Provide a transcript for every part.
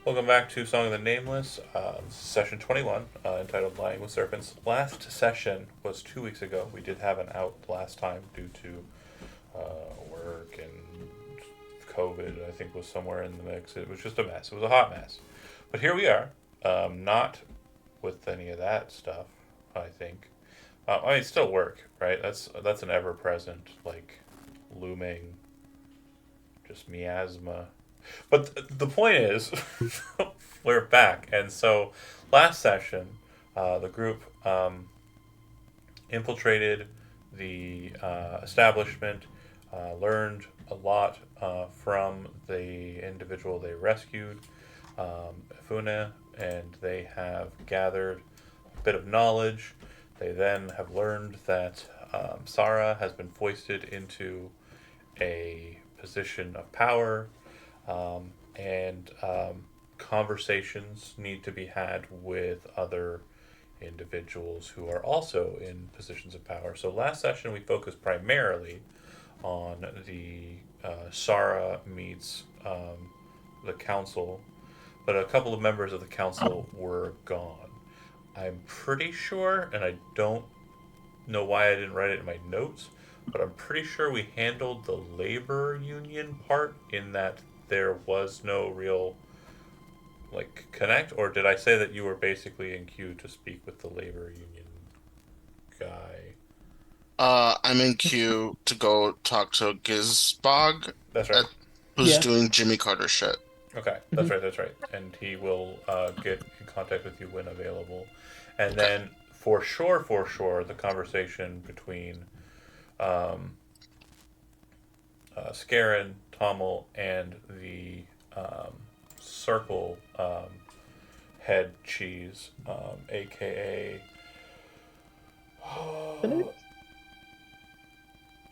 Welcome back to Song of the Nameless, session 21, entitled Lying with Serpents. Last session was 2 weeks ago. We did have an out last time due to work and COVID, I think, was somewhere in the mix. It was just a mess. It was a hot mess. But here we are, not with any of that stuff, I think. I mean, still work, right? That's an ever present, like, looming, just miasma. But the point is, we're back, and so last session, the group infiltrated the establishment, learned a lot from the individual they rescued, Funa, and they have gathered a bit of knowledge. They then have learned that Sarah has been foisted into a position of power, and conversations need to be had with other individuals who are also in positions of power. So last session we focused primarily on the Sarah meets the council, but a couple of members of the council were gone. I'm pretty sure, and I don't know why I didn't write it in my notes, but I'm pretty sure we handled the labor union part in that there was no real like connect, or did I say that you were basically in queue to speak with the labor union guy? I'm in queue to go talk to Gizbog, That's right. at, who's Yeah. doing Jimmy Carter shit. Okay, that's Mhm. right. That's right. And he will get in contact with you when available. And Okay. then for sure, the conversation between um, Scarin, Tommel, and the circle head cheese, aka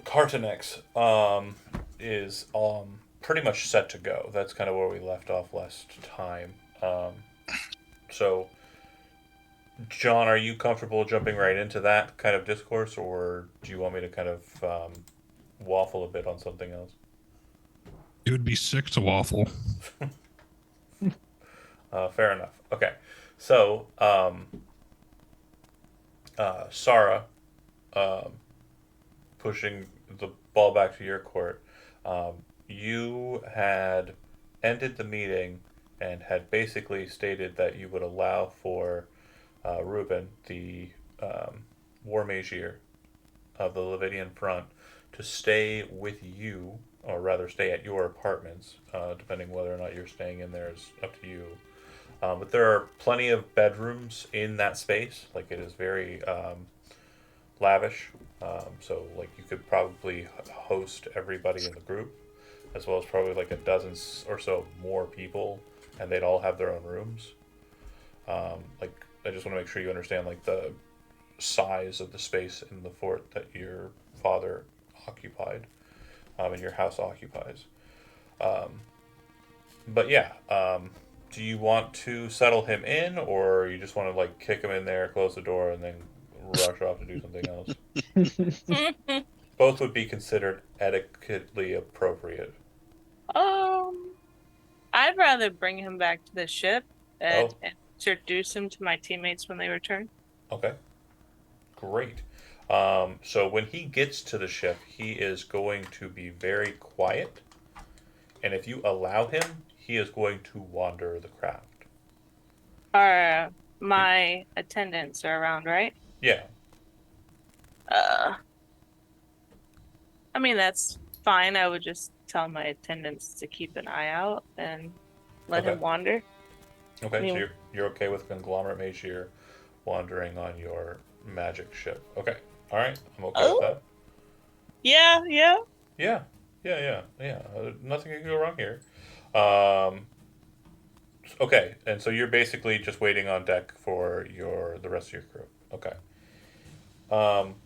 Cartonex, is pretty much set to go. That's kind of where we left off last time. So, John, are you comfortable jumping right into that kind of discourse, or do you want me to kind of waffle a bit on something else? It would be sick to waffle. Fair enough. Okay. So, Sarah, um, pushing the ball back to your court, um, you had ended the meeting and had basically stated that you would allow for Reuben, the war magier of the Levidian front, to stay with you, or rather stay at your apartments, depending whether or not you're staying in there is up to you. But there are plenty of bedrooms in that space. Like it is very lavish. So like you could probably host everybody in the group, as well as probably like a dozen or so more people, and they'd all have their own rooms. Like I just want to make sure you understand like the size of the space in the fort that your father occupied, and your house occupies. Um, but yeah, do you want to settle him in, or you just want to like kick him in there, close the door, and then rush off to do something else? Both would be considered etiquetely appropriate. Um, I'd rather bring him back to the ship Oh, and introduce him to my teammates when they return. okay, great. So when he gets to the ship, he is going to be very quiet, and if you allow him, he is going to wander the craft. Our He, my attendants are around, right? yeah, Uh, I mean that's fine. I would just tell my attendants to keep an eye out and let okay, him wander. I okay. So mean, you're okay with conglomerate mage here wandering on your magic ship. Okay, all right, I'm okay with oh, that. yeah, yeah. Yeah, yeah. Nothing can go wrong here. Um, okay, and so you're basically just waiting on deck for the rest of your crew. Okay.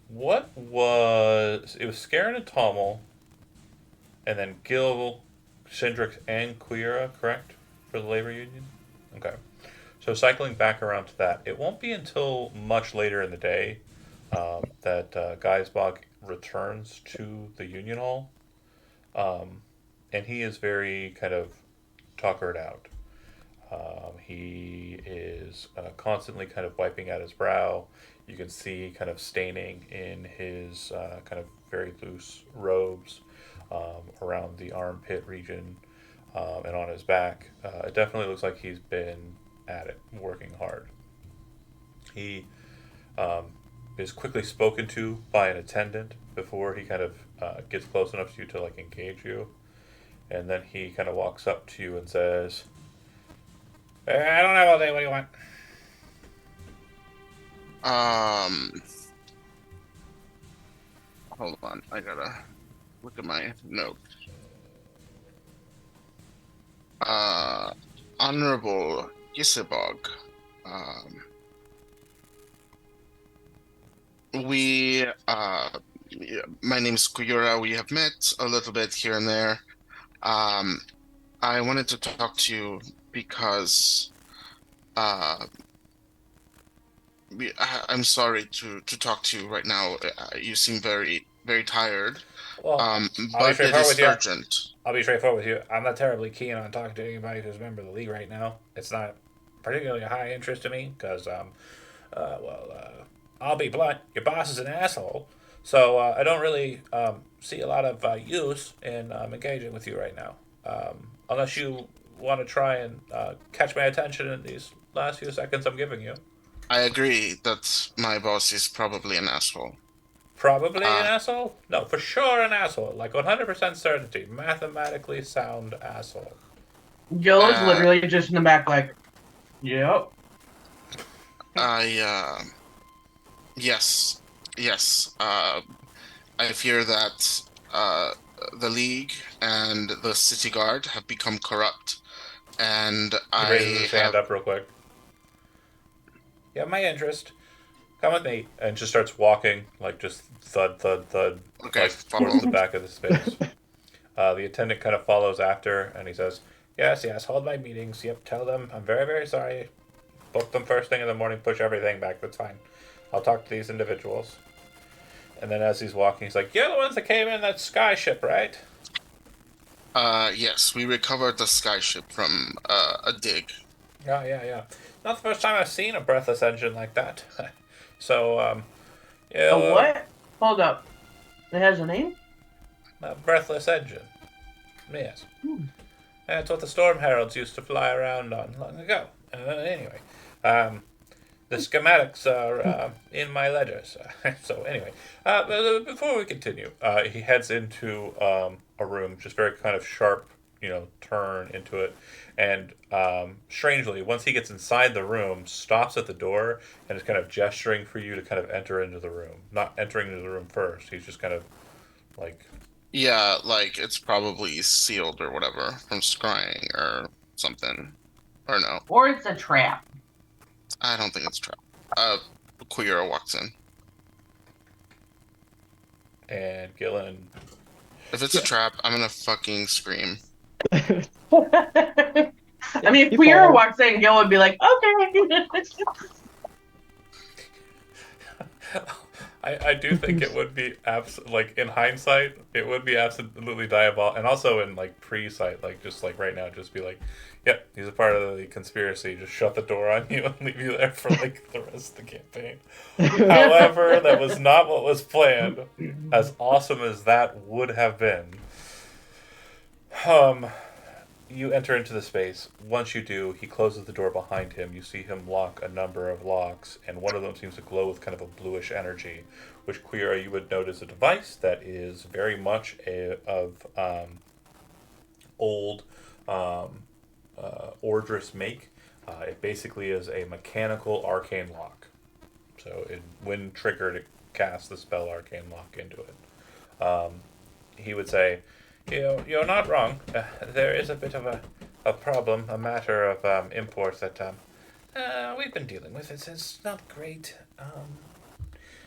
What was it? Was Scarin and Tommel, and then Gil, Sindrix, and Quira, correct, for the labor union? Okay. So cycling back around to that, it won't be until much later in the day that Geisbach returns to the union hall, and he is very kind of tuckered out. He is constantly kind of wiping at his brow. You can see kind of staining in his kind of very loose robes around the armpit region and on his back. It definitely looks like he's been at it, working hard. He is quickly spoken to by an attendant before he kind of gets close enough to you to like engage you, and then he kind of walks up to you and says, "I don't have all day. What do you want?" Um, hold on. I gotta look at my note. Honorable Gisebog. Um, we, yeah, my name is Kuyura. We have met a little bit here and there. I wanted to talk to you because, uh, I'm sorry to talk to you right now. You seem very, very tired. Well, I'll be But it straightforward is with you. urgent. I'll be straightforward with you. I'm not terribly keen on talking to anybody who's a member of the league right now. It's not particularly a high interest to me because, I'll be blunt. Your boss is an asshole, so I don't really see a lot of use in engaging with you right now, unless you want to try and catch my attention in these last few seconds I'm giving you. I agree that my boss is probably an asshole. Probably an Uh, asshole? No, for sure an asshole. Like 100% certainty. Mathematically sound asshole. Gil's uh, literally just in the back, like, yep. I, yes, yes. I fear that the League and the City Guard have become corrupt, and He raises I his hand have. up real quick. You have my interest. Come with me. And just starts walking, like just thud, thud, thud, Okay, like towards follow. the back of the space. The attendant kind of follows after, and he says, "Yes, yes, hold my meetings. Yep, tell them I'm very, very sorry. Book them first thing in the morning, push everything back. That's fine. I'll talk to these individuals." And then as he's walking, he's like, "You're the ones that came in that sky ship, right?" Yes, we recovered the skyship from a dig. Yeah, yeah, yeah. Not the first time I've seen a breathless engine like that. So, yeah, A what? Hold up. It has a name? a breathless engine. Yes. Hmm. That's what the Storm Heralds used to fly around on long ago. Anyway, um, the schematics are in my ledgers. So anyway, before we continue, he heads into a room, just very kind of sharp, turn into it, and strangely, once he gets inside the room, stops at the door and is kind of gesturing for you to kind of enter into the room. Not entering into the room first. He's just kind of like, Yeah, like it's probably sealed or whatever from scrying or something. Or no, Or it's a trap. I don't think it's trap. Queer walks in. and Gillen. If it's a trap, I'm gonna fucking scream. I mean, if You Queer fall. walks in, Gil would be like, okay. I do think it would be like in hindsight, it would be absolutely diabolical, and also in like pre-sight, like just like right now, just be like, "Yep, he's a part of the conspiracy." Just shut the door on you and leave you there for like the rest of the campaign. However, that was not what was planned. As awesome as that would have been, um, you enter into the space. Once you do, he closes the door behind him. You see him lock a number of locks, and one of them seems to glow with kind of a bluish energy, which Queera you would note is a device that is very much of old Ordris make. It basically is a mechanical arcane lock. So when triggered, it casts the spell arcane lock into it. He would say, You're not wrong. There is a bit of a problem, a matter of import that we've been dealing with. It's not great.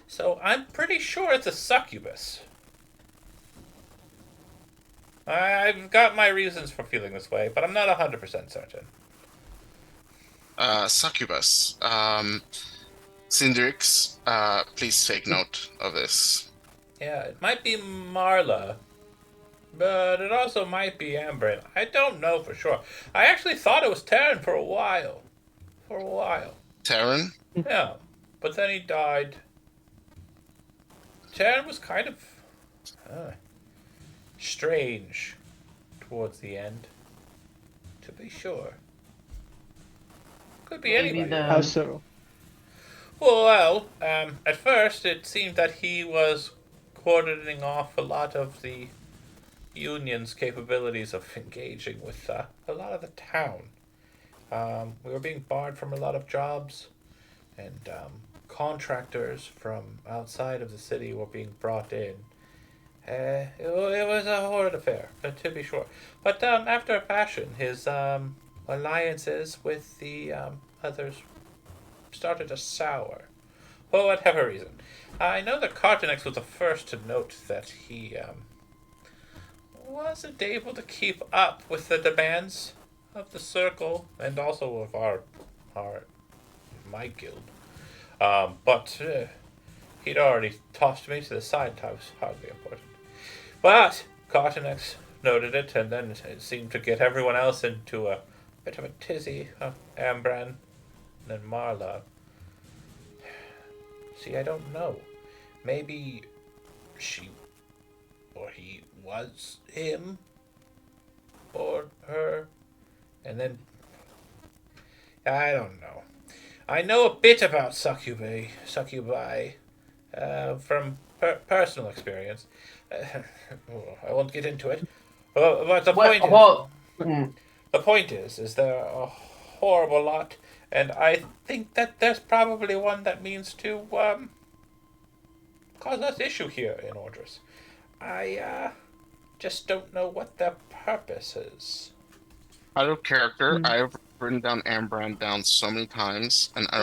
So I'm pretty sure it's a succubus. I've got my reasons for feeling this way, but I'm not 100% certain. Succubus. Cindrix, please take note of this. Yeah, it might be Marla. but it also might be Ambrin. I don't know for sure. I actually thought it was Terran for a while. Terran? Yeah, but then he died. Terran was kind of strange towards the end, to be sure. Could be Maybe anybody. the- How so? Well, at first it seemed that he was quartering off a lot of the Union's capabilities of engaging with a lot of the town. We were being barred from a lot of jobs, and contractors from outside of the city were being brought in. It was a horrid affair, to be sure. But after a fashion, his alliances with the others started to sour. For whatever reason. I know that Cartonex was the first to note that he wasn't able to keep up with the demands of the circle and also of my guild. But he'd already tossed me to the side. I was hardly important. But Cartonex noted it, and then it seemed to get everyone else into a bit of a tizzy. Ambran and Marla. See, I don't know. Maybe she or he was him or her, and then I don't know. I know a bit about succubi from personal experience. I won't get into it. But the point is, the point is there are a horrible lot, and I think that there's probably one that means to cause us issue here in Ordris. I just don't know what their purpose is. Out of character, I've written down Ambrand down so many times, and I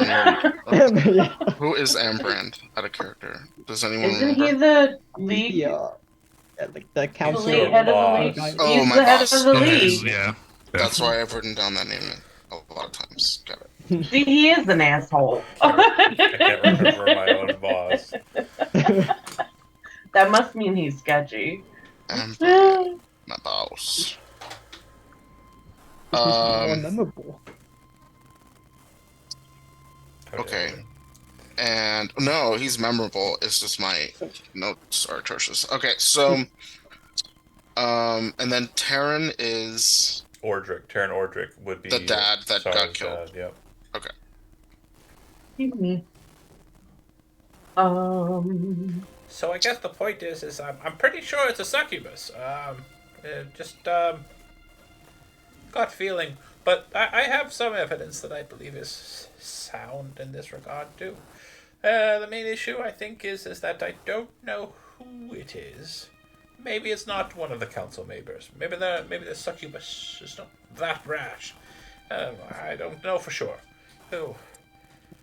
don't know. Yeah. Who is Ambrand out of character? Does anyone Isn't he remember? the league? Yeah. Like the The council. league head of the league? boss. Oh, He's my the head boss. of the Yeah, league. Yeah. That's why I've written down that name a lot of times. Got it. See, he is an asshole. I can't remember my own boss. That must mean he's sketchy. Ambrand, my boss. More memorable. Okay. And no, he's memorable. It's just my notes are atrocious. Okay, so and then Terran is Ordric, Terran Ordric would be the dad that got Sarah's killed. dad, yep. So I guess the point is I'm pretty sure it's a succubus. Just gut feeling, but I have some evidence that I believe is sound in this regard too. The main issue I think is that I don't know who it is. Maybe it's not one of the council members. Maybe the succubus is not that rash. I don't know for sure. Oh.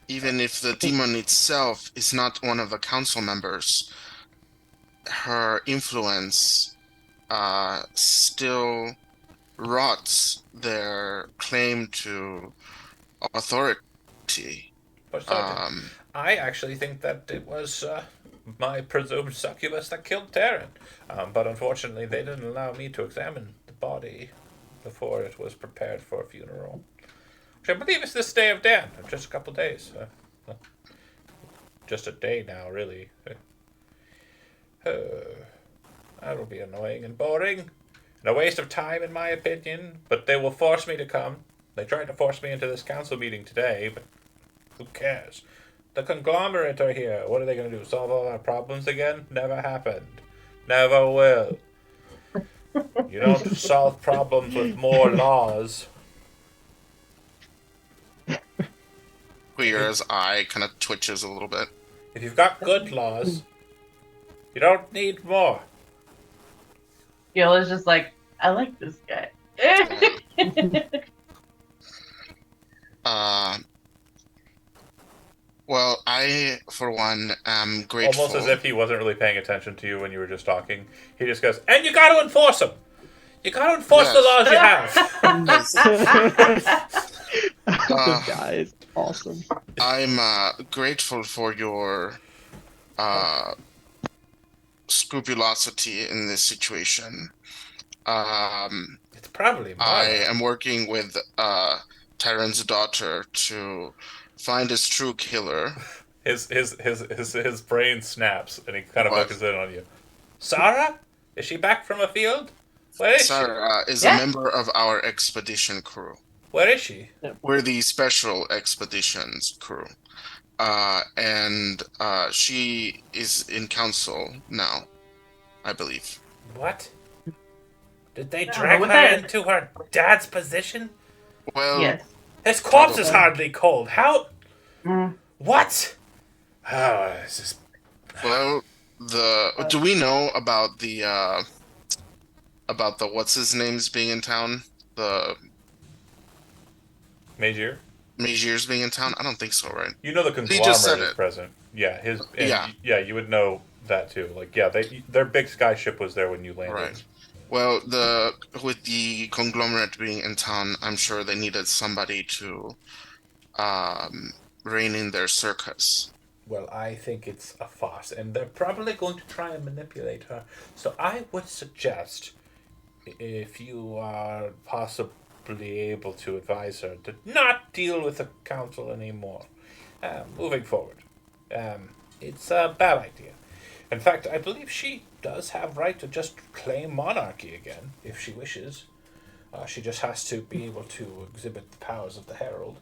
Even if the demon itself is not one of the council members, her influence still rots their claim to authority. But I actually think that it was my presumed succubus that killed Terran. But unfortunately, they didn't allow me to examine the body before it was prepared for a funeral. Which I believe is this day of Dan, just a couple of days. Just a day now, really. That'll be annoying and boring, and a waste of time in my opinion, but they will force me to come. They tried to force me into this council meeting today, but who cares? The conglomerate are here. What are they going to do, solve all our problems again? Never happened. Never will. You don't solve problems with more laws. Queer's eye kind of twitches a little bit. If you've got good laws, you don't need more. Gil is just like, I like this guy. Well, I, for one, am grateful. Almost as if he wasn't really paying attention to you when you were just talking. He just goes, and you got to enforce them. You got to enforce the laws you have. This guy is awesome. I'm grateful for your scrupulosity in this situation. It's probably I Mara. am working with Tyron's daughter to find his true killer. His brain snaps and he kind of What? focuses in on you. Sarah? Is she back from a field? Where is she? Sarah is Yeah. a member of our expedition crew. Where is she? We're the special expeditions crew. And she is in council now, I believe. What? Did they I don't know drag what her that is. into her dad's position? Well, Yes. His corpse is Probably. hardly cold. How? Mm. What? Oh, this is... well, do we know about the what's his name's being in town? The Major? Major's being in town? I don't think so, right? You know the He just said conglomerate is it. present. Yeah, and Yeah. yeah, you would know that too. Like, yeah, their big skyship was there when you landed. Right. Well, with the conglomerate being in town, I'm sure they needed somebody to rein in their circus. Well, I think it's a farce, and they're probably going to try and manipulate her. So I would suggest, if you are possibly able to advise her, to not deal with the council anymore. Moving forward. It's a bad idea. In fact, I believe she does have right to just claim monarchy again, if she wishes. She just has to be able to exhibit the powers of the Herald,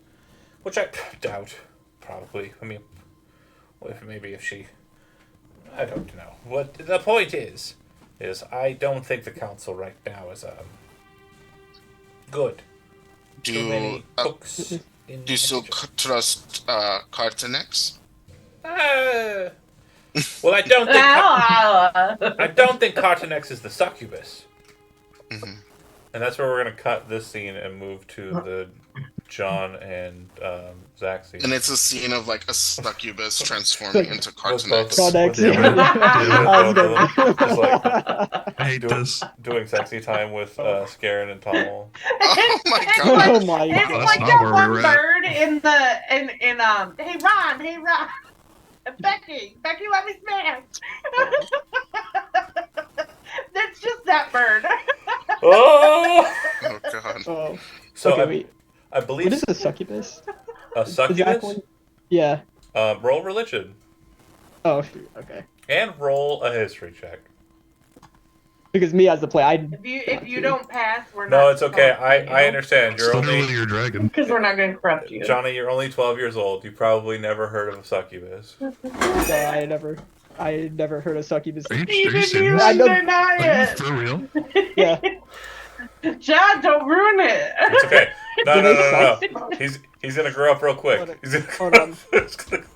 which I doubt, probably. I mean, if she... I don't know. What the point is I don't think the council right now is good. Do Too many you cooks in do you still extra. trust Cartonex? Well, I don't think I I don't think Cartonex is the succubus, Hmm. and that's where we're gonna cut this scene and move to the John and Zach scene. And it's a scene of like a succubus transforming into With both- Cartonex. Codex. with- yeah, with That was both of them. Just like good. I hate this. doing sexy time with Scarin and Tommel. Oh my It's god! like, Oh my it's god. like That's that not where one we were at. bird in hey Ron, Becky, let me smash. That's just that bird. Oh! Oh god! Oh, So okay, wait. I believe What is a succubus? a Is that succubus. one? Yeah. Roll religion Oh shoot. Okay. and roll a history check. Because me as the player, If you don't pass, we're not. No, it's okay. I understand. It's You're literally only your dragon. Because we're not going to corrupt you. Johnny. You're only 12 years old. You probably never heard of a succubus. no, I never heard of succubus. Are you Even serious? you I don't- deny Are you it. for real? Yeah. John, don't ruin it. It's okay. No, Do no, they no, suck? no. He's gonna grow up real quick. Hold on.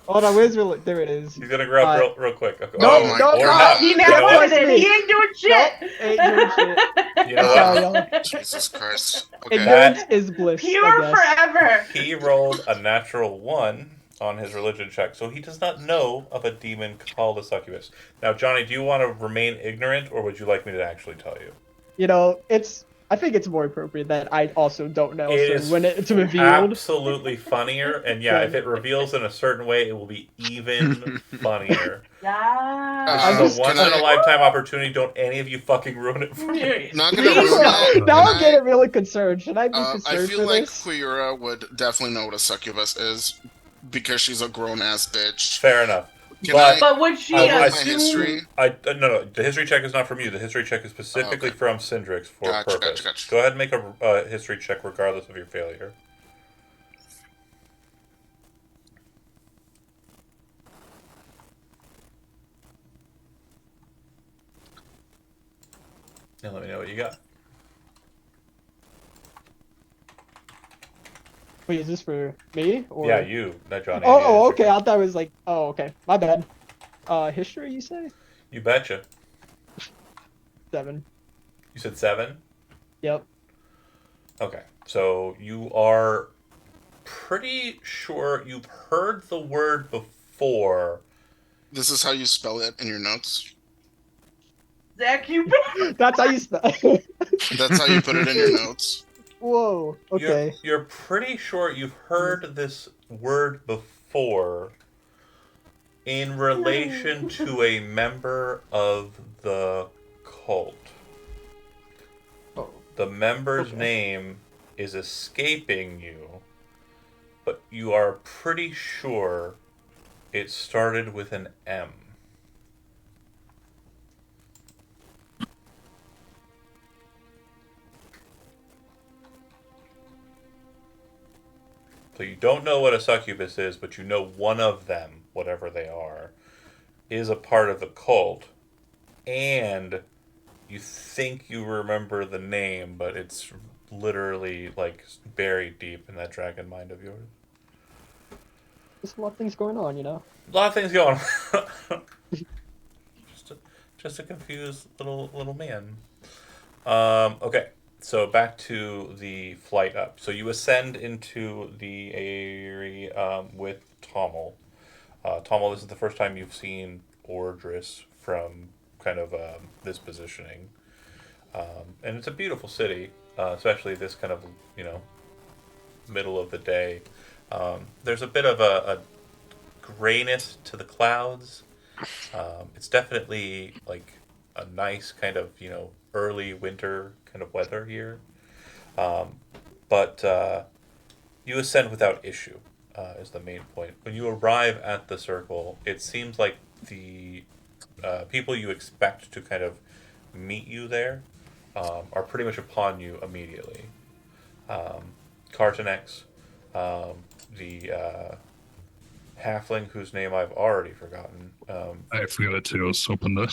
Hold on, where's real? There it is. He's gonna grow up real quick. Okay. No, Oh my no, God. no. Or He You never know what? was it. He ain't doing shit. Ain't doing shit. You know Sorry, what? y'all. Jesus Christ! Okay. Ignorance is bliss. I Pure guess. forever. He rolled a natural 1 on his religion check, so he does not know of a demon called a succubus. Now, Johnny, do you want to remain ignorant, or would you like me to actually tell you? You know, I think it's more appropriate that I also don't know. It So is when it's revealed, Absolutely funnier, and yeah, if it reveals in a certain way, it will be even funnier. Yeah. This is Uh, a once can in a I- lifetime opportunity. Don't any of you fucking ruin it for me. Not gonna Please ruin don't. it. now I'm and getting really concerned. Should I be I concerned feel for like this? Queera would definitely know what a succubus is because she's a grown ass bitch. Fair enough. Can But But would she I- I roll my assume? history? No. The history check is not from you. The history check is specifically Okay. from Syndrix for Gotcha, purpose. gotcha. Go ahead and make a history check regardless of your failure. And let me know what you got. Wait, is this for me or? Yeah, you, not Johnny. Oh, Yeah, oh, history okay. I check. thought it was like. Oh, okay. My bad. History, you say? You betcha. 7. You said 7? Yep. Okay. So you are pretty sure you've heard the word before. This is how you spell it in your notes. Zach, you. That's how you spell. That's how you put it in your notes. Whoa. Okay. You're pretty sure you've heard this word before. In relation to a member of the cult. Oh. The member's Okay. name is escaping you, but you are pretty sure it started with an M. So you don't know what a succubus is, but you know one of them, whatever they are, is a part of the cult, and you think you remember the name, but it's literally like buried deep in that dragon mind of yours. There's a lot of things going on, you know. A lot of things going on. just a confused little man. Okay, so back to the flight up. So you ascend into the area with Tommel. Tommel, this is the first time you've seen Ordris from kind of this positioning. And it's a beautiful city, especially this kind of, middle of the day. There's a bit of a grayness to the clouds. It's definitely like a nice kind of, early winter kind of weather here. But you ascend without issue, is the main point. When you arrive at the circle, it seems like the people you expect to kind of meet you there are pretty much upon you immediately. Cartonex, the halfling whose name I've already forgotten. I forgot it too. I was hoping to.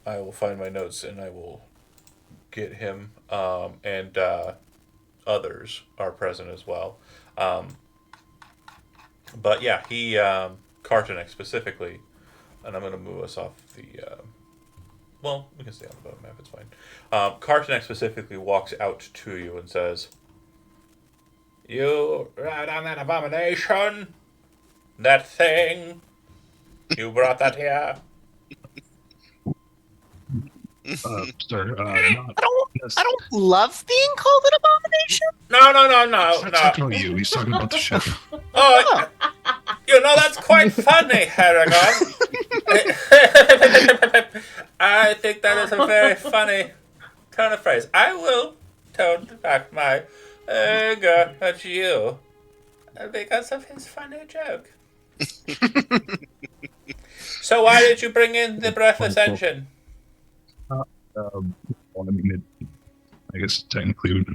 I will find my notes and I will get him. And others are present as well. But yeah, he, Cartonex specifically, and I'm going to move us off the. Well, we can stay on the boat map, it's fine. Cartonex specifically walks out to you and says, "You ride on that abomination? That thing? You brought that here?" Sir, not, I don't love being called an abomination. No. He's not talking about you. He's talking about the ship. Oh, that's quite funny, Haragon. I think that is a very funny turn of phrase. I will tone back my anger at you because of his funny joke. So why did you bring in the breathless engine? Well, I mean, I guess technically it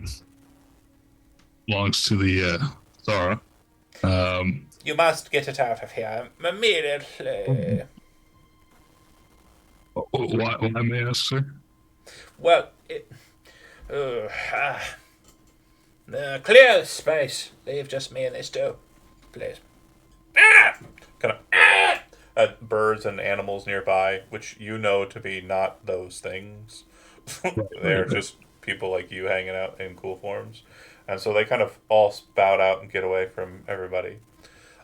belongs to the Zara. You must get it out of here immediately. Why may I ask, sir? Well, clear the space. Leave just me and these two, please. Kind of birds and animals nearby, which you know to be not those things. They're just people like you hanging out in cool forms. And so they kind of all spout out and get away from everybody.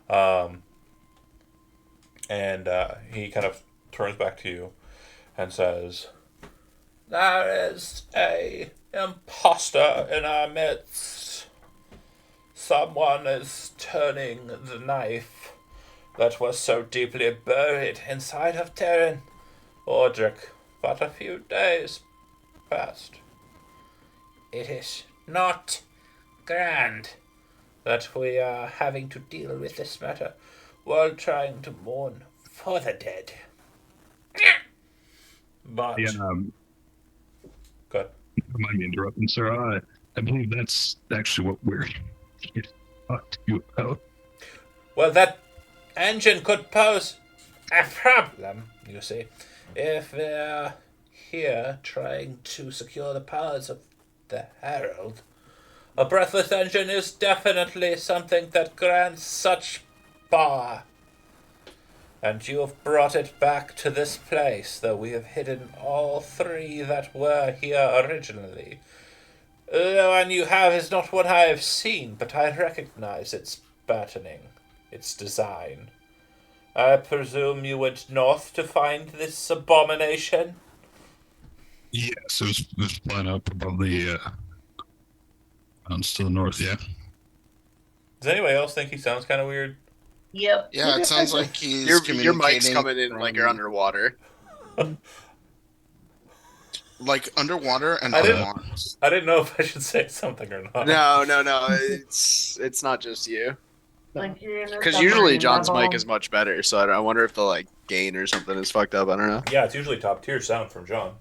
And he kind of turns back to you and says, "There is a imposter in our midst. Someone is turning the knife that was so deeply buried inside of Terran Ordric but a few days past. It is not grand that we are having to deal with this matter while trying to mourn for the dead. But Yeah, good. don't mind me interrupting, sir. I believe that's actually what we're here to talk to you about. Well, that engine could pose a problem, you see, if they're here trying to secure the powers of the Herald. A breathless engine is definitely something that grants such power. And you have brought it back to this place, though we have hidden all three that were here originally. The one you have is not what I have seen, but I recognize its patterning, its design. I presume you went north to find this abomination? Yes, it was flying up above the mountains to the north, yeah. Does anybody else think he sounds kind of weird? Yep. Yeah, it sounds like he's Your communicating. mic's coming in like you're from, underwater. like underwater and I on didn't- Mars. I didn't know if I should say something or not. No. It's not just you. Like you're in a Because usually submarine John's mic level. is much better, so I wonder if the like gain or something is fucked up. I don't know. Yeah, it's usually top tier sound from John.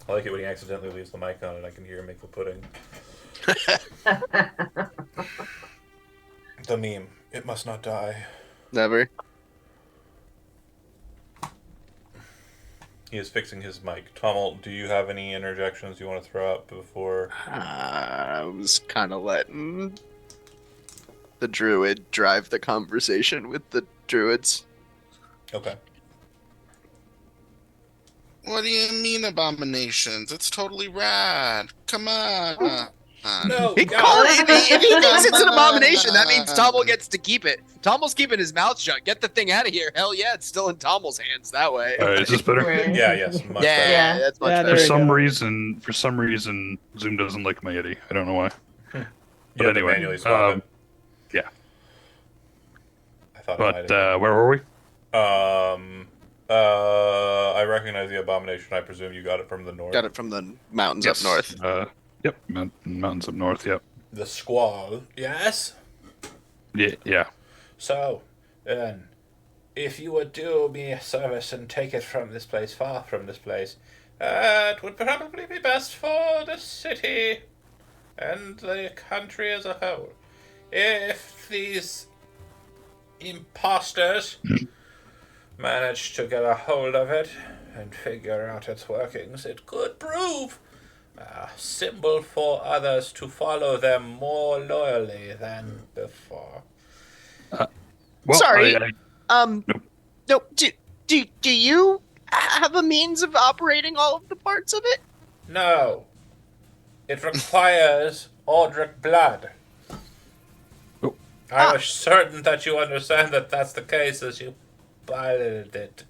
I like it when he accidentally leaves the mic on and I can hear him make the pudding. The meme. It must not die. Never. He is fixing his mic. Tommel, do you have any interjections you want to throw out before? I was kind of letting the druid drive the conversation with the druids. Okay. What do you mean abominations? It's totally rad. Come on. No, He called it. If he thinks it's an abomination, that means Tommel gets to keep it. Tommel's keeping his mouth shut. Get the thing out of here. Hell yeah, it's still in Tommel's hands that way. All right, is this better? Right. Yeah, yes, much Yeah, better. Yeah. that's much Yeah, better. there you go. For some reason, Zoom doesn't like my Yeti. I don't know why. You But had to anyway, manually swap it. yeah. I thought But it where were we? I recognize the abomination. I presume you got it from the north. Got it from the mountains Yes. up north. Yep, mountains up north. Yep. The squall. Yes. Yeah. So, then, if you would do me a service and take it from this place, far from this place, it would probably be best for the city and the country as a whole. If these imposters manage to get a hold of it and figure out its workings, it could prove a symbol for others to follow them more loyally than before. Well, Sorry. Nope. No. Do you have a means of operating all of the parts of it? No. It requires Aldrich blood. Oh. I was certain that you understand that that's the case as you piloted it.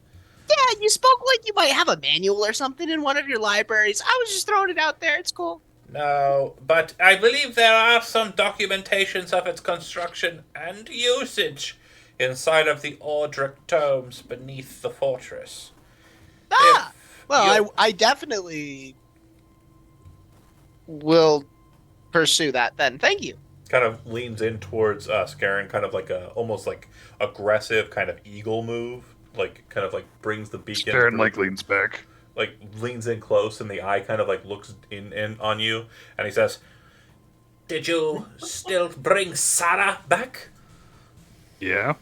Yeah, you spoke like you might have a manual or something in one of your libraries. I was just throwing it out there. It's cool. No, but I believe there are some documentations of its construction and usage inside of the Aldrich tomes beneath the fortress. Ah, If well, you- I definitely will pursue that then. Thank you. Kind of leans in towards Garen, kind of like a almost like aggressive kind of eagle move, like kind of like brings the beacon, Darren like leans back. like leans in close, and the eye kind of like looks in on you, and he says, "Did you still bring Sarah back?" Yeah.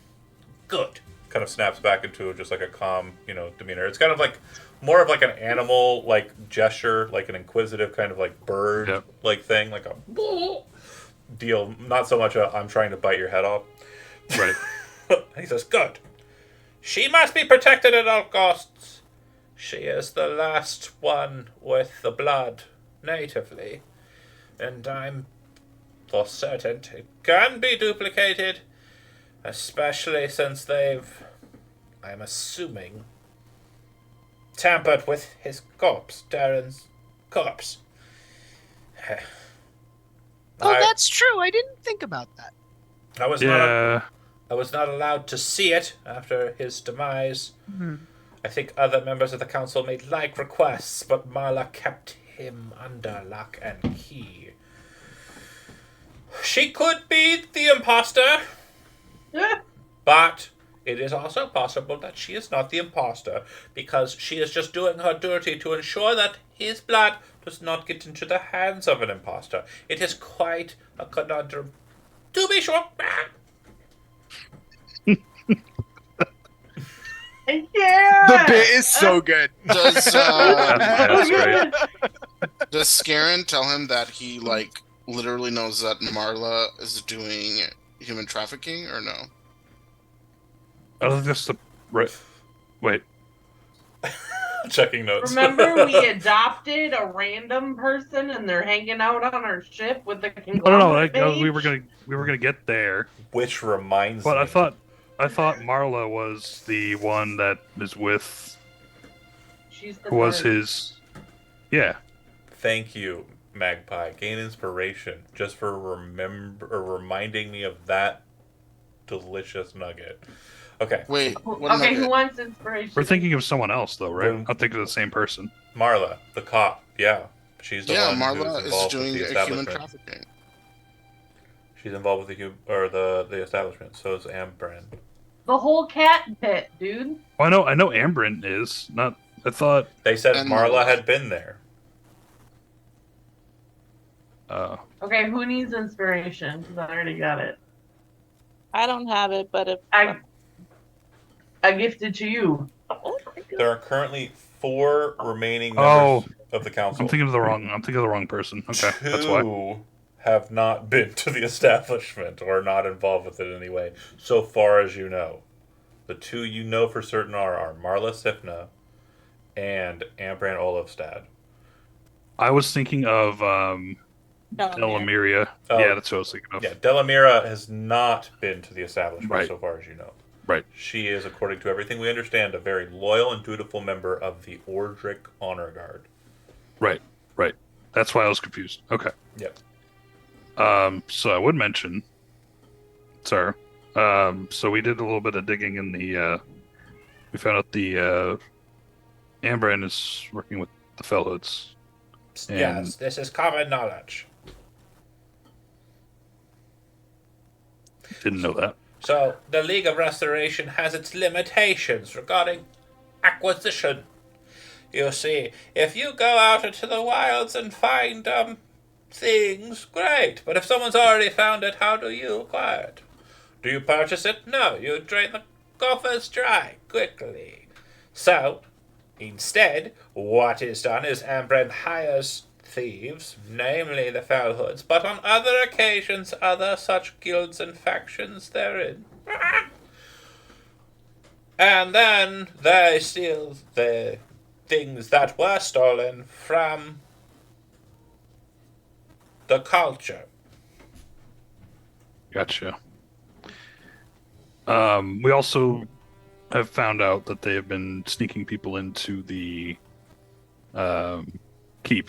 Good. Kind of snaps back into just like a calm, demeanor. It's kind of like more of like an animal like gesture, like an inquisitive kind of like bird Yep. like thing, like a deal. Not so much a I'm trying to bite your head off. Right. He says, "Good. She must be protected at all costs. She is the last one with the blood natively, and I'm for certain it can be duplicated, especially since they've, I'm assuming, tampered with his corpse, Darren's corpse." Oh, that's true. I didn't think about that. I was not allowed to see it after his demise. I think other members of the council made like requests, but Marla kept him under lock and key. She could be the imposter, but it is also possible that she is not the imposter, because she is just doing her duty to ensure that his blood does not get into the hands of an imposter. It is quite a conundrum, to be sure. Yeah. The bit is so good. Does That's great. does Scarin tell him that he like literally knows that Marla is doing human trafficking or no? I think that's the right. Wait. Checking notes. Remember, we adopted a random person, and they're hanging out on our ship with the No. conglomerate. We mage? were gonna get there, Which reminds but me. I thought Marla was the one that is with. She's the Was nerd. his? Yeah. Thank you, Magpie. Gain inspiration just for reminding me of that delicious nugget. Okay. Wait, what Okay, who nugget? wants inspiration? We're thinking of someone else, though, right? When- I'm thinking of the same person. Marla, the cop. Yeah. She's the Yeah, one who's Marla is involved with doing the a human establishment. trafficking. She's involved with the establishment. So is Ambrand. The whole cat pit, dude. Oh, I know Ambryn is. Not. I thought. They said And Marla Marla. had been there. Okay, who needs inspiration? Because I already got it. I don't have it, but if I gifted to you. oh, thank you. There are currently 4 remaining Oh. members of the council. I'm thinking of the wrong person. Okay, that's why. 2 have not been to the establishment or are not involved with it in any way, so far as you know. The 2 you know for certain are Marla Sifna and Ambrand Olafstad. I was thinking of Delamere. Delamiria. Oh. Yeah, that's what I was thinking of. Yeah, Delamira has not been to the establishment Right. so far as you know. Right. She is, according to everything we understand, a very loyal and dutiful member of the Ordric Honor Guard. Right. That's why I was confused. Okay. Yep. So I would mention, sir. So we did a little bit of digging in the. We found out the Ambrand is working with the Fellhoods. And- Yes, this is common knowledge. Didn't know that. So, the League of Restoration has its limitations regarding acquisition. You see, if you go out into the wilds and find, things, great. But if someone's already found it, how do you acquire it? Do you purchase it? No, you drain the coffers dry quickly. So, instead, what is done is Ambrand hires thieves, namely the Fellhoods, but on other occasions other such guilds and factions therein. And then they steal the things that were stolen from the culture. Gotcha. We also have found out that they have been sneaking people into the keep.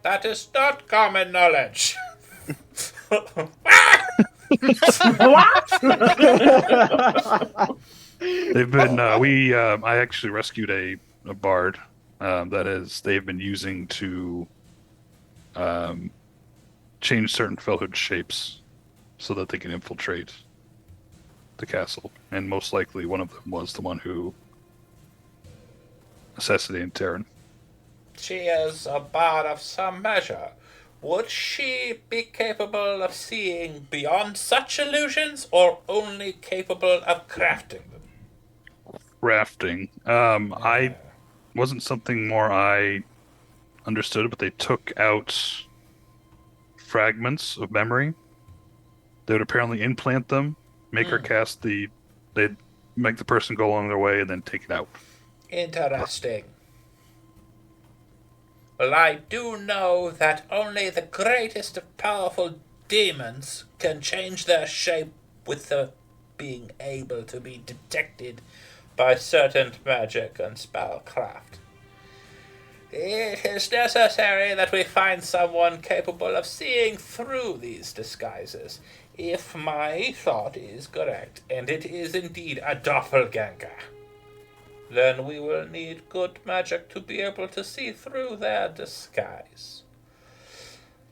That is not common knowledge. They've been. I actually rescued a bard. That is, they've been using to change certain Fellhood shapes so that they can infiltrate the castle. And most likely, one of them was the one who assassinated Terran. She is a bard of some measure. Would she be capable of seeing beyond such illusions, or only capable of crafting them? Rafting. I wasn't something more I understood, but they took out fragments of memory. They would apparently implant them, make her cast they'd make the person go along their way and then take it out. Interesting. Well, I do know that only the greatest of powerful demons can change their shape with the being able to be detected by certain magic and spellcraft. It is necessary that we find someone capable of seeing through these disguises. If my thought is correct, and it is indeed a doppelganger, then we will need good magic to be able to see through their disguise.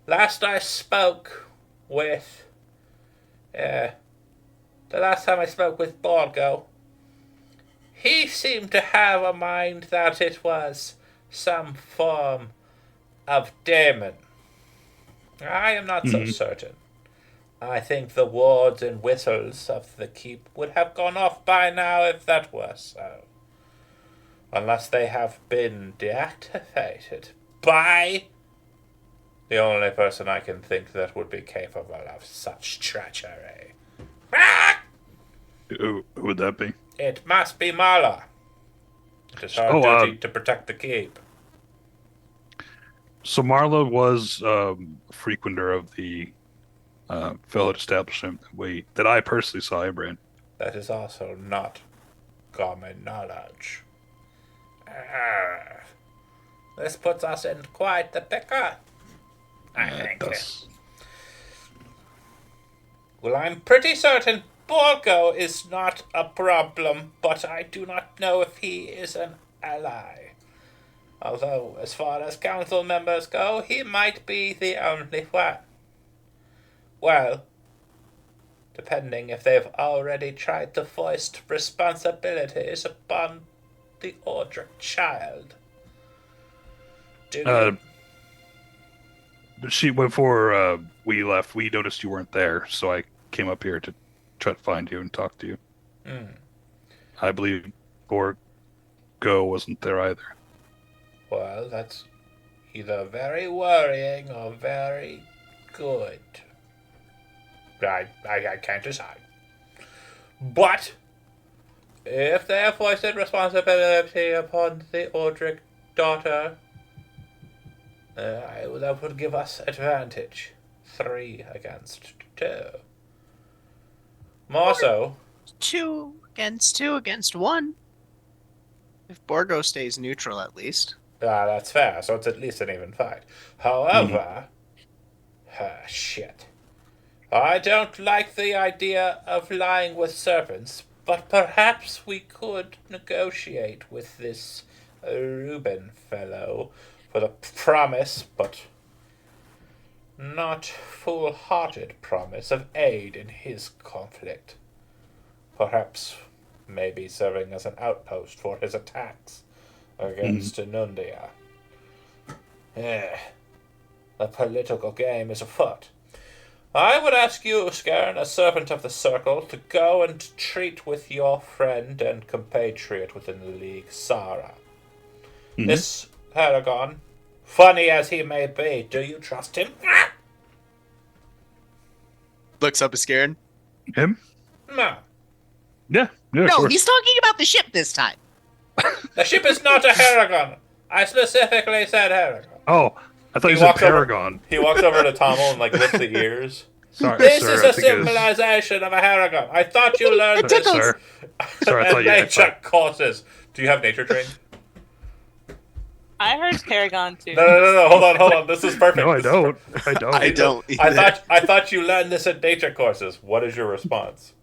Last I spoke with... the last time I spoke with Borgo, he seemed to have a mind that it was some form of demon. I am not so certain. I think the wards and whistles of the keep would have gone off by now if that were so. Unless they have been deactivated by the only person I can think that would be capable of such treachery. Ah! Who would that be? It must be Marla. It is our duty to protect the keep. So Marla was a frequenter of the Fellowed establishment that I personally saw Ambrand. That is also not common knowledge. This puts us in quite the pickle. I think. Does. Well, I'm pretty certain Borgo is not a problem, but I do not know if he is an ally. Although, as far as council members go, he might be the only one. Well, depending if they've already tried to foist responsibilities upon the Ordric child. Before we left, we noticed you weren't there, so I came up here to try to find you and talk to you. I believe Borgo wasn't there either. Well, that's either very worrying or very good. I can't decide. But if they have foisted responsibility upon the Ordric daughter, that would give us advantage. 3 against 2. More so. 2 against 1. If Borgo stays neutral, at least. That's fair, so it's at least an even fight. However, shit. I don't like the idea of lying with serpents, but perhaps we could negotiate with this Reuben fellow for the promise, but not full-hearted promise of aid in his conflict. Perhaps maybe serving as an outpost for his attacks against Nundia. The political game is afoot. I would ask you, Skern, a servant of the circle, to go and treat with your friend and compatriot within the league, Sarah. This Paragon, funny as he may be, do you trust him? Looks up at Scared. Him? No. Yeah, No, of course. he's talking about the ship this time. The ship is not a Paragon. I specifically said Paragon. Oh, I thought He you said walks over- Paragon. He walks over to Tommel and lifts the ears. Sorry, This sir, is I a think it was- symbolization of a Paragon. I thought you learned this Sir, sorry, I thought you. I nature thought, courses. Do you have nature trained? I heard Paragon too. No. Hold on. This is perfect. no, I This is don't. I don't. I don't. I thought you learned this at nature courses. What is your response?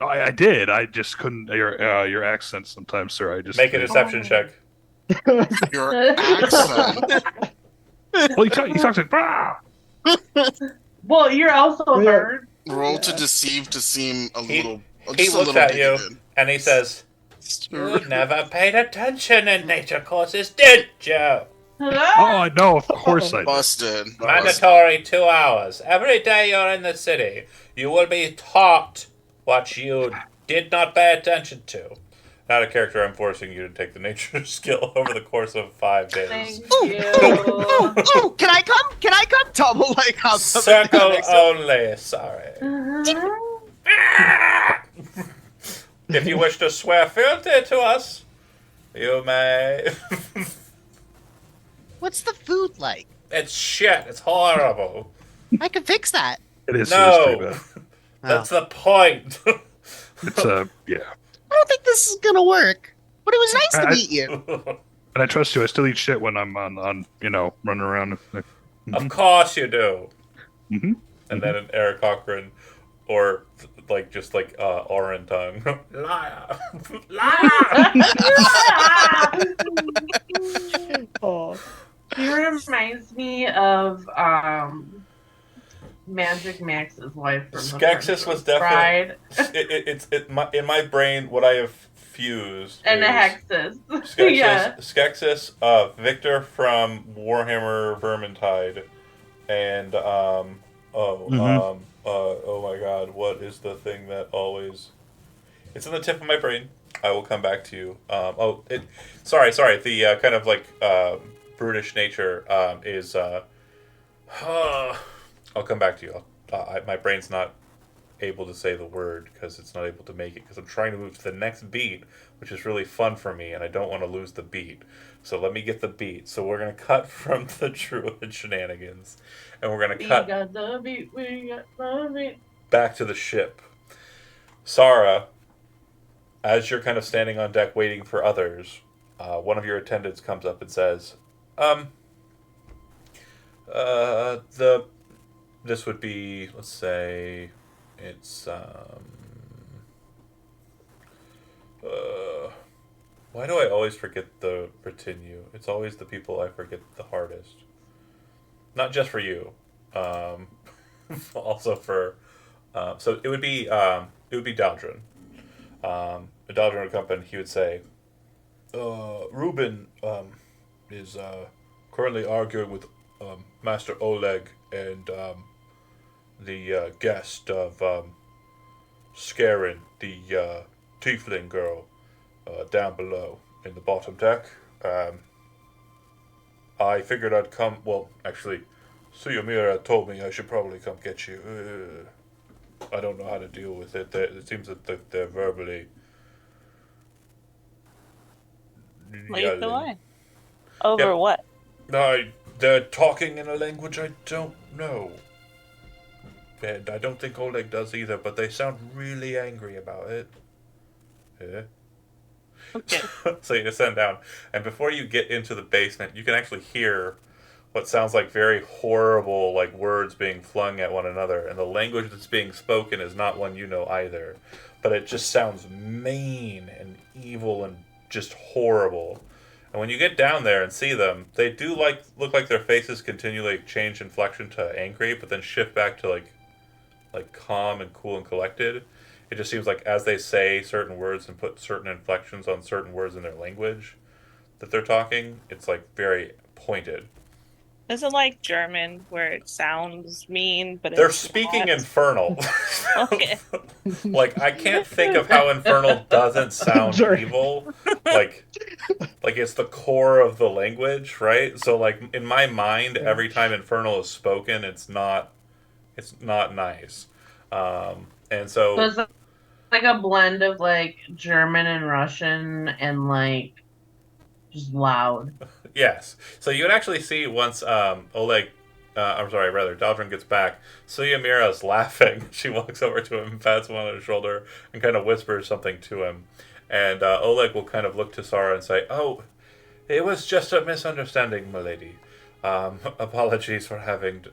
I did. I just couldn't. Your accent sometimes, sir. I just Make a deception check. Your accent. Well, he talks like. "Bah!" Well, you're also a bird. Roll to deceive to seem a He- little. He just a looks little at you bigoted. and he says, "You never paid attention in nature courses, did you? Oh, I know. Of course I did. Busted. Mandatory 2 hours. Every day you're in the city, you will be taught what you did not pay attention to." Not a character I'm forcing you to take the nature skill over the course of 5 days. Thank Ooh, you. Oh, can I come? Can I come? Tumble like hops up and down Circle next to him. only, sorry. Uh-huh. If you wish to swear fealty to us, you may. What's the food like? It's shit. It's horrible. I can fix that. It is. No. It is pretty bad. That's the point. It's yeah. I don't think this is gonna work. But it was nice to meet you. And I trust you. I still eat shit when I'm on running around. Of course you do. Mm-hmm. And then an Eric Cochran, or just Oren tongue. Liar. Liar. Oh, He reminds me of Magic Max's wife from The Skeksis was Bride. definitely in my brain what I have fused And the is Hexes. Skeksis, Yeah. Skeksis, Victor from Warhammer Vermintide, and oh my god, what is the thing that always? It's in the tip of my brain. I will come back to you. Sorry. The kind of brutish nature is. I'll come back to you. My brain's not able to say the word because it's not able to make it because I'm trying to move to the next beat, which is really fun for me, and I don't want to lose the beat. So let me get the beat. So we're gonna cut from the druid shenanigans, and we're gonna We cut got the beat. We got the beat. back to the ship. Sarah, as you're kind of standing on deck waiting for others, one of your attendants comes up and says, the this would be, let's say, it's why do I always forget the retinue? It's always the people I forget the hardest. Not just for you, um, also for. So it would be Daldrin. Daldrin would come up and he would say, Ruben is currently arguing with Master Oleg and the guest of Scarin, the tiefling girl, down below in the bottom deck. I figured I'd come. Well, actually, Suyamira told me I should probably come get you. I don't know how to deal with it. It seems that they're verbally. Lead the yelling. way. Over Yep. what? They're talking in a language I don't know. And I don't think Oleg does either, but they sound really angry about it. Yeah. Okay. So you descend down, and before you get into the basement, you can actually hear what sounds like very horrible, like words being flung at one another, and the language that's being spoken is not one you know either, but it just sounds mean and evil and just horrible. And when you get down there and see them, they do look like their faces continually change inflection to angry, but then shift back to like calm and cool and collected. It just seems like as they say certain words and put certain inflections on certain words in their language that they're talking, it's like very pointed. Is it like German where it sounds mean, but They're it's speaking not? infernal. Okay. Like I can't think of how infernal doesn't sound Sure. evil. Like it's the core of the language, right? So like in my mind, every time infernal is spoken, it's not nice. And So so it's like a blend of like German and Russian and like just loud. yes. So you would actually see once Oleg, I'm sorry, rather, Daldrin gets back, Suyamira's laughing. She walks over to him, pats him on his shoulder, and kind of whispers something to him. And Oleg will kind of look to Sara and say, "Oh, it was just a misunderstanding, milady. Apologies for having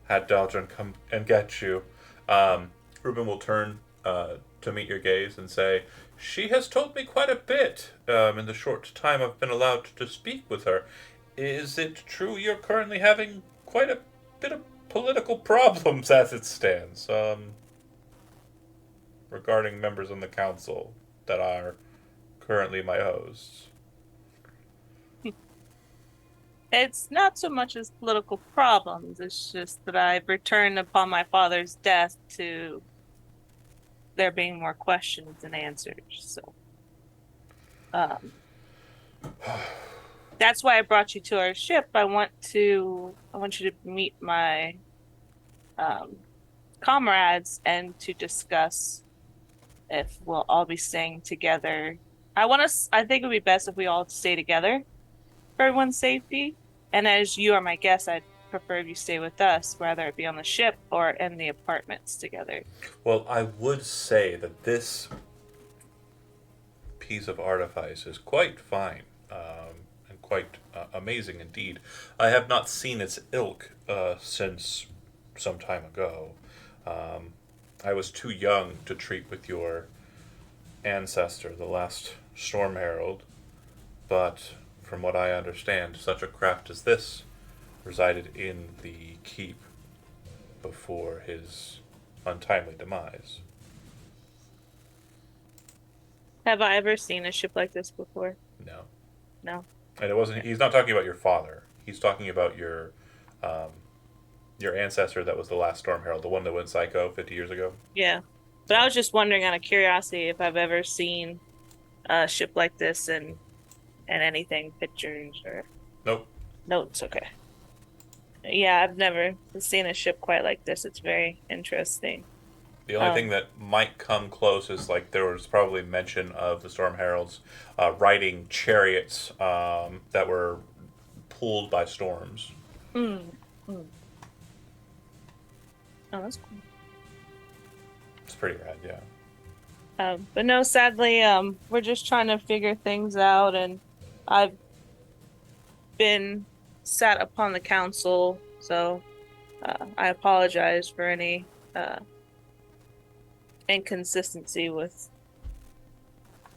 had Daldrin come and get you." Reuben will turn to meet your gaze and say, "She has told me quite a bit in the short time I've been allowed to speak with her. Is it true you're currently having quite a bit of political problems as it stands regarding members on the council that are currently my hosts?" It's not so much as political problems. It's just that I've returned upon my father's death to there being more questions than answers. So, um, that's why I brought you to our ship. I want you to meet my comrades and to discuss if we'll all be staying together. I think it would be best if we all stay together for everyone's safety. And as you are my guest, I'd prefer if you stay with us, whether it be on the ship or in the apartments together. Well, I would say that this piece of artifice is quite fine and quite amazing indeed. I have not seen its ilk since some time ago. I was too young to treat with your ancestor, the last Storm Herald, but from what I understand, such a craft as this resided in the keep before his untimely demise. Have I ever seen a ship like this before? No. No. And it wasn't. He's not talking about your father. He's talking about your ancestor that was the last Storm Herald, the one that went psycho 50 years ago. Yeah. But I was just wondering out of curiosity if I've ever seen a ship like this and anything, pictures or Nope. notes. Okay. Yeah, I've never seen a ship quite like this. It's very interesting. The only thing that might come close is like there was probably mention of the Storm Heralds riding chariots that were pulled by storms. Mm. Mm. Oh, that's cool. It's pretty rad, yeah. But no, sadly, we're just trying to figure things out, and I've been sat upon the council, so I apologize for any inconsistency with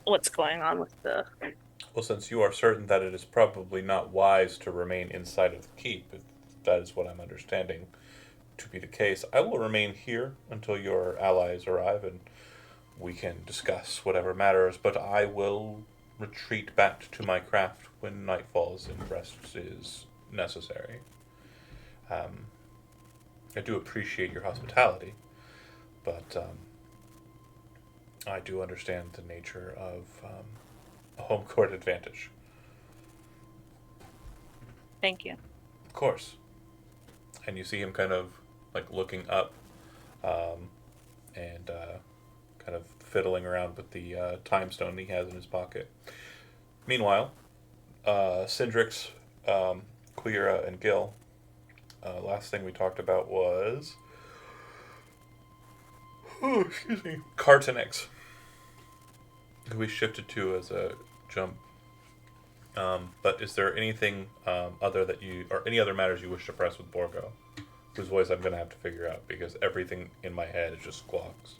what's going on with the. Well, since you are certain that it is probably not wise to remain inside of the keep, if that is what I'm understanding to be the case, I will remain here until your allies arrive and we can discuss whatever matters, but I will retreat back to my craft when night falls and rest is necessary. I do appreciate your hospitality, but I do understand the nature of a home court advantage. Thank you. Of course. And you see him kind of like looking up and kind of fiddling around with the time stone he has in his pocket. Meanwhile, Cindrix, Quira, and Gil, last thing we talked about was Cartonix, who we shifted to as a jump. But is there anything other that you, or any other matters you wish to press with Borgo? Whose voice I'm going to have to figure out because everything in my head is just squawks.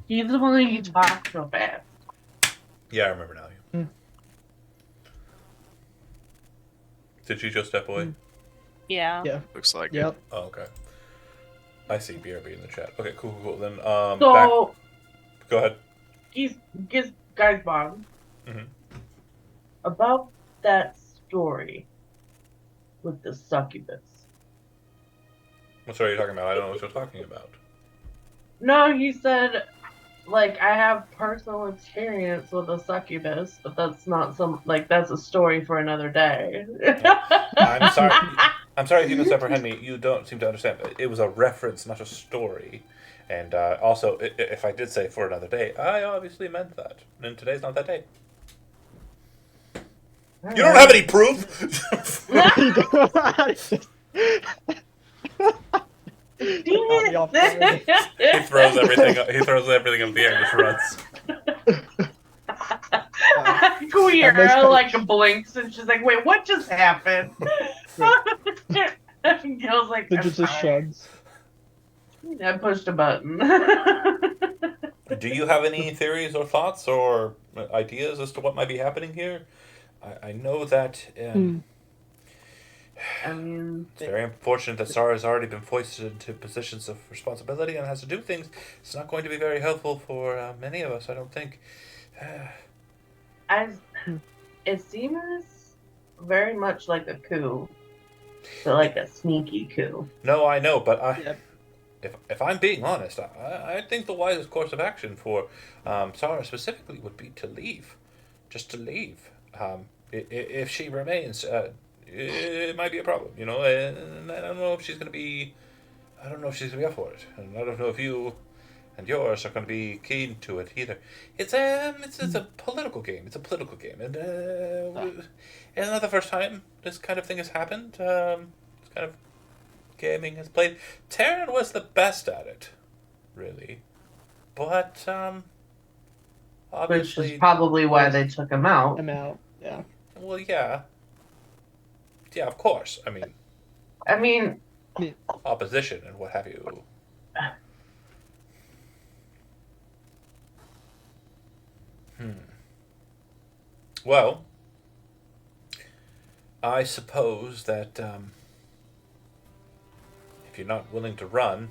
He's the one that you talk so fast. Yeah, I remember now. Did she just step away? Yeah. Yeah. Looks like it. Yep. Oh, okay. I see BRB in the chat. Okay, cool. Then, So, back. Go ahead. guys, Bob. Mhm. About that story with the succubus. What story are you talking about? I don't know what you're talking about. No, he said, like, I have personal experience with a succubus, but that's not that's a story for another day. I'm sorry. I'm sorry if you misapprehend me. You don't seem to understand. It was a reference, not a story. And also, if I did say for another day, I obviously meant that. And today's not that day. You don't have any proof. He throws everything. He throws everything up the air and just runs. Queer like blinks and she's like, "Wait, what just happened?" Gil's like, It just shrugs. I pushed a button. Do you have any theories or thoughts or ideas as to what might be happening here? I know that. I mean, It's very unfortunate that Sarah has already been foisted into positions of responsibility and has to do things. It's not going to be very helpful for many of us, I don't think. It seems very much like a coup, but like a sneaky coup. No, I know, but Yep. if I'm being honest, I think the wisest course of action for Sarah specifically would be to leave. Just to leave. If she remains, it might be a problem, you know, and I don't know if she's going to be... I don't know if she's going to be up for it. And I don't know if you and yours are going to be keen to it either. It's a political game. It's a political game. And it's not the first time this kind of thing has happened. This kind of gaming has played. Terran was the best at it, really. But, obviously... Which is probably why they took him out. I'm out. Yeah. Well, yeah. Yeah, of course. I mean, Opposition and what have you. Well, I suppose that if you're not willing to run,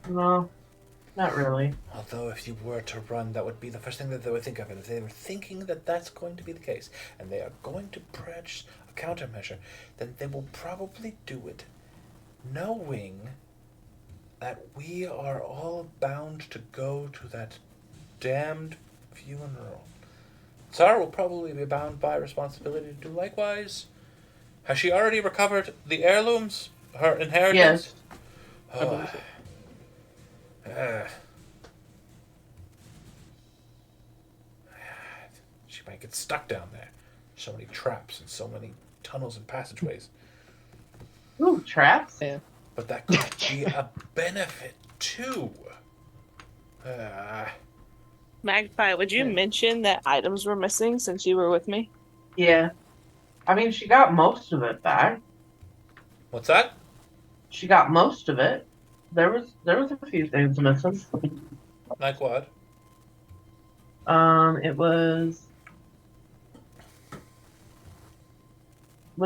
no, not really. although if you were to run, that would be the first thing that they would think of. And if they were thinking that that's going to be the case, and they are going to press a countermeasure, then they will probably do it knowing that we are all bound to go to that damned funeral. Tsar will probably be bound by responsibility to do likewise. Has she already recovered the heirlooms? Her inheritance? Yes. I believe so. She might get stuck down there. So many traps and so many tunnels and passageways. Ooh, traps? Yeah. But that could be a benefit too. Magpie, would you Yeah. mention that items were missing since you were with me? Yeah. I mean, she got most of it back. What's that? She got most of it. There was a few things missing. Like what? It was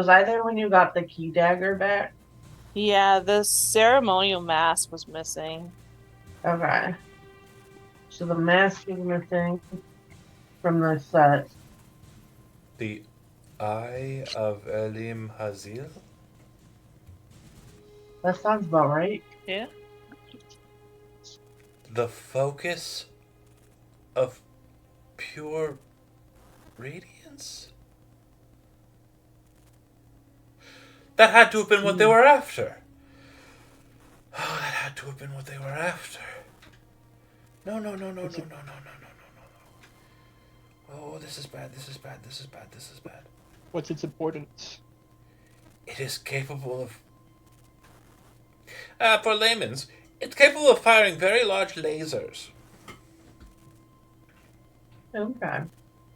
I there when you got the key dagger back? Yeah, the ceremonial mask was missing. Okay. So the mask is missing from the set. The Eye of Elim Hazil? That sounds about right. Yeah. The focus of pure radiance? That had to have been what they were after. Oh, that had to have been what they were after. No. Oh, this is bad. This is bad. What's its importance? It is capable of... for layman's, it's capable of firing very large lasers. Okay.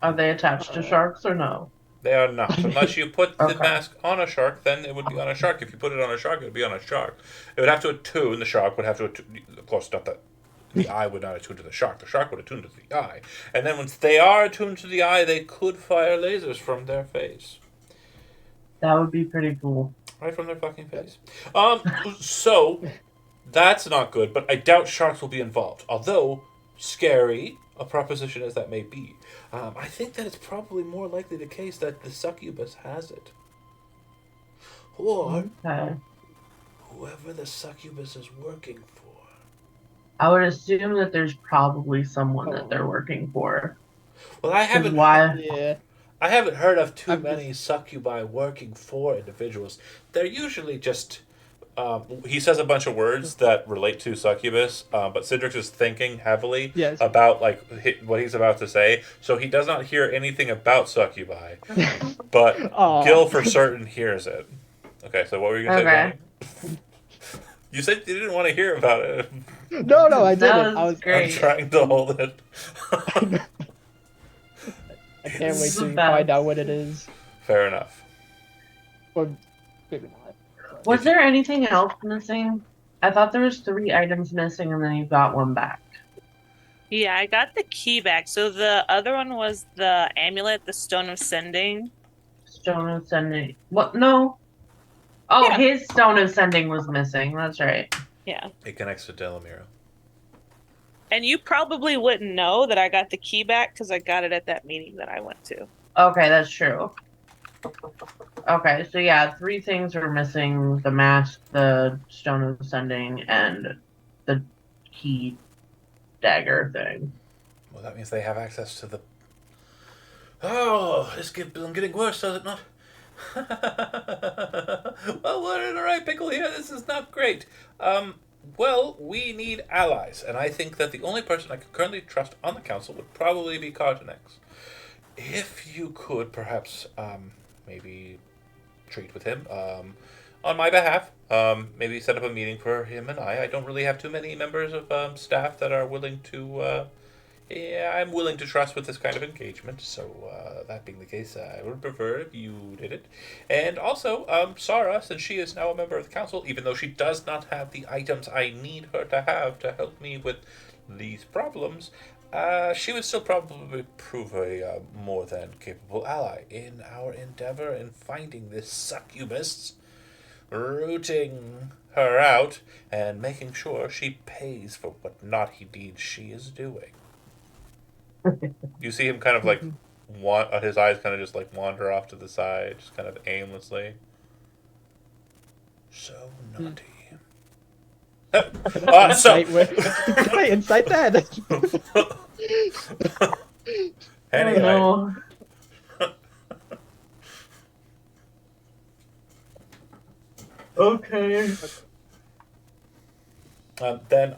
Are they attached to sharks or no? They are not. Unless you put the Okay. mask on a shark, then it would be on a shark. If you put it on a shark, it would be on a shark. It would have to attune. The shark would have to attune. Of course, not that the eye would not attune to the shark. The shark would attune to the eye. And then once they are attuned to the eye, they could fire lasers from their face. That would be pretty cool. Right from their fucking face. So, that's not good, but I doubt sharks will be involved. Although, scary, a proposition as that may be, I think that it's probably more likely the case that the succubus has it. Or Okay. whoever the succubus is working for. I would assume that there's probably someone that they're working for. Well, I 'Cause haven't why? Yeah. I haven't heard of too I'm many succubi working for individuals. They're usually just... he says a bunch of words that relate to succubus, but Cindrix is thinking heavily Yes. about what he's about to say, so he does not hear anything about succubi. But Aw. Gil for certain hears it. Okay, so what were you going to say, Okay. Johnny? You said you didn't want to hear about it. No, I didn't. That I was was. great. I'm trying to hold it. I can't wait This is to bad. find out what it is. Fair enough. Or maybe not. Was there anything else missing? I thought there was 3 items missing and then you got one back. Yeah, I got the key back. So the other one was the amulet, the stone of sending. Stone of Sending. What? No. Oh, Yeah. his Stone of Sending was missing. That's right. Yeah. It connects to Delamira. And you probably wouldn't know that I got the key back because I got it at that meeting that I went to. Okay, that's true. Okay, so yeah, 3 things are missing: the mask, the Stone of Sending, and the key dagger thing. Well, that means they have access to the... Oh, I'm getting worse, does it not? Well, we're in a right pickle here. This is not great. Well, we need allies, and I think that the only person I can currently trust on the council would probably be Cartonex. If you could perhaps, maybe treat with him, on my behalf, maybe set up a meeting for him and I. I don't really have too many members of staff that are willing to, I'm willing to trust with this kind of engagement, so that being the case, I would prefer if you did it. And also, Sarah, since she is now a member of the council, even though she does not have the items I need her to have to help me with these problems, she would still probably prove a more than capable ally in our endeavor in finding this succubus, rooting her out, and making sure she pays for what naughty deeds she is doing. You see him kind of like his eyes kind of just like wander off to the side, just kind of aimlessly. So naughty. Insight can I insight that? Anyway, Oh, no. Okay. then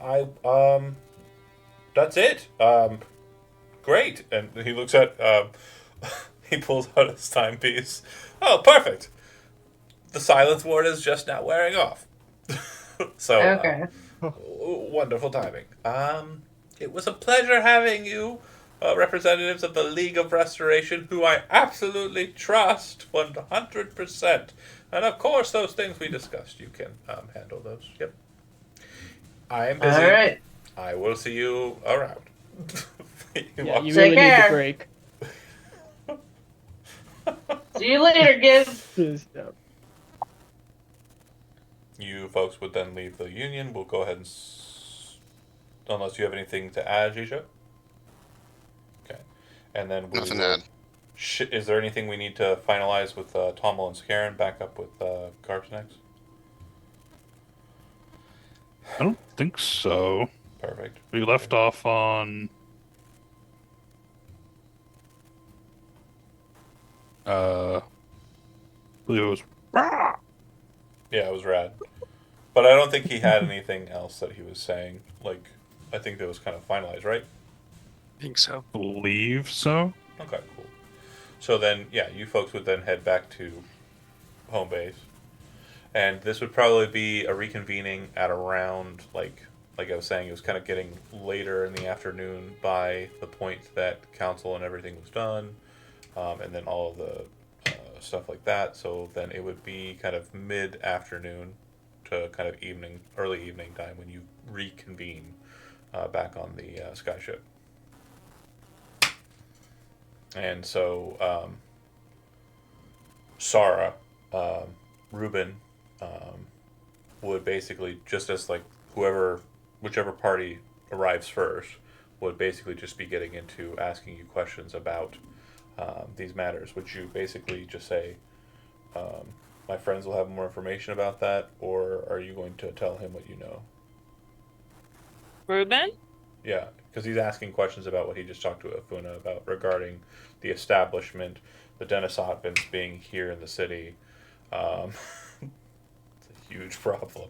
that's it. Great. And he looks at, he pulls out his timepiece. Oh, perfect. The silence ward is just now wearing off. So, Okay. wonderful timing. It was a pleasure having you. representatives of the League of Restoration, who I absolutely trust 100%. And of course, those things we discussed, you can handle those. Yep. I am busy. All right. I will see you around. Yeah, you Take really need care. the break. See you later, Gibbs. Yeah. You folks would then leave the union. We'll go ahead and, unless you have anything to add, Jisha. Okay, and then we Nothing will. to add. Is there anything we need to finalize with Tommel and Scarin back up with Garbsnex? I don't think so. Perfect. We left off on I believe it was Yeah, it was rad. But I don't think he had anything else that he was saying. Like, I think that was kind of finalized, right? I think so. believe so. Okay, cool. So then, yeah, you folks would then head back to home base. And this would probably be a reconvening at around, like I was saying, it was kind of getting later in the afternoon by the point that council and everything was done. And then all of the stuff like that. So then it would be kind of mid-afternoon to kind of early evening time when you reconvene back on the skyship. And so Sarah, Ruben, would basically, just as like whichever party arrives first, would basically just be getting into asking you questions about these matters. Would you basically just say, my friends will have more information about that, or are you going to tell him what you know? Ruben? Yeah, because he's asking questions about what he just talked to Afuna about regarding the establishment, the Denisovans being here in the city. It's a huge problem.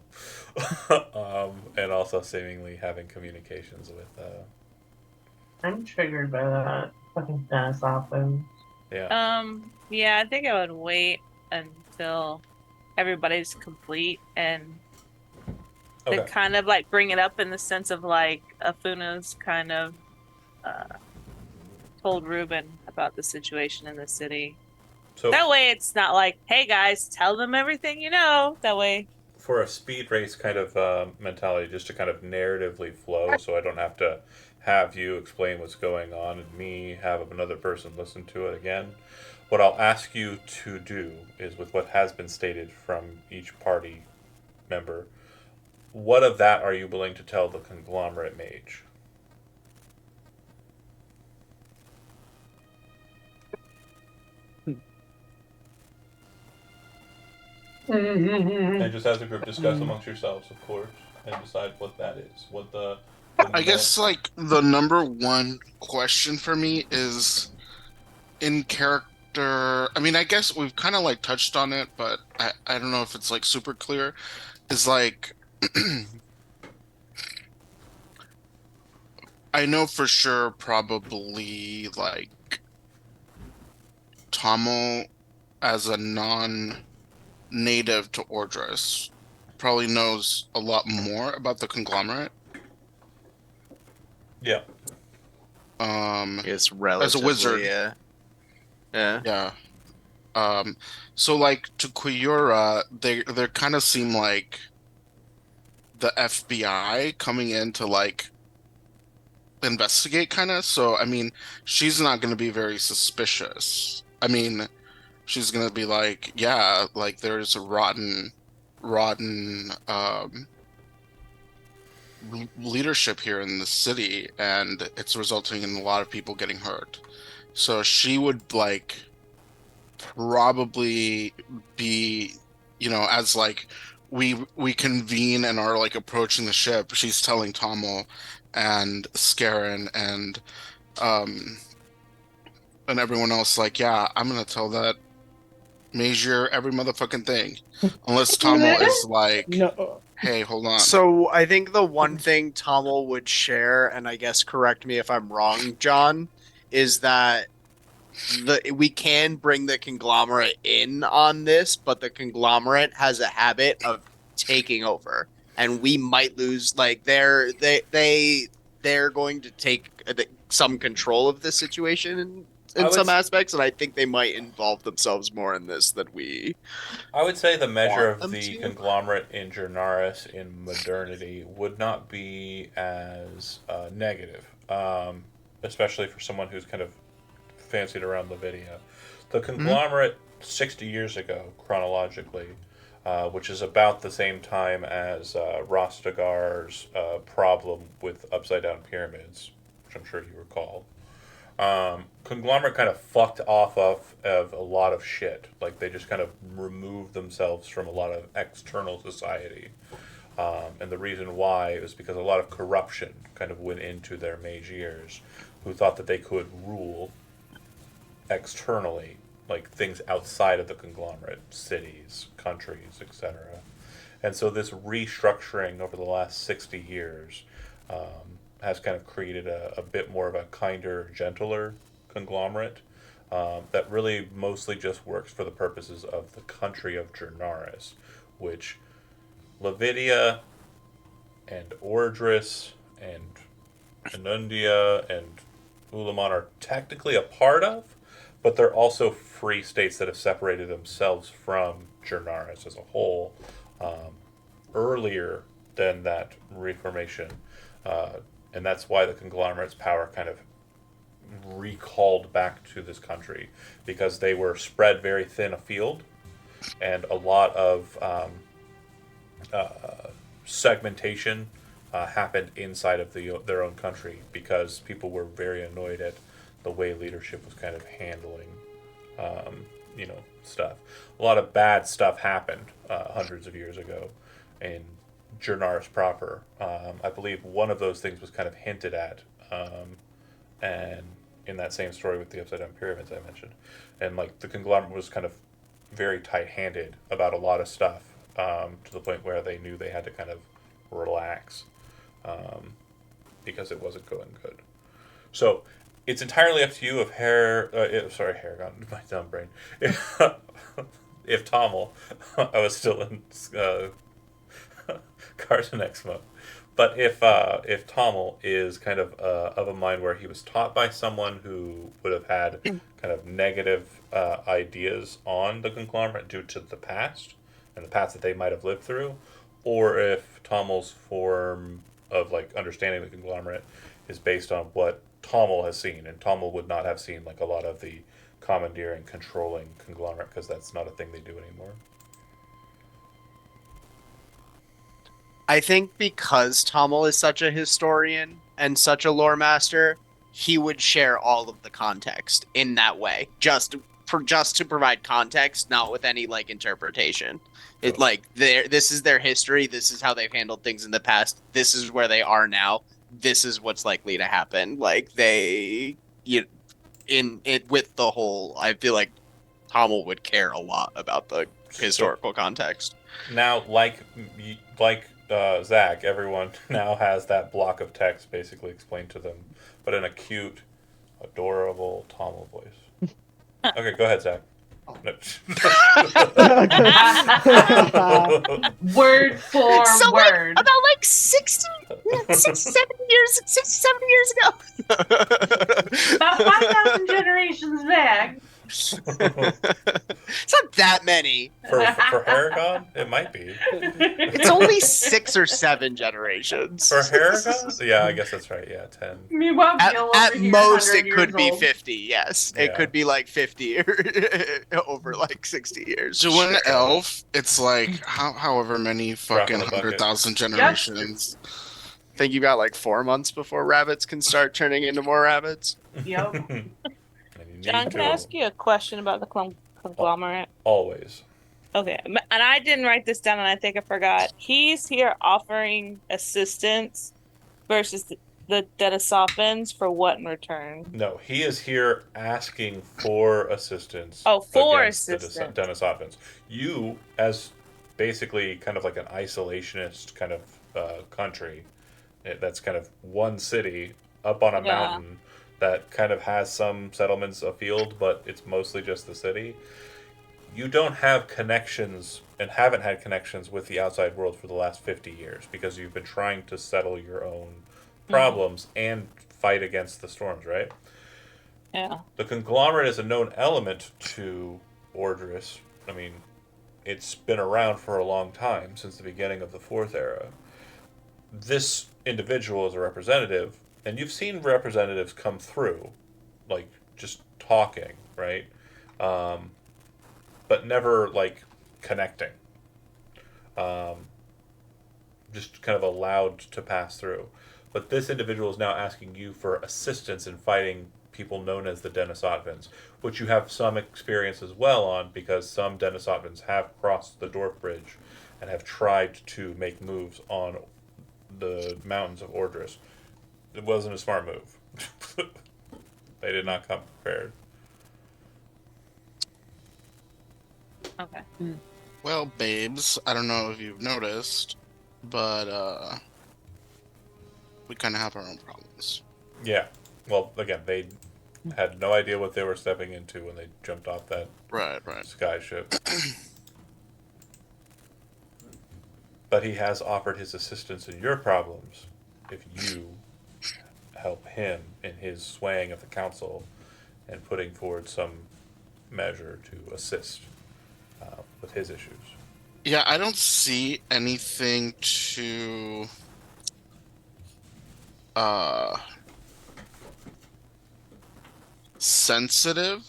And also seemingly having communications with. I'm triggered by that. Fucking Dennis Hoffman. Yeah. Yeah, I think I would wait until everybody's complete and Okay. to kind of like bring it up in the sense of like Afuna's kind of told Ruben about the situation in the city. So That way it's not like, hey guys, tell them everything you know. That way. for a speed race kind of mentality, just to kind of narratively flow, so I don't have to have you explain what's going on and me have another person listen to it again. What I'll ask you to do is, with what has been stated from each party member, what of that are you willing to tell the conglomerate mage? And just as a group, discuss amongst yourselves, of course, and decide what that is. What the I guess like the number one question for me is in character. I mean, I guess we've kind of like touched on it, but I don't know if it's like super clear. Is like I know for sure probably like Tommel as a non-native to Ordris probably knows a lot more about the conglomerate. Yeah. It's relatively, wizard. yeah. Yeah. Yeah. So like to Kuyura, they kind of seem like the FBI coming in to like investigate kind of. So I mean, she's not going to be very suspicious. I mean, she's going to be like, yeah, like there's a rotten leadership here in the city, and it's resulting in a lot of people getting hurt. So she would like probably be, as like we convene and are like approaching the ship, she's telling Tommel and Scarin and everyone else like, yeah, I'm gonna tell that Major every motherfucking thing, unless Tommel is like, No. hey, hold on. So I think the one thing Tommel would share, and I guess correct me if I'm wrong, John, is that we can bring the conglomerate in on this, but the conglomerate has a habit of taking over, and we might lose. Like they're going to take. some control of the situation I in would some s- aspects, and I think they might involve themselves more in this than we I would say the measure want of them the to. conglomerate in Jernaris in modernity would not be as negative, especially for someone who's kind of fancied around Lavidia. The conglomerate 60 years ago, chronologically, which is about the same time as Rostagar's problem with upside down pyramids, which I'm sure you recall. Conglomerate kind of fucked off of a lot of shit. Like they just kind of removed themselves from a lot of external society. And the reason why was because a lot of corruption kind of went into their mage years, who thought that they could rule externally, like things outside of the conglomerate, cities, countries, etc. And so this restructuring over the last 60 years has kind of created a bit more of a kinder, gentler conglomerate that really mostly just works for the purposes of the country of Jernaris, which Lavidia and Ordris and Anundia and Ulamon are technically a part of, but they're also free states that have separated themselves from Jernaris as a whole earlier than that reformation. And that's why the conglomerate's power kind of recalled back to this country, because they were spread very thin afield, and a lot of segmentation happened inside of their own country because people were very annoyed at the way leadership was kind of handling, stuff. A lot of bad stuff happened hundreds of years ago in Jernaris proper. I believe one of those things was kind of hinted at, and in that same story with the upside down pyramids I mentioned, and like the conglomerate was kind of very tight-handed about a lot of stuff, to the point where they knew they had to kind of relax, because it wasn't going good. So it's entirely up to you if Haragon, my dumb brain, if Tommel, I was still in Carson X mode. But if Tommel is kind of a mind where he was taught by someone who would have had kind of negative ideas on the conglomerate due to the past and the past that they might have lived through, or if Tommel's form of like understanding the conglomerate is based on what Tommel has seen, and Tommel would not have seen like a lot of the commandeering, controlling conglomerate because that's not a thing they do anymore. I think because Tommel is such a historian and such a lore master, he would share all of the context in that way, just to provide context, not with any like interpretation. It like this is their history, this is how they've handled things in the past, this is where they are now, this is what's likely to happen. Like in it with the whole, I feel like Tommel would care a lot about the historical context. Now, like Zach, everyone now has that block of text basically explained to them, but in a cute, adorable Tommel voice. Okay, go ahead, Zach. No. Word for So word. like about like 67 years ago. About 5,000 generations back. It's not that many. For Haragon, it might be. It's only 6 or 7 generations. For Haragon? Yeah, I guess that's right. Yeah, 10. Meanwhile, Gil At over here, most, 100 it could years be old. 50. Yes, Yeah. it could be like 50 over like 60 years. To an elf, it's like however many fucking in the bucket. 100,000 generations. I think you got like 4 months before rabbits can start turning into more rabbits. Yep. And you John, need can I to ask you a question about the conglomerate? always. Okay, and I didn't write this down, and I think I forgot. He's here offering assistance versus the Denisopans for what in return? No, he is here asking for assistance. Oh, for against assistance. the Denisopans. You, as basically kind of like an isolationist kind of country, that's kind of one city up on a mountain that kind of has some settlements afield, but it's mostly just the city. You don't have connections and haven't had connections with the outside world for the last 50 years because you've been trying to settle your own problems and fight against the storms, right? Yeah. The conglomerate is a known element to Ordris. I mean, it's been around for a long time, since the beginning of the Fourth Era. This individual is a representative, and you've seen representatives come through, like, just talking, right? But never, like, connecting. Just kind of allowed to pass through. But this individual is now asking you for assistance in fighting people known as the Denisotvans, which you have some experience as well on, because some Denisotvans have crossed the Dwarf Bridge and have tried to make moves on the mountains of Ordris. It wasn't a smart move. They did not come prepared. Okay. Well, babes, I don't know if you've noticed, but we kind of have our own problems. Yeah. Well, again, they had no idea what they were stepping into when they jumped off that Right. sky ship. But he has offered his assistance in your problems if you help him in his swaying of the council and putting forward some measure to assist with his issues. Yeah, I don't see anything to sensitive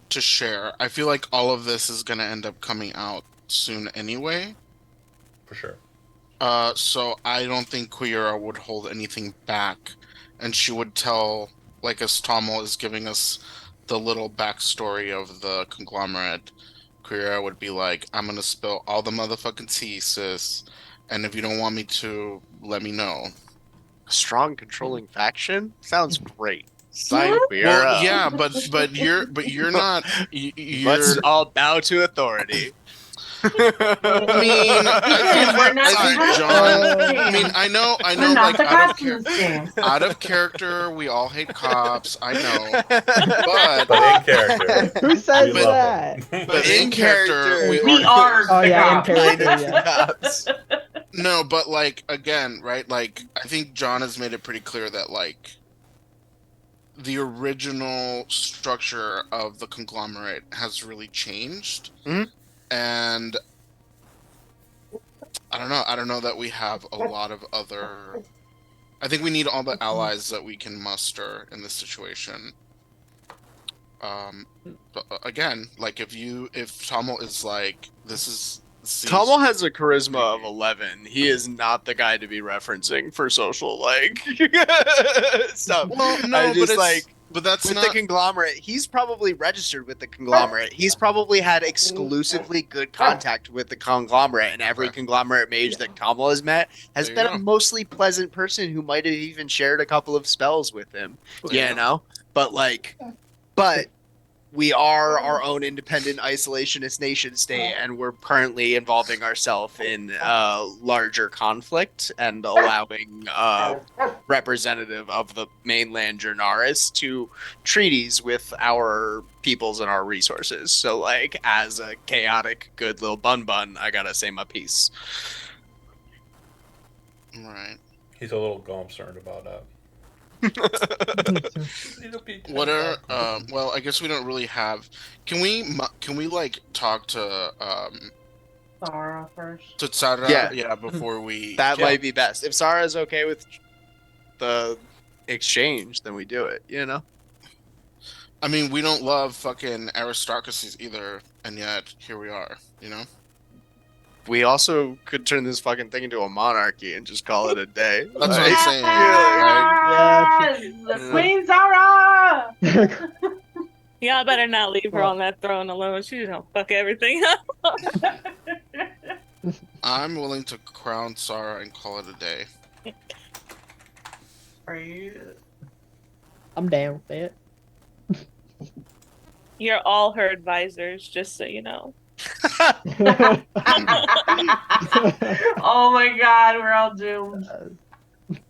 to share. I feel like all of this is gonna end up coming out soon anyway. For sure. So I don't think Queera would hold anything back, and she would tell, like, as Tommel is giving us the little backstory of the conglomerate, Queera would be like, I'm gonna spill all the motherfucking tea, sis, and if you don't want me to, let me know. Strong controlling faction sounds great. Sign Queera. Well, yeah, but you're not. Let's You're. all bow to authority. I mean, We're not I think the John. cops in I mean, this game. I know, We're not like the cops in this game. out of character, we all hate cops. I know, but But in character, Who says we love that? them. but in character, We are Oh the yeah, in cops. character, Minus yeah. cops. No, but like again, right? Like I think John has made it pretty clear that like the original structure of the conglomerate has really changed, and I don't know that we have a lot of other. I think we need all the allies that we can muster in this situation. But again, like if Tommel is like, this is. Tommel has a charisma of 11. He is not the guy to be referencing for social like stuff. Well, no, I just but that's with not the conglomerate. He's probably registered with the conglomerate. He's probably had exclusively good contact with the conglomerate, and every conglomerate mage that Tommel has met has There you been go. a mostly pleasant person who might have even shared a couple of spells with him. There you go. But we are our own independent isolationist nation state, and we're currently involving ourselves in larger conflict and allowing representative of the mainland Jurnaris to treaties with our peoples and our resources. So, like, as a chaotic, good little bun, I gotta say my piece. right. He's a little concerned about that. What are well, I guess we don't really have. Can we like talk to Sarah first. Tsara? Yeah. Before we. That might be best. If Sarah's okay with the exchange, then we do it, you know? I mean, we don't love fucking aristocracies either, and yet here we are. You know. We also could turn this fucking thing into a monarchy and just call it a day. That's what I'm saying. Yes! Queen Sarah! Y'all better not leave her on that throne alone. She's gonna fuck everything up. I'm willing to crown Sarah and call it a day. Are you? I'm down with it. You're all her advisors, just so you know. Oh my god, we're all doomed.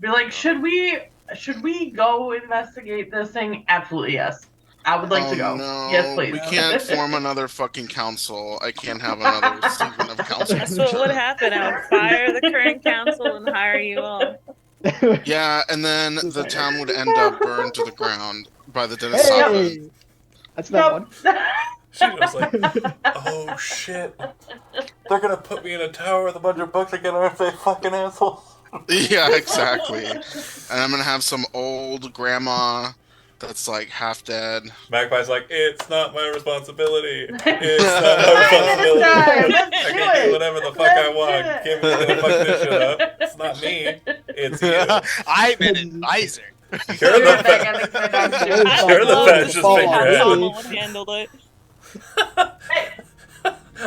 Be like, should we go investigate this thing? Absolutely yes. I would like Oh to go. no, Yes, please. we can't form another fucking council. I can't have another season of council. That's what would happen. I would fire the current council and hire you all. Yeah, and then the town would end up burned to the ground by the Dennis Sodman. Hey, that's that one. She was like, "Oh shit, they're gonna put me in a tower with a bunch of books again, aren't they, fucking assholes?" Yeah, exactly. And I'm gonna have some old grandma that's like half dead. Magpie's like, "It's not my responsibility. It's not my responsibility. Let's I do can it. do whatever the fuck I want. Give me gonna fuck this shit up. It's not me. It's you. I'm an advisor. You're the Perfect. best. You're You're the love best. to Just see make how your head. Tommel would handle it.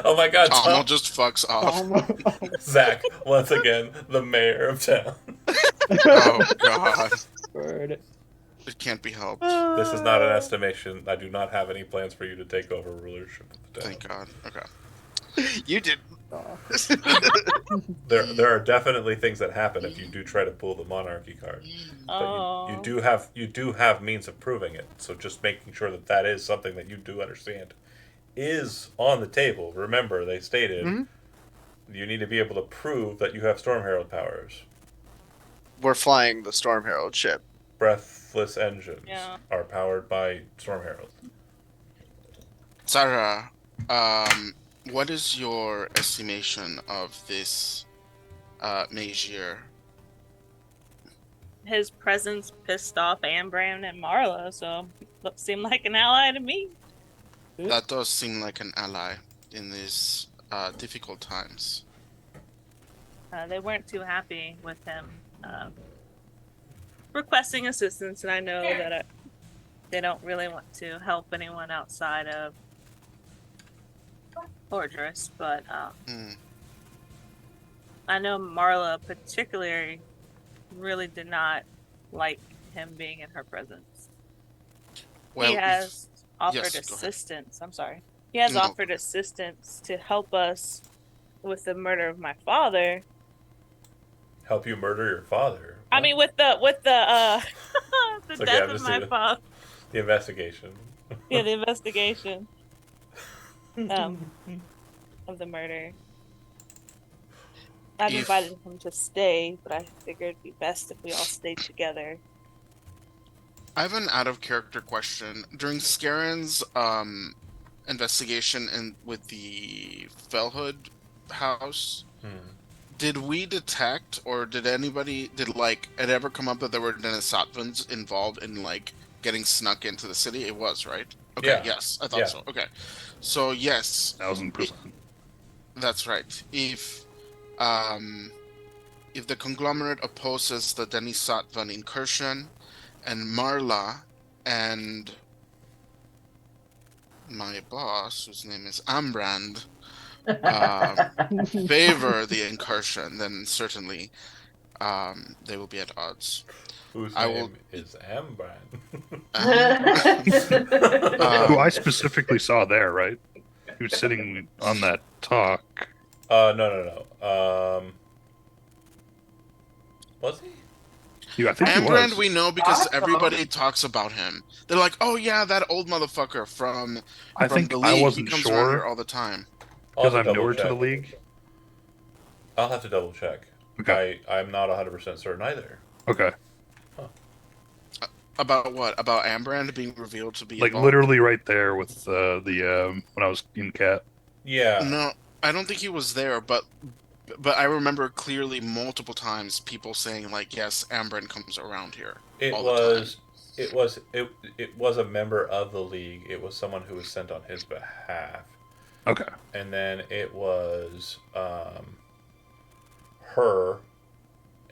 Oh my god, Tommel Tom. just fucks off. Zach, once again, the mayor of town. Oh god, Word. it can't be helped. This is not an estimation. I do not have any plans for you to take over rulership of the town. Thank God. Okay. You did. Aw. There are definitely things that happen if you do try to pull the monarchy card. But Oh. you do have means of proving it. So just making sure that that is something that you do understand is on the table. Remember, they stated you need to be able to prove that you have Storm Herald powers. We're flying the Storm Herald ship. Breathless engines Yeah. are powered by Storm Herald. Sarah, what is your estimation of this mage year? His presence pissed off Ambrand and Marla, so seemed like an ally to me. That does seem like an ally in these difficult times. They weren't too happy with him requesting assistance, and I know that they don't really want to help anyone outside of Ordris, but I know Marla particularly really did not like him being in her presence. Well, He has offered yes, go ahead. assistance. I'm sorry. He has No. offered assistance to help us with the murder of my father. Help you murder your father. I mean, with the the It's okay, death I'm of just my doing- father. The investigation. Yeah, the investigation of the murder. I've If- invited him to stay, but I figured it'd be best if we all stayed together. I have an out of character question. During Scaren's investigation with the Fellhood house, did we detect, or did it ever come up that there were Denisovans involved in like getting snuck into the city? It was, right? Okay, Yeah. yes, I thought Yeah. so. Okay. So yes, 1000%. that's right. If the conglomerate opposes the Denisotvan incursion, and Marla and my boss, whose name is Ambrand, favor the incursion, then certainly they will be at odds. Whose I name will- is Ambrand. Who I specifically saw there, right? He was sitting on that talk. No. Was he? I think he Ambrand was. we know because Awesome. everybody talks about him. They're like, oh yeah, that old motherfucker from I think the I league. wasn't He comes around here sure all the time. I'll because have I'm to double newer to the check. league. I'll have to double check. Okay. I'm not 100% certain either. Okay. About what? About Ambrand being revealed to be Like involved? literally right there with when I was in Cat. Yeah. No, I don't think he was there, but I remember clearly multiple times people saying like, "Yes, Ambrand comes around here." It all the was it was a member of the league. It was someone who was sent on his behalf. Okay. And then it was her,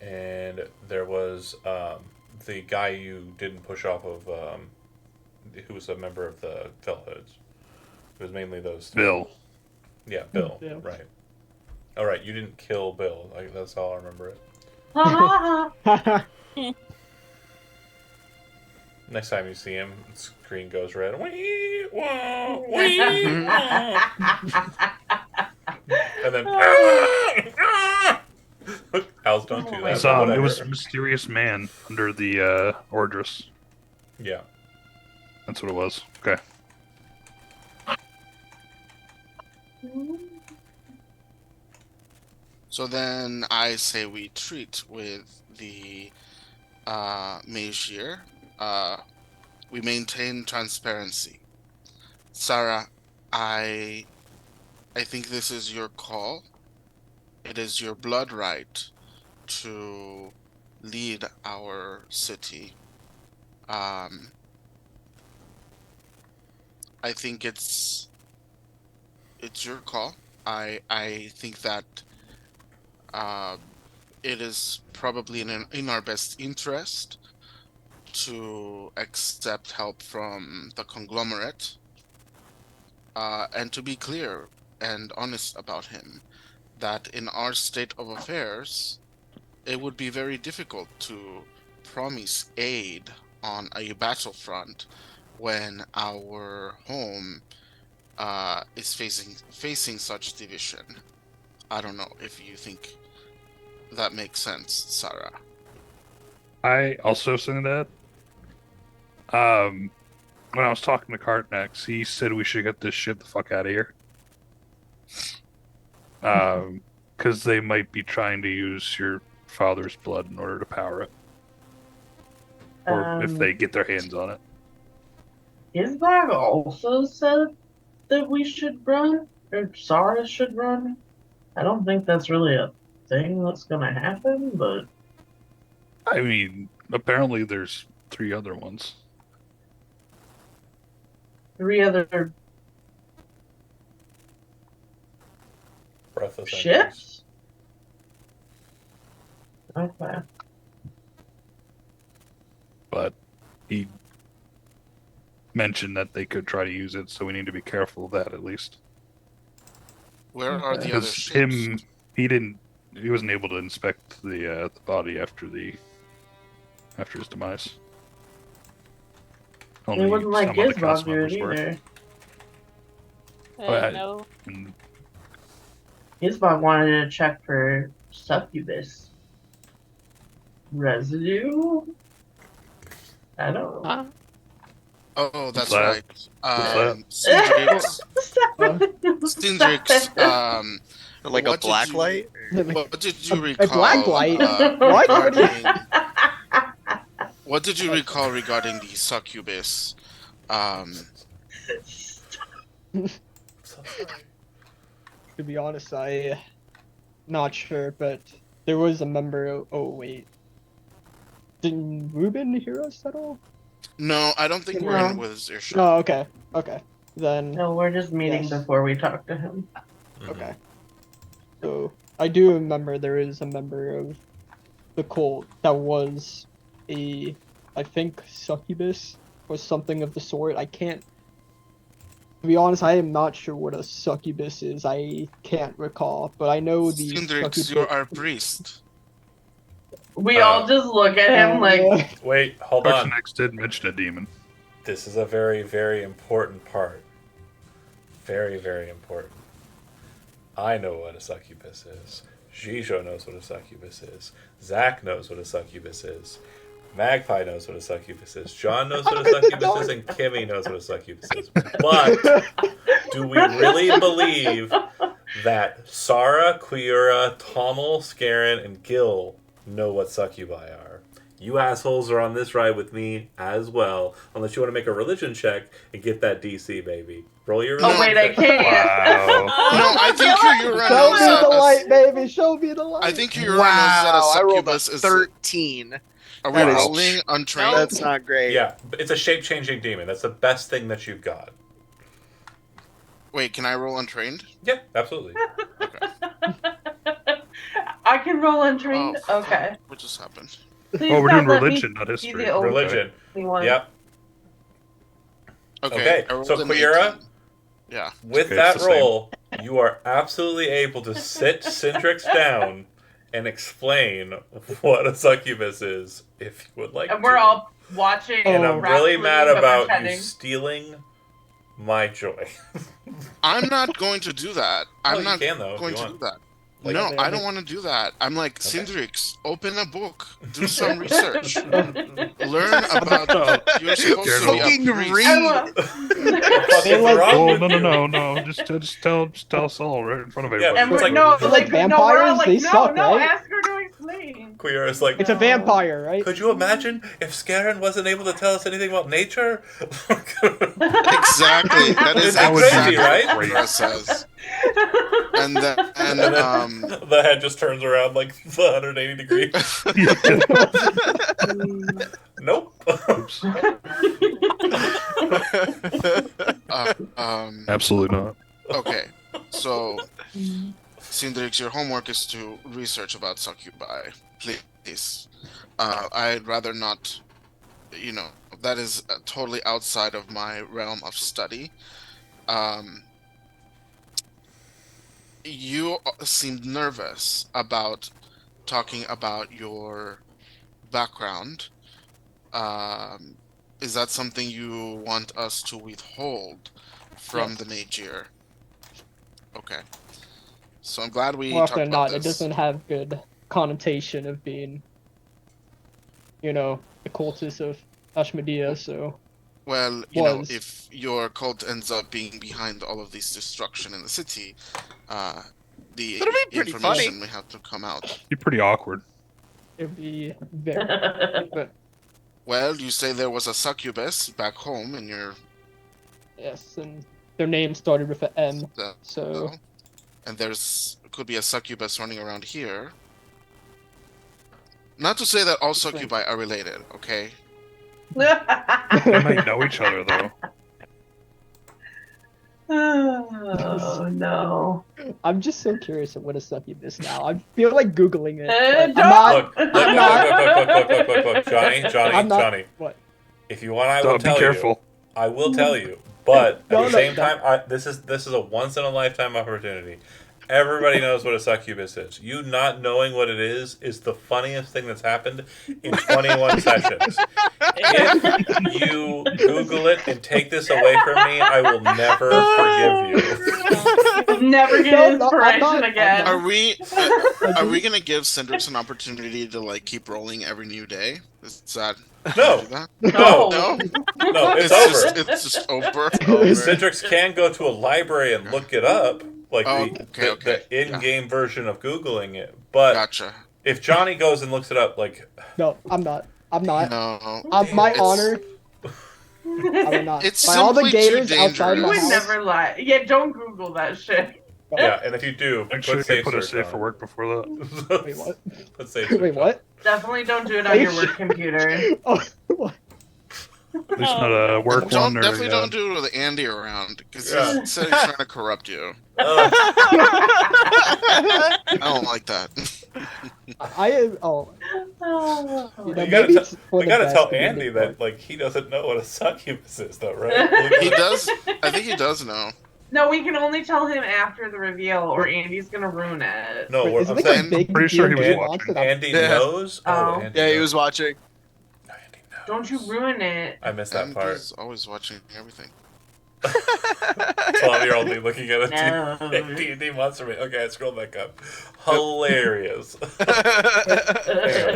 and there was the guy you didn't push off of, who was a member of the Fellhoods. It was mainly those three. Bill. Yeah, Bill. Yeah. Right. All right, you didn't kill Bill. That's how I remember it. Next time you see him, the screen goes red. Wee, wah, wee, wah. And then owls don't do Oh that. my It's, but it whatever. was a mysterious man under the Ordris. Yeah. That's what it was. Okay. So then I say we treat with the Meijir. We maintain transparency. Sarah, I think this is your call. It is your blood right to lead our city. I think it's your call. I think that it is probably in our best interest to accept help from the conglomerate, and to be clear and honest about him, that in our state of affairs, it would be very difficult to promise aid on a battlefront when our home is facing such division. I don't know if you think that makes sense, Sarah. I also think that. When I was talking to Cartnex, he said we should get this shit the fuck out of here. Because they might be trying to use your father's blood in order to power it. Or if they get their hands on it. Isbag also said that we should run, or Sarah should run. I don't think that's really a thing that's gonna happen, but I mean, apparently there's 3 other ones. 3 other Breathless ships? Okay. But he mentioned that they could try to use it, so we need to be careful of that at least. Where are the other Because ships? he wasn't able to inspect the body after his demise. It wouldn't like some of the Gizbog cast do it members were. either. No. And Gizbog wanted to check for succubus residue. I don't know. Oh, that's What's right. that? Cindrix, Like a what did black you- light? what did you A recall? black light? What? Regarding, what did you recall regarding the succubus? So sorry. To be honest, I not sure, but there was a member. Oh wait, didn't Ruben hear us at all? No, I don't think we're No. in with earshot. No. Okay. Then No, we're just meeting Yes. before we talk to him. okay. So I do remember there is a member of the cult that was I think succubus or something of the sort. I can't. To be honest, I am not sure what a succubus is. I can't recall, but I know the Cindrix, you're our priest. We all just look at him like, Wait, hold on. Cartnex did mention a demon. This is a very, very important part. Very, very important. I know what a succubus is. Jijo knows what a succubus is. Zach knows what a succubus is. Magpie knows what a succubus is. John knows what a succubus is, and Kimmy knows what a succubus is. But do we really believe that Sarah, Quiura, Tommel, Scarin, and Gil know what succubi are? You assholes are on this ride with me as well, unless you want to make a religion check and get that DC, baby. Roll your religion oh wait, I check. can't. Wow. No, I think Kuyura Show knows me that the a- light, baby. Show me the light. I think Kuyura knows Wow, that a I rolled a succubus is. 13. Are we That is- rolling untrained? That's not great. Yeah, it's a shape-changing demon. That's the best thing that you've got. Wait, can I roll untrained? Yeah, absolutely. I can roll untrained. Oh, Okay. what just happened? Please Oh, we're God, doing let me religion, not be history. the only Religion. one. Yep. Okay, Okay, I rolled so an Quiura? 18. Yeah. With Okay, that it's the same. roll, you are absolutely able to sit Cindrix down and explain what a succubus is, if you would like And to. we're all watching. And and I'm really raptly, mad but about you pretending. stealing my joy. I'm not going to do that. Oh, I'm you not can, though, if going you to want. do that. Like- No, Okay, I I don't think- want to do that. I'm like, Okay. Cindrix, open a book, do some research, learn about You're supposed to be Fucking a priest. read. Fuck They're is like, wrong Oh with no no you? no no! Just tell Saul right in front of Yeah, everybody. And it's we're like- no, They're like no, we're all vampires? like, They no, suck, no, right? ask her to explain. Queer is like, It's a No. vampire, right? could you imagine if Scarin wasn't able to tell us anything about nature? Exactly. That is That would exactly be right. what Kira says. And And then the head just turns around like 180 degrees. Nope. Oops. Absolutely not. Okay, so Cindrix, your homework is to research about succubi. Please. I'd rather not. That is totally outside of my realm of study. You seemed nervous about talking about your background. Is that something you want us to withhold from Yes. the Nadir? Okay. So I'm glad we More talked often than about not, it this. doesn't have good connotation of being, the cultist of Ashmedea, so Well, was. if your cult ends up being behind all of this destruction in the city, the That'd be pretty information funny. may have to come out. Be pretty awkward. it'd be very. But Well, you say there was a succubus back home in your yes, and their name started with an M, uh, so and could be a succubus running around here. Not to say that all succubi are related, okay? They might know each other though. Oh no! I'm just so curious of what a succubus now. I feel like googling it. Don't. But I'm not. Look, Johnny, I'm not. Johnny. What? If you want, I will Be tell you. careful. I will tell you. But at No, the no, same no. time, this is a once in a lifetime opportunity. Everybody knows what a succubus is. You not knowing what it is the funniest thing that's happened in 21 sessions. If you Google it and take this away from me, I will never forgive you. Never get No, I'm inspiration not- again. Are we gonna give Cindrix an opportunity to keep rolling every new day? Is that No. do that? No. No? No, it's over. It's just over. Citrix can go to a library and look it up, like Okay. the in-game version of Googling it. But Gotcha. if Johnny goes and looks it up, like, No, I'm not. I'm not. No. On my It's- honor, I will not. It's By all the simply too gators outside You my would house. never lie. Yeah, don't Google that shit. yeah, and if you do, Make sure put you safe put a search safe on for it. work before that. Wait, what? Put safe search Wait, on what? Definitely don't do it on your work computer. Oh, what? There's not a work one or Definitely don't do it with Andy around because Yeah. he said he's trying to corrupt you. it. I don't like that. I am. Oh, Oh. you know, You gotta maybe te- it's for we the gotta best tell to be Andy in that the he doesn't know what a succubus is, though, right? He does. I think he does know. No, we can only tell him after the reveal, or Andy's gonna ruin it. No, Wait, is it I'm like saying a big Pretty sure he was D&D watching. monster that- Andy Yeah. knows. Oh. Andy Yeah, he knows. was watching. Andy knows. Don't you ruin it. I missed that part. He's always watching everything. 12-year-old me looking at a No. D&D monster. Okay, I scrolled back up. Hilarious. Is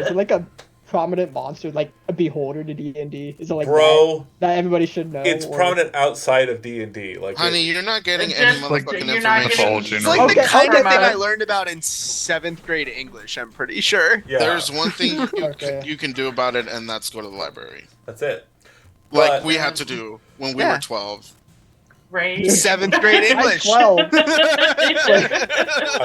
it like a prominent monster, like a beholder to D&D? Is it like Bro, that everybody should know? it's or- prominent outside of D&D. Like, Honey, you're not getting It's any just- motherfucking you're not information. Mythology It's and like Okay, the kind okay. of thing I learned about in 7th grade English, I'm pretty sure. yeah, There's one thing Okay. you can do about it, and that's go to the library. that's it. Like But- we had to do when we Yeah. were 12. Right? 7th grade I'm English. 12. I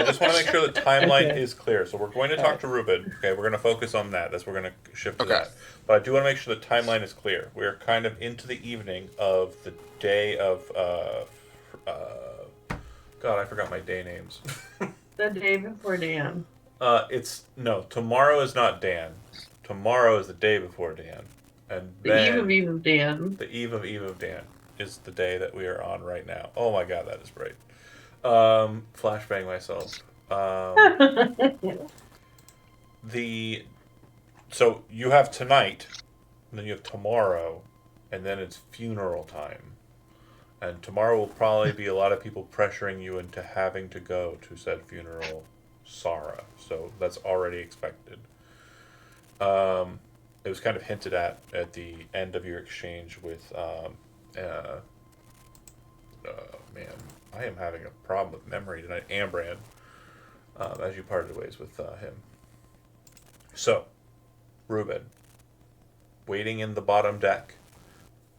just want to make sure the timeline Okay. is clear. So we're going to talk to Ruben. Okay, we're going to focus on that. We're going to shift to Okay. that. But I do want to make sure the timeline is clear. We're kind of into the evening of the day of. God, I forgot my day names. The day before Dan. Tomorrow is not Dan. Tomorrow is the day before Dan, and The then Eve of Dan. the eve of Dan is the day that we are on right now. Oh my God, that is bright. Flashbang myself. So you have tonight, and then you have tomorrow, and then it's funeral time. And tomorrow will probably be a lot of people pressuring you into having to go to said funeral, Sarah. So that's already expected. it was kind of hinted at the end of your exchange with man, I am having a problem with memory tonight. Ambrand, as you parted ways with him. So, Ruben, waiting in the bottom deck,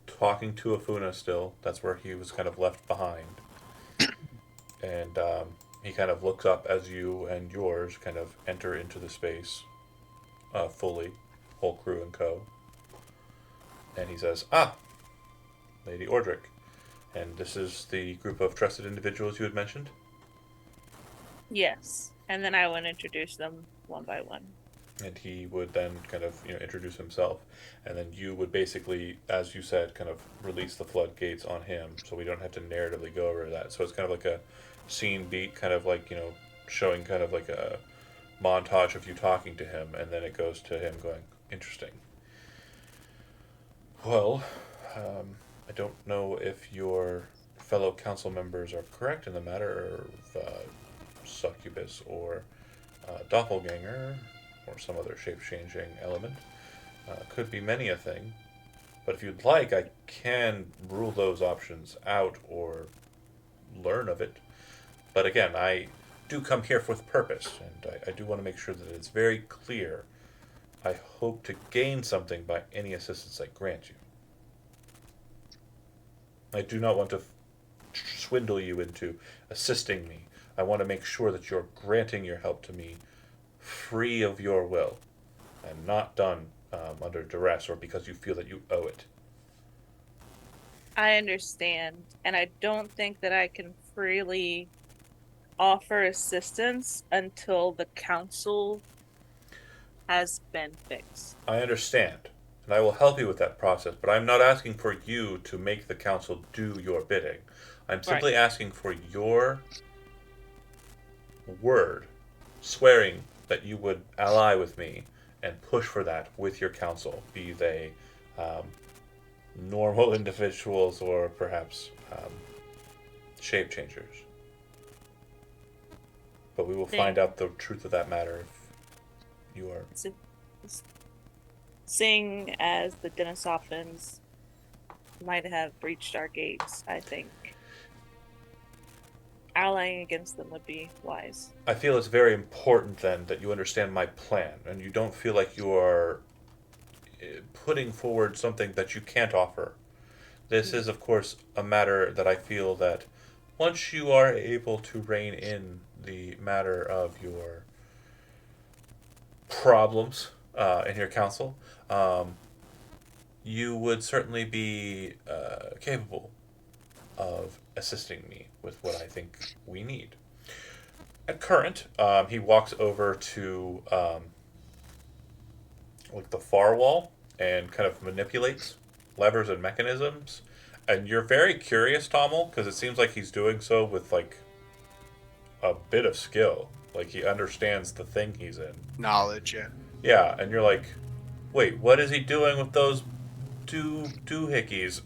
talking to Afuna still. That's where he was kind of left behind. And he kind of looks up as you and yours kind of enter into the space fully, whole crew and co. And he says, "Ah, Lady Ordric. And this is the group of trusted individuals you had mentioned?" Yes. And then I would introduce them one by one. And he would then kind of introduce himself, and then you would basically, as you said, kind of release the floodgates on him, so we don't have to narratively go over that. So it's kind of like a scene beat, kind of like showing kind of like a montage of you talking to him, and then it goes to him going, "Interesting. Well, I don't know if your fellow council members are correct in the matter of succubus or doppelganger, or some other shape-changing element. Could be many a thing. But if you'd like, I can rule those options out or learn of it. But again, I do come here with purpose, and I do want to make sure that it's very clear. I hope to gain something by any assistance I grant you. I do not want to swindle you into assisting me. I want to make sure that you're granting your help to me free of your will, and not done under duress or because you feel that you owe it." I understand, and I don't think that I can freely offer assistance until the council has been fixed. I understand, and I will help you with that process, but I'm not asking for you to make the council do your bidding. I'm simply asking for your word, swearing that you would ally with me and push for that with your council, be they normal individuals or perhaps shape changers. But we will find out the truth of that matter if you are. Seeing as the Denisophans might have breached our gates, I think allying against them would be wise. I feel it's very important then that you understand my plan, and you don't feel like you are putting forward something that you can't offer. This is, of course, a matter that I feel that once you are able to rein in the matter of your problems in your council, you would certainly be capable of assisting me with what I think we need. At current, he walks over to like the far wall and kind of manipulates levers and mechanisms. And you're very curious, Tommel, because it seems like he's doing so with like a bit of skill. Like he understands the thing he's in. Knowledge, yeah. Yeah, and you're like, wait, what is he doing with those doohickeys?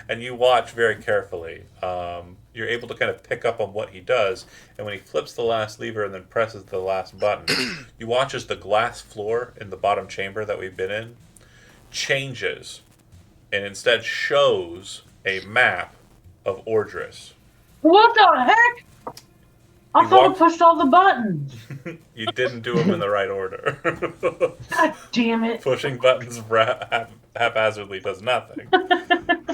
And you watch very carefully. You're able to kind of pick up on what he does, and when he flips the last lever and then presses the last button, you watch as the glass floor in the bottom chamber that we've been in changes, and instead shows a map of Ordris. What the heck? I thought I pushed all the buttons. You didn't do them in the right order. God damn it. Pushing buttons haphazardly does nothing.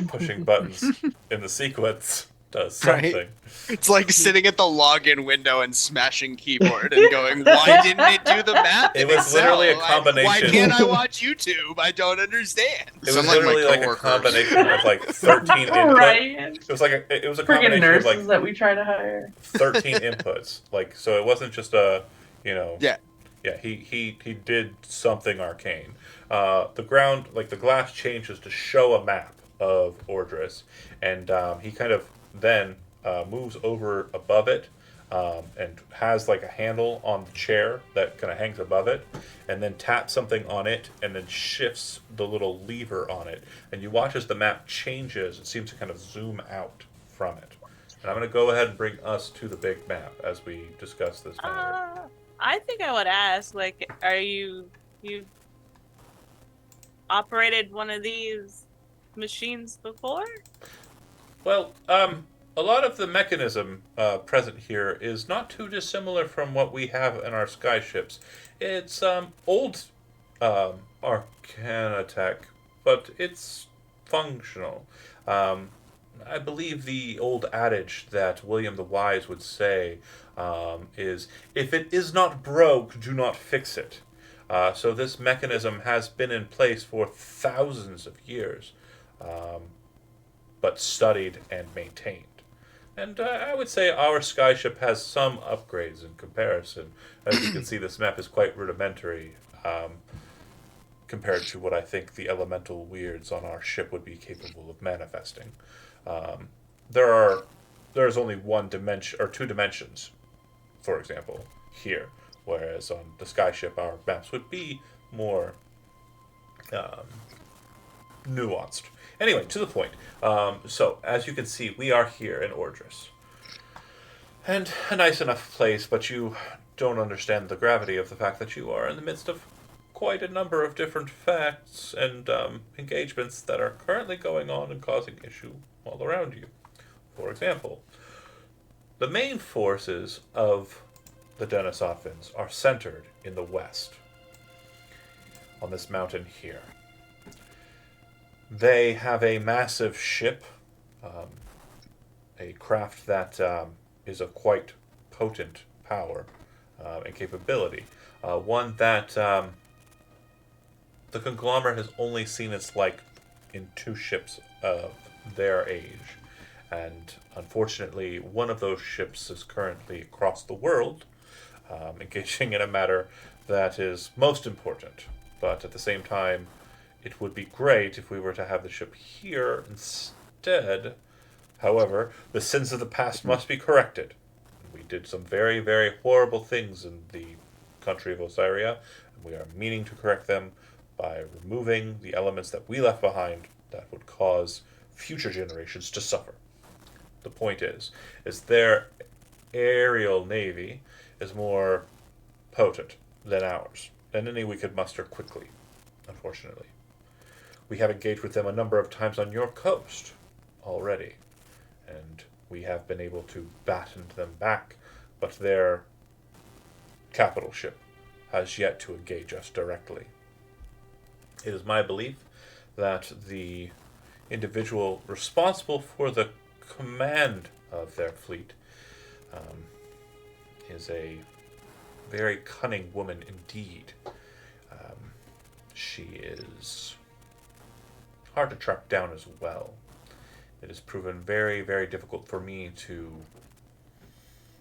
Pushing buttons in the sequence does something. Right. It's like sitting at the login window and smashing keyboard and going, "Why didn't it do the math?" It was literally a combination. Why can't I watch YouTube? I don't understand. It was literally like a combination of like 13 inputs. Right. It was like it was a Freaking combination nurses of like that we try to hire. 13 inputs. Like, so it wasn't just a, Yeah. Yeah, he did something arcane. The ground, like the glass changes to show a map of Ordris, and he kind of then moves over above it, and has like a handle on the chair that kind of hangs above it, and then taps something on it, and then shifts the little lever on it, and you watch as the map changes. It seems to kind of zoom out from it. And I'm going to go ahead and bring us to the big map as we discuss this matter. I think I would ask, like, are you operated one of these machines before? Well, a lot of the mechanism present here is not too dissimilar from what we have in our skyships. It's old Arcana tech, but it's functional. Um, I believe the old adage that William the Wise would say is, "If it is not broke, do not fix it." So this mechanism has been in place for thousands of years, but studied and maintained. And I would say our skyship has some upgrades in comparison. As you can see, this map is quite rudimentary compared to what I think the elemental weirds on our ship would be capable of manifesting. Um, there's only one dimension or two dimensions, for example, here, whereas on the skyship our maps would be more um, nuanced. Anyway, to the point. So, as you can see, we are here in Ordris. And a nice enough place, but you don't understand the gravity of the fact that you are in the midst of quite a number of different facts and engagements that are currently going on and causing issue all around you. For example, the main forces of the Denisothvins are centered in the west, on this mountain here. They have a massive ship, a craft that is of quite potent power and capability. One that the conglomerate has only seen its like in two ships of their age. And unfortunately, one of those ships is currently across the world, engaging in a matter that is most important. But at the same time, it would be great if we were to have the ship here instead. However, the sins of the past must be corrected. We did some very, very horrible things in the country of Osiria, and we are meaning to correct them by removing the elements that we left behind that would cause future generations to suffer. The point is their aerial navy is more potent than ours, than any we could muster quickly, unfortunately. We have engaged with them a number of times on your coast already, and we have been able to batten them back, but their capital ship has yet to engage us directly. It is my belief that the individual responsible for the command of their fleet is a very cunning woman indeed. She is hard to track down as well. It has proven very, very difficult for me to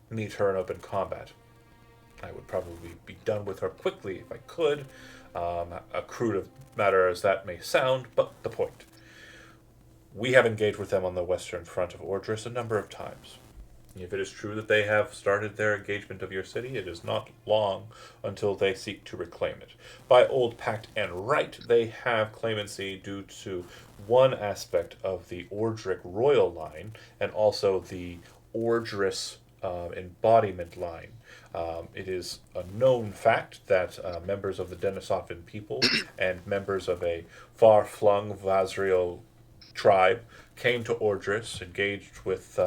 meet her in open combat. I would probably be done with her quickly if I could, a crude matter as that may sound, but the point. We have engaged with them on the western front of Ordris a number of times. If it is true that they have started their engagement of your city, it is not long until they seek to reclaim it. By old pact and right, they have claimancy due to one aspect of the Ordric royal line and also the Ordris embodiment line. It is a known fact that members of the Denisotvan people and members of a far-flung Vazriel tribe came to Ordris, engaged with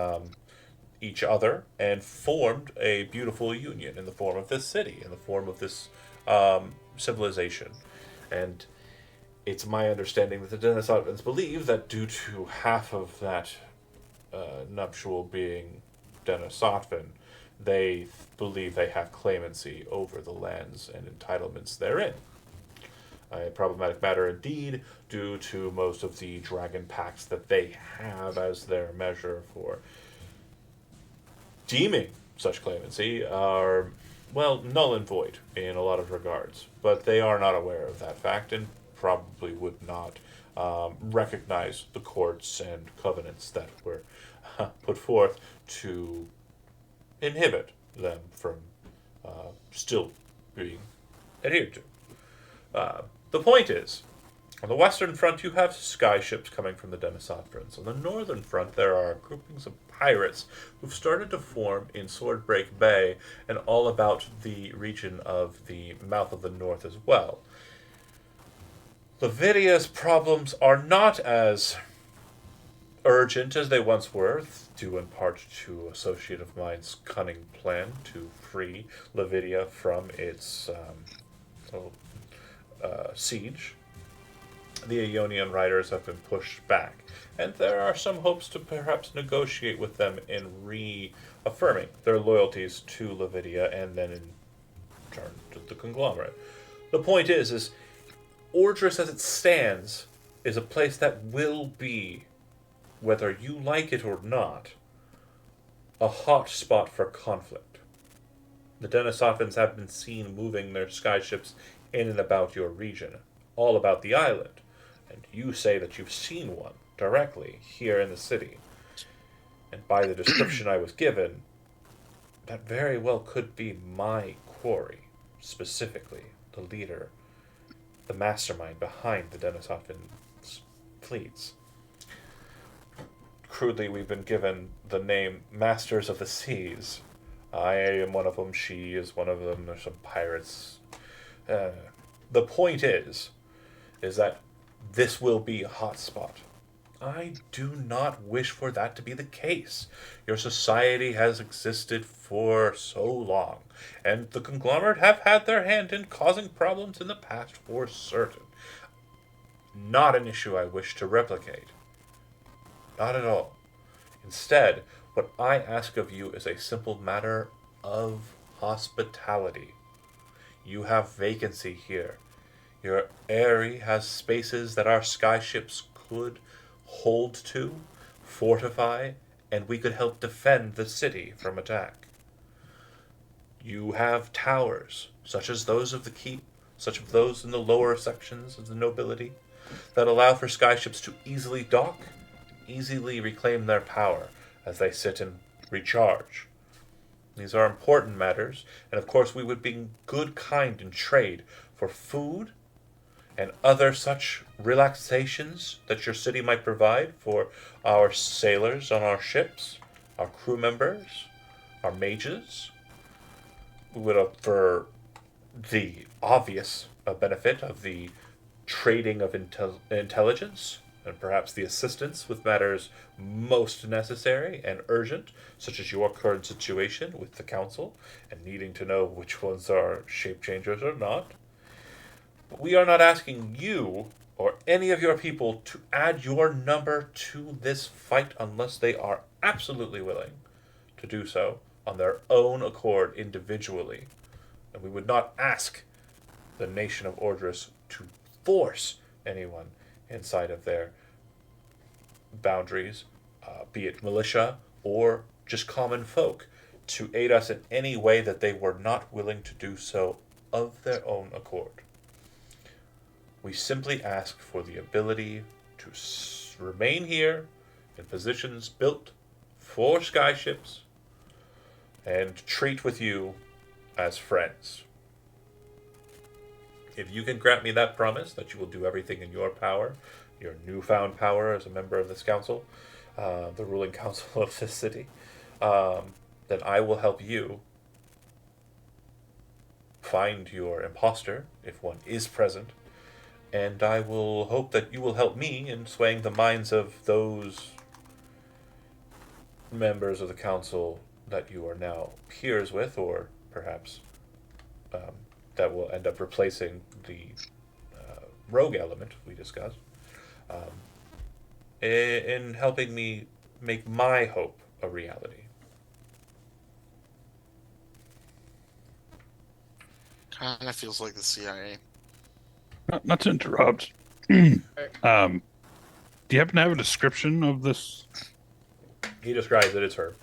each other, and formed a beautiful union in the form of this city, in the form of this civilization. And it's my understanding that the Denisotvans believe that due to half of that nuptial being Denisotvan, they believe they have claimancy over the lands and entitlements therein. A problematic matter indeed, due to most of the dragon pacts that they have as their measure for deeming such claimancy are, well, null and void in a lot of regards. But they are not aware of that fact and probably would not recognize the courts and covenants that were put forth to inhibit them from still being adhered to. The point is, on the western front, you have skyships coming from the Denisothvins. On the northern front, there are groupings of pirates who've started to form in Swordbreak Bay and all about the region of the mouth of the north as well. Lavidia's problems are not as urgent as they once were, due in part to Associate of Mine's cunning plan to free Lavidia from its siege. The Ionian riders have been pushed back, and there are some hopes to perhaps negotiate with them in reaffirming their loyalties to Lavidia and then in turn to the conglomerate. The point is Ordris as it stands is a place that will be, whether you like it or not, a hot spot for conflict. The Denisothans have been seen moving their skyships in and about your region, all about the island, and you say that you've seen one directly here in the city. And by the description I was given, that very well could be my quarry, specifically the leader, the mastermind behind the Denisothan's fleets. Crudely, we've been given the name Masters of the Seas. I am one of them, she is one of them, there's some pirates. The point is that this will be a hotspot. I do not wish for that to be the case. Your society has existed for so long, and the conglomerate have had their hand in causing problems in the past for certain. Not an issue I wish to replicate. Not at all. Instead, what I ask of you is a simple matter of hospitality. You have vacancy here. Your Eyrie has spaces that our skyships could hold to, fortify, and we could help defend the city from attack. You have towers, such as those of the keep, such as those in the lower sections of the nobility, that allow for skyships to easily dock, easily reclaim their power as they sit and recharge. These are important matters, and of course we would be good kind in trade for food and other such relaxations that your city might provide for our sailors on our ships, our crew members, our mages. We would offer the obvious benefit of the trading of intelligence, and perhaps the assistance with matters most necessary and urgent, such as your current situation with the council, and needing to know which ones are shape changers or not. But we are not asking you or any of your people to add your number to this fight unless they are absolutely willing to do so on their own accord individually. And we would not ask the nation of Ordris to force anyone inside of their boundaries, be it militia or just common folk, to aid us in any way that they were not willing to do so of their own accord. We simply ask for the ability to remain here in positions built for skyships and treat with you as friends. If you can grant me that promise that you will do everything in your power, your newfound power as a member of this council, the ruling council of this city, then I will help you find your imposter, if one is present, and I will hope that you will help me in swaying the minds of those members of the council that you are now peers with, or perhaps that will end up replacing the rogue element we discussed, in helping me make my hope a reality. Kind of feels like the CIA. Not to interrupt. Do you happen to have a description of this? He describes it as her.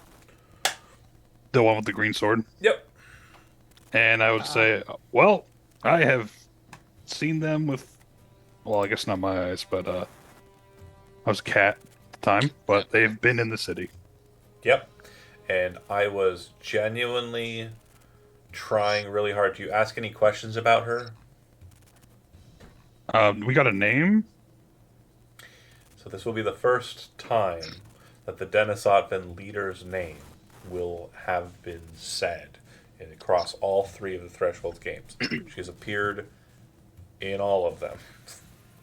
The one with the green sword? Yep. And I would say, well, I have seen them with, well, I guess not my eyes, but I was a cat at the time, but they've been in the city. Yep. And I was genuinely trying really hard. Do you ask any questions about her? We got a name? So this will be the first time that the Denisotvan leader's name will have been said across all three of the Threshold games. She's appeared in all of them.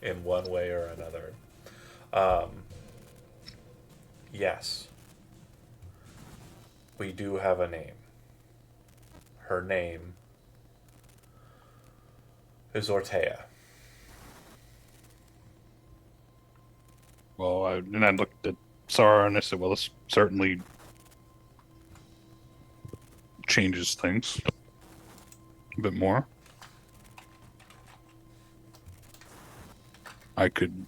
in one way or another. Um, yes, we do have a name. Her name is Ortea. Well, I looked at Sarah and I said, well, this certainly changes things a bit more. I could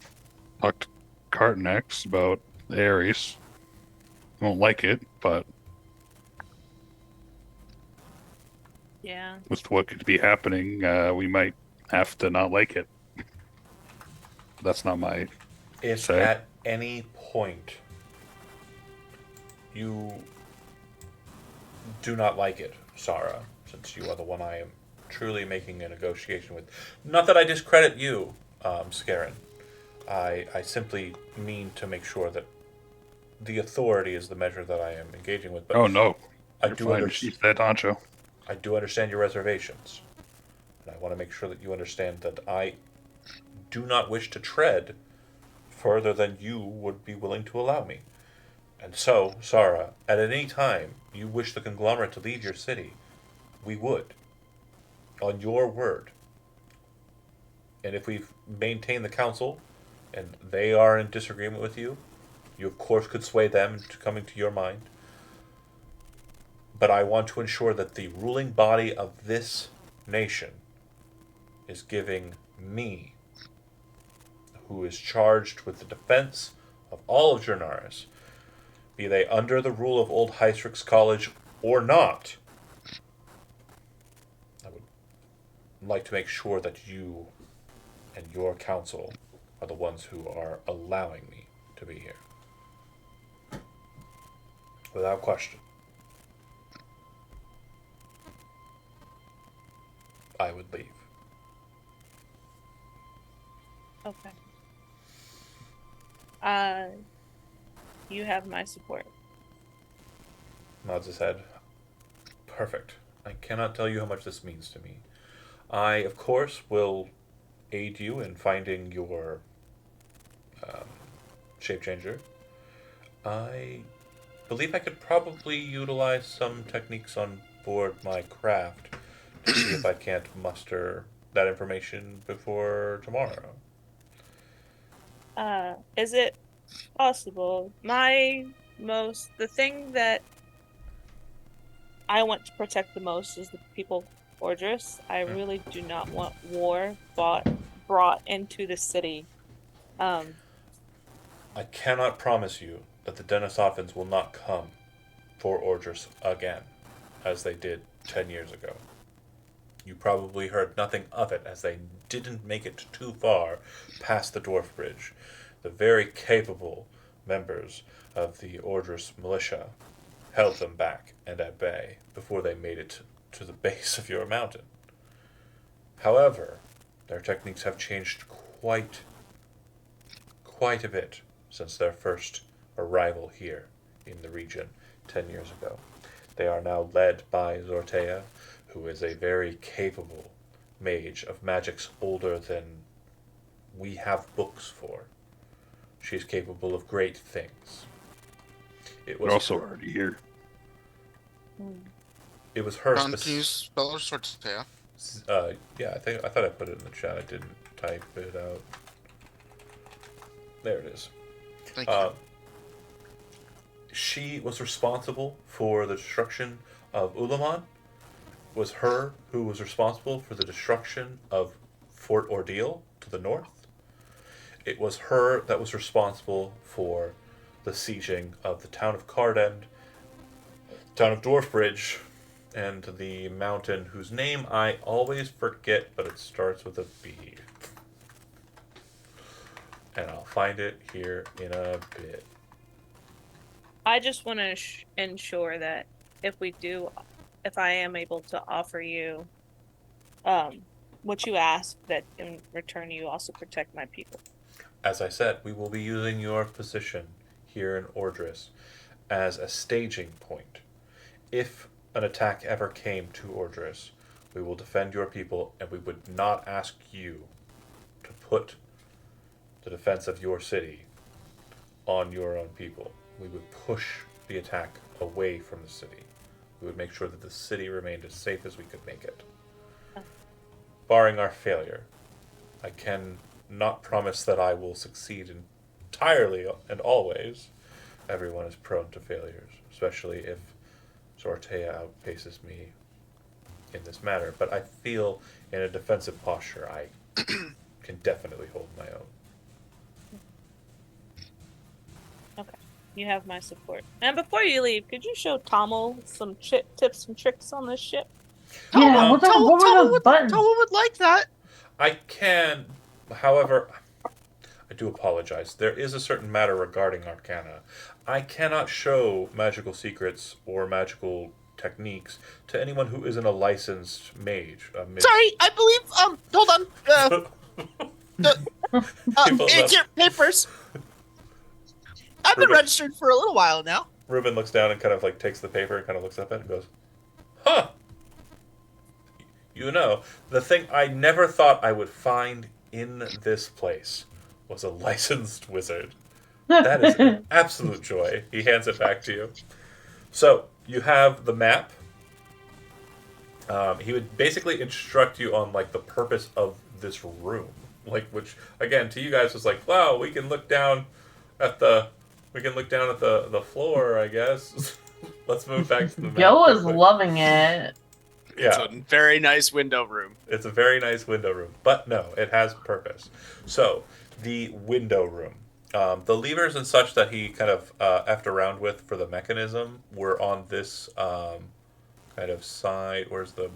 talk to Cartnex about Ares. I won't like it, but Yeah. with what could be happening, we might have to not like it. That's not my If say. at any point you do not like it, Sarah, since you are the one I am truly making a negotiation with. Not that I discredit you, Scarin. I simply mean to make sure that the authority is the measure that I am engaging with. But Oh no, I you're do fine. She's that honcho. I do understand your reservations, and I want to make sure that you understand that I do not wish to tread further than you would be willing to allow me. And so, Sarah, at any time you wish the conglomerate to leave your city, we would, on your word. And if we maintain the council, and they are in disagreement with you, you of course could sway them into coming to your mind. But I want to ensure that the ruling body of this nation is giving me, who is charged with the defense of all of Jernaris, be they under the rule of Old Hystrix College or not, I would like to make sure that you and your council are the ones who are allowing me to be here. Without question. I would leave. Okay. You have my support. Nods his head. Perfect. I cannot tell you how much this means to me. I, of course, will aid you in finding your shape changer. I believe I could probably utilize some techniques on board my craft to see if I can't muster that information before tomorrow. Is it possible? The thing that I want to protect the most is the people of Ordris. I really do not want war brought into the city. I cannot promise you that the Denisophans will not come for Ordris again, as they did 10 years ago. You probably heard nothing of it, as they didn't make it too far past the Dwarf Bridge. The very capable members of the Ordris militia held them back and at bay before they made it to the base of your mountain. However, their techniques have changed quite a bit since their first arrival here in the region 10 years ago. They are now led by Zortea, who is a very capable mage of magics older than we have books for. She is capable of great things. We're also already here. It was her John, can you spell her Sortea? yeah, I thought I put it in the chat. I didn't type it out. There it is. Thank you. She was responsible for the destruction of Ulaman. It was her who was responsible for the destruction of Fort Ordeal to the north. It was her that was responsible for the sieging of the town of Cardend, town of Dwarfbridge, and the mountain whose name I always forget, but it starts with a B. And I'll find it here in a bit. I just want to ensure that if I am able to offer you what you ask, that in return you also protect my people. As I said, we will be using your position here in Ordris as a staging point. If an attack ever came to Ordris, we will defend your people, and we would not ask you to put the defense of your city on your own people. We would push the attack away from the city. We would make sure that the city remained as safe as we could make it. Barring our failure, I can not promise that I will succeed entirely and always. Everyone is prone to failures, especially if Zortea outpaces me in this matter. But I feel in a defensive posture, I can definitely hold my own. Okay, you have my support. And before you leave, could you show Tommel some tips and tricks on this ship? Yeah, what were those buttons? Tomo would like that. I can, however, I do apologize. There is a certain matter regarding Arcana. I cannot show magical secrets or magical techniques to anyone who isn't a licensed mage. Sorry, I believe. Hold on. It's your papers. I've been registered for a little while now. Ruben looks down and kind of like takes the paper and kind of looks up at it and goes, "Huh. You know, the thing I never thought I would find in this place was a licensed wizard. That is an absolute joy." He hands it back to you. So, you have the map. He would basically instruct you on like the purpose of this room. Like, which again to you guys was like, wow, we can look down at the floor, I guess. Let's move back to the map. Joe is loving it. Yeah. It's a very nice window room. It's a very nice window room. But no, it has purpose. So, the window room. The levers and such that he kind of effed around with for the mechanism were on this kind of side. Where's the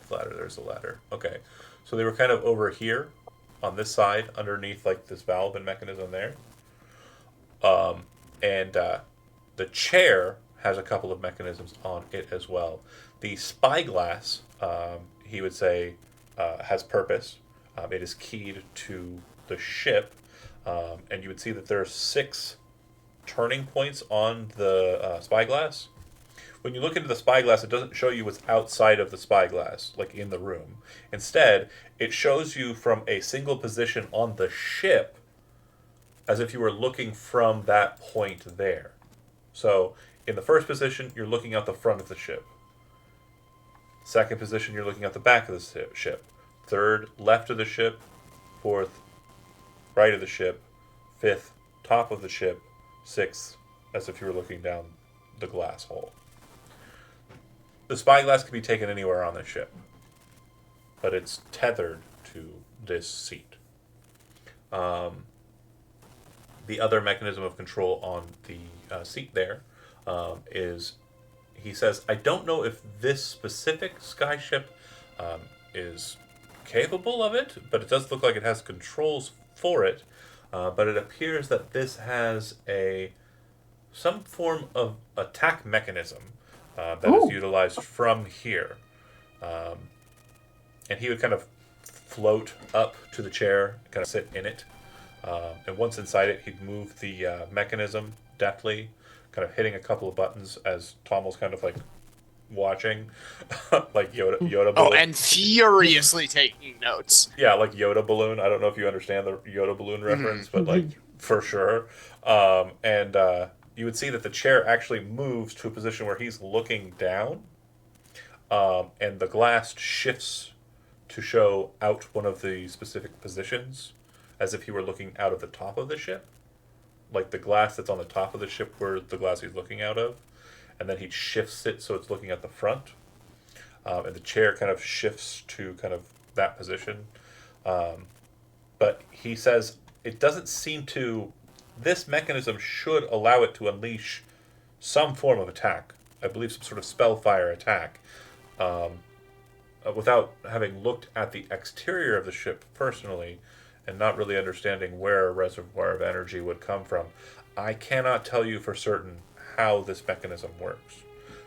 ladder? There's the ladder. Okay. So they were kind of over here on this side underneath like this valve and mechanism there. And the chair has a couple of mechanisms on it as well. The spyglass, he would say, has purpose. It is keyed to the ship. And you would see that there are 6 turning points on the spyglass. When you look into the spyglass, it doesn't show you what's outside of the spyglass, like in the room. Instead, it shows you from a single position on the ship, as if you were looking from that point there. So, in the first position, you're looking out the front of the ship. Second position, you're looking at the back of the ship. Third, left of the ship. Fourth, right of the ship. Fifth, top of the ship. Sixth, as if you were looking down the glass hole. The spyglass can be taken anywhere on the ship, but it's tethered to this seat. The other mechanism of control on the seat there is, he says, I don't know if this specific skyship is capable of it, but it does look like it has controls for it. But it appears that this has some form of attack mechanism that is utilized from here. And he would kind of float up to the chair, kind of sit in it. And once inside it, he'd move the mechanism deftly, kind of hitting a couple of buttons as Tom was kind of like watching, like Yoda balloon. Oh, and furiously taking notes. Yeah, like Yoda balloon. I don't know if you understand the Yoda balloon reference, but like for sure. And you would see that the chair actually moves to a position where he's looking down, and the glass shifts to show out one of the specific positions, as if he were looking out of the top of the ship, like the glass that's on the top of the ship where the glass he's looking out of, and then he shifts it so it's looking at the front, and the chair kind of shifts to kind of that position. But he says it doesn't seem to. This mechanism should allow it to unleash some form of attack. I believe some sort of spellfire attack. Without having looked at the exterior of the ship personally, and not really understanding where a reservoir of energy would come from, I cannot tell you for certain how this mechanism works.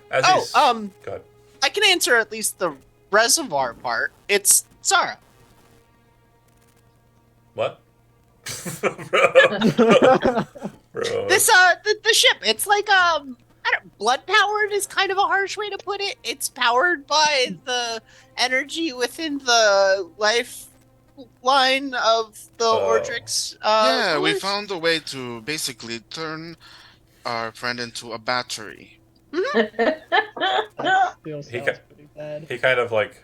Go ahead. I can answer at least the reservoir part. It's Zara. What? Bro. This the ship. It's like blood powered is kind of a harsh way to put it. It's powered by the energy within the life line of the Oh. Ordrix? Yeah, we rulers? found a way to basically turn our friend into a battery. That still He sounds ca- pretty bad. He kind of like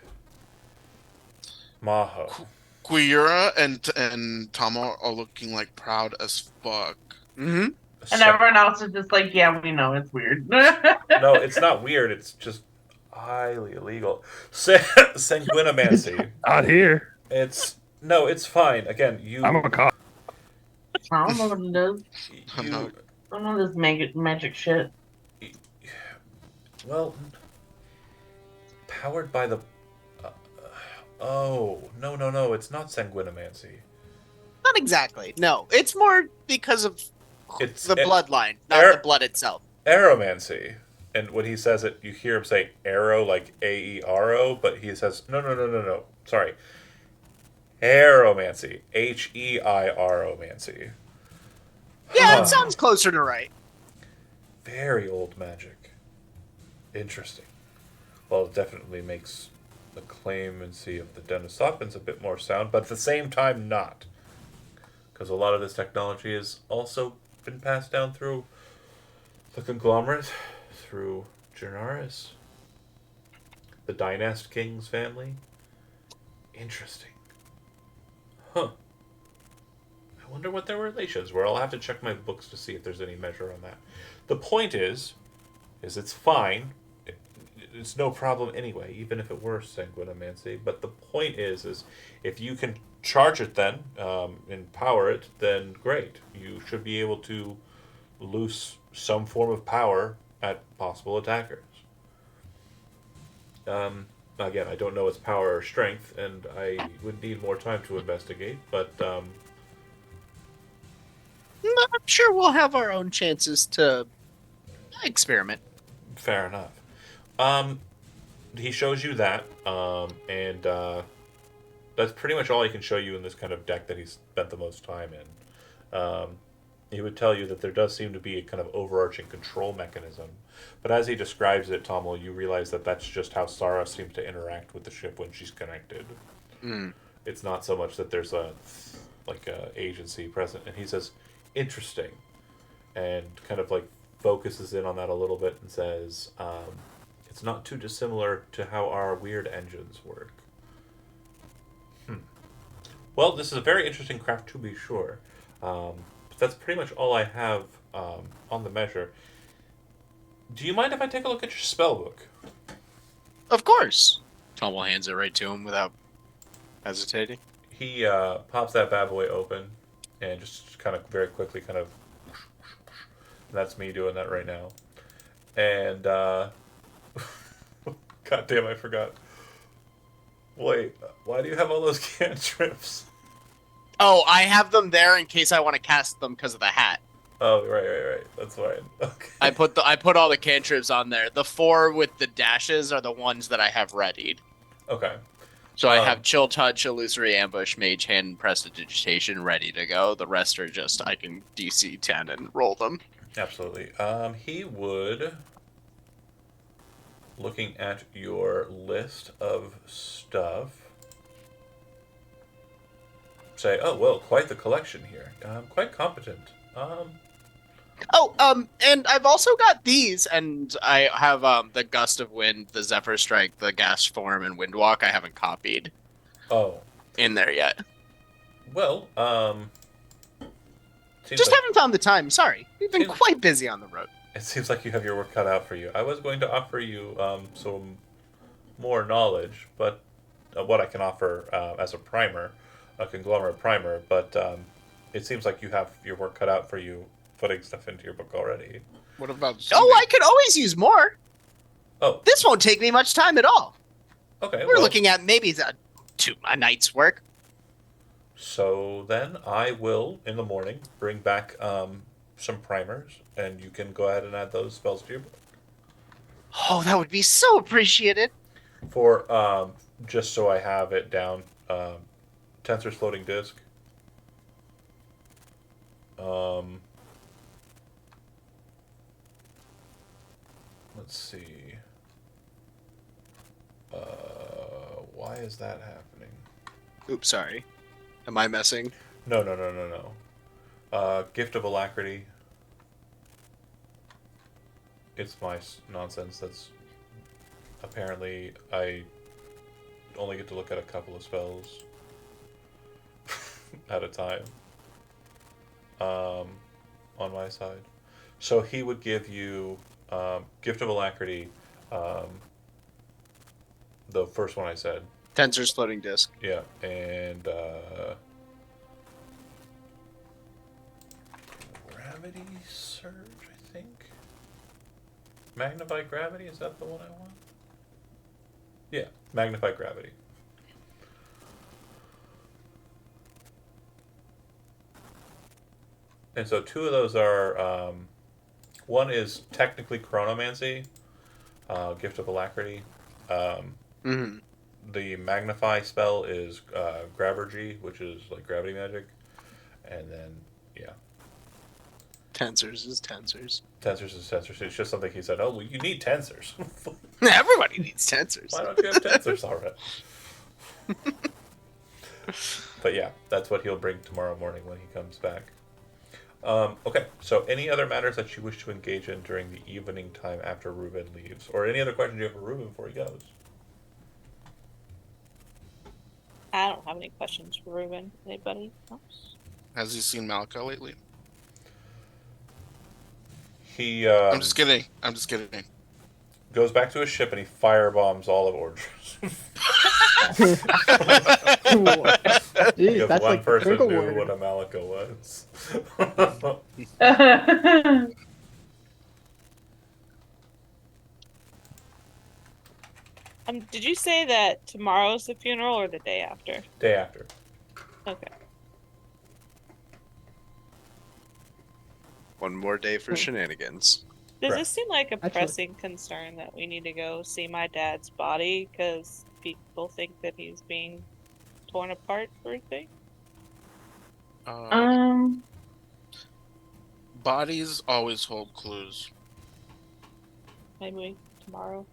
Maho. Queera and Tomo are looking like proud as fuck. Mm-hmm. And everyone else is just like, yeah, we know it's weird. No, it's not weird. It's just highly illegal. Sanguinomancy. Not here. It's no, it's fine. Again, I'm a cop. I don't know what it is. No. I don't know this magic shit. Well, powered by the. Oh no! It's not sanguinomancy. Not exactly. No, it's more because of It's the bloodline, not Air- the blood itself. Aeromancy. And when he says it, you hear him say arrow like AERO, but he says no. Sorry, Aeromancy. HEIROmancy. Yeah, it sounds closer to right. Very old magic. Interesting. Well, it definitely makes the claimancy of the Denisopans a bit more sound, but at the same time not. Because a lot of this technology has also been passed down through the conglomerate, through Jernaris, the Dynast King's family. Interesting. Huh. I wonder what their relations were. I'll have to check my books to see if there's any measure on that. The point is it's fine. It's no problem anyway, even if it were sanguinomancy. But the point is if you can charge it then, and power it, then great. You should be able to loose some form of power at possible attackers. Again, I don't know its power or strength, and I would need more time to investigate, but I'm sure we'll have our own chances to experiment. fair enough. He shows you that, and that's pretty much all he can show you in this kind of deck that he's spent the most time in. He would tell you that there does seem to be a kind of overarching control mechanism, but as he describes it, Tommel, you realize that that's just how Sarah seems to interact with the ship when she's connected. Mm. It's not so much that there's a agency present, and he says, "Interesting," and kind of like focuses in on that a little bit and says, "It's not too dissimilar to how our weird engines work." Well, this is a very interesting craft to be sure. But that's pretty much all I have on the measure. Do you mind if I take a look at your spell book? Of course. Tommel hands it right to him without hesitating. He pops that bad boy open and just kind of very quickly kind of... And that's me doing that right now. And, God damn, I forgot. Wait, why do you have all those cantrips? Oh, I have them there in case I want to cast them because of the hat. Oh, right. That's fine. Okay. I put all the cantrips on there. The 4 with the dashes are the ones that I have readied. Okay. So I have Chill Touch, Illusory Ambush, Mage Hand, and Prestidigitation ready to go. The rest are just I can DC 10 and roll them. Absolutely. He would, looking at your list of stuff, say, "Oh well, quite the collection here. Quite competent." And I've also got these, and I have the Gust of Wind, the Zephyr Strike, the Gas Form, and Windwalk. I haven't copied Oh, in there yet. well, seems Just like, haven't found the time. Sorry, we've been Seems- quite busy on the road. it seems like you have your work cut out for you. I was going to offer you some more knowledge, but what I can offer as a primer, a conglomerate primer, but it seems like you have your work cut out for you putting stuff into your book already. What about Oh, I could always use more. Oh, This won't take me much time at all. okay. We're well, looking at maybe a night's work. So then I will, in the morning, bring back some primers, and you can go ahead and add those spells to your book. Oh, that would be so appreciated. For, just so I have it down, Tensor's floating disk. Let's see. Why is that happening? Oops, sorry. Am I messing? No. Gift of Alacrity. It's my nonsense. That's apparently I only get to look at a couple of spells at a time. On my side, so he would give you Gift of Alacrity. The first one I said, Tensor's floating disc. yeah, and Gravity Surge, I think. Magnify Gravity, is that the one I want? Yeah, Magnify Gravity. And so two of those are one is technically Chronomancy, Gift of Alacrity. Mm-hmm. The Magnify spell is Gravergy, which is like gravity magic. And then, yeah. Tensors is tensors. Tensors is tensors. It's just something he said, oh, well, you need tensors. Everybody needs tensors. Why don't you have tensors already? But yeah, that's what he'll bring tomorrow morning when he comes back. Okay, so any other matters that you wish to engage in during the evening time after Ruben leaves? Or any other questions you have for Ruben before he goes? I don't have any questions for Ruben. Anybody else? Has he seen Malika lately? He I'm just kidding. goes back to his ship and he firebombs all of Orders. Jeez, Because that's one like the person trigger knew word. what a Malika was. Did you say that tomorrow's the funeral or the day after? Day after. Okay. One more day for shenanigans. Does Correct. this seem like a Actually- pressing concern that we need to go see my dad's body because people think that he's being torn apart for a thing? Bodies always hold clues. Maybe tomorrow.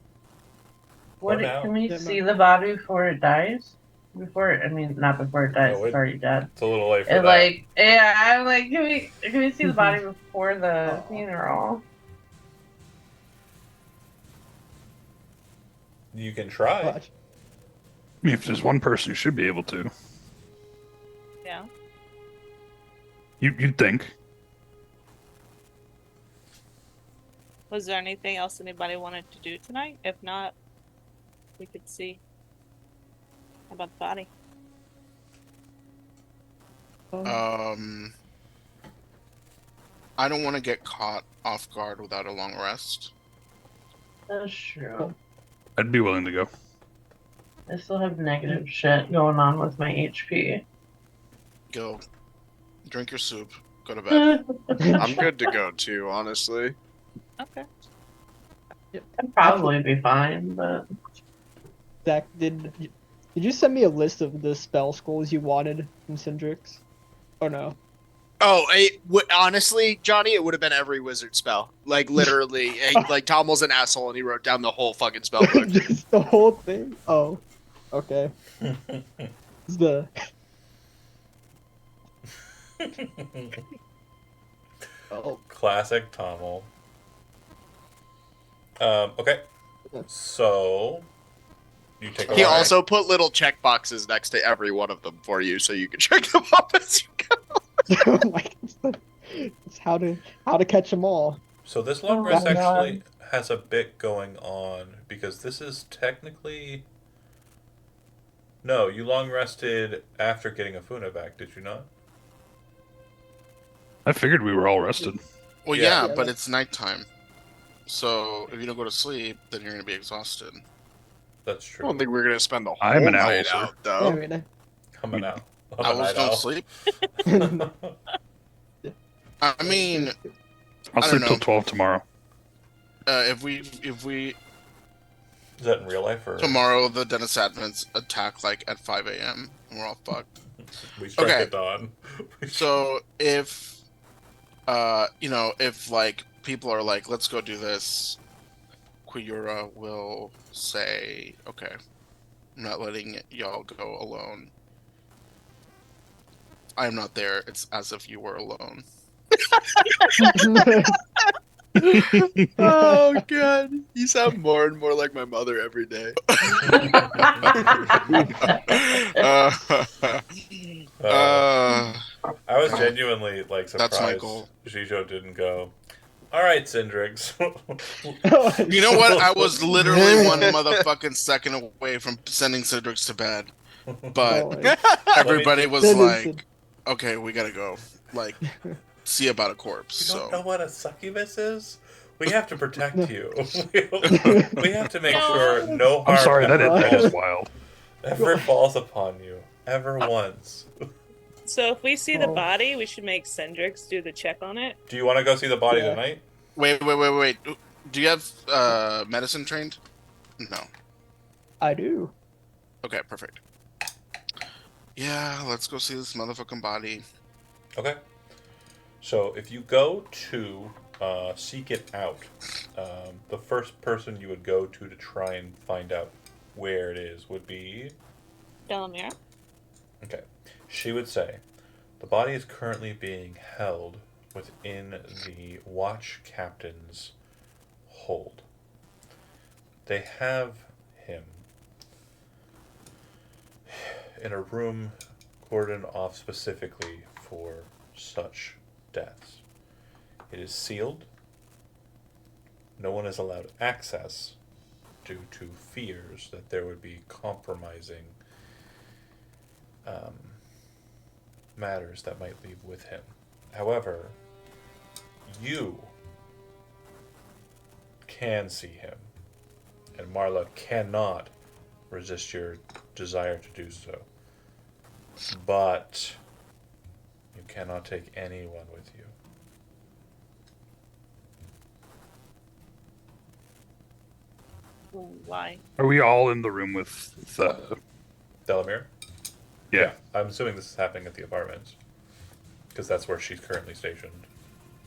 What? now. Can we Yeah, see the body before it dies? Not before it dies. No, It's already dead. It's a little late for It that. yeah, I'm like, can we see the body before the funeral? You can try. Watch. I mean, if there's one person, you should be able to. Yeah. You'd think. Was there anything else anybody wanted to do tonight? If not, we could see about the body. I don't want to get caught off guard without a long rest. That's true. I'd be willing to go. I still have negative shit going on with my HP. Go, drink your soup, go to bed. I'm good to go too, honestly. Okay. I'd probably be fine, but Zach, did you send me a list of the spell schools you wanted from Syndrix? Oh no. Oh, honestly, Johnny, it would have been every wizard spell. Like, literally. Like, Tom was an asshole and he wrote down the whole fucking spell book. Just the whole thing? Oh. Okay. It's the oh. Classic Tommel. Okay. So you take a He look. also put little check boxes next to every one of them for you so you can check them up as you go. Like, it's how to catch them all. So this long Oh, rest God. actually has a bit going on because this is technically no. You long rested after getting a Funa back, did you not? I figured we were all rested. Well, Yeah. yeah, Yeah, but it's nighttime. So if you don't go to sleep, then you're gonna be exhausted. That's I true. don't think we're going to spend the whole I'm an owl, night sir. out, Yeah, though. I mean, Coming out. I'm a Owls night don't owl. sleep. I mean, I'll I sleep don't till know. 12 tomorrow. if we Is that in real life or tomorrow the Dennis Advents attack like at 5 a.m. and we're all fucked. we strike Okay. at dawn? So if if like people are like, let's go do this, Quiyura will say, okay, I'm not letting y'all go alone. I'm not there, it's as if you were alone. Oh god, you sound more and more like my mother every day. I was God. genuinely like That's my surprised goal. Jijo didn't go. All right, Syndrix. You know what? I was literally one motherfucking second away from sending Cedric to bed, but everybody was like, "Okay, we gotta go. Like, see about a corpse." You don't So know what a succubus is? We have to protect you. We have to make No. sure no harm I'm sorry, that is falls, wild. ever falls upon you. Ever once. So if we see the Oh. body, we should make Cendrix do the check on it. Do you want to go see the body Yeah. tonight? wait. Do you have medicine trained? No. I do. Okay, perfect. Yeah, let's go see this motherfucking body. Okay. So if you go to seek it out, the first person you would go to try and find out where it is would be... Delamere. Okay. She would say, the body is currently being held within the watch captain's hold. They have him in a room cordoned off specifically for such deaths. It is sealed. No one is allowed access due to fears that there would be compromising matters that might leave with him. However, you can see him, and Marla cannot resist your desire to do so. But you cannot take anyone with you. Why? Are we all in the room with Delamere? Yeah. I'm assuming this is happening at the apartments. Because that's where she's currently stationed.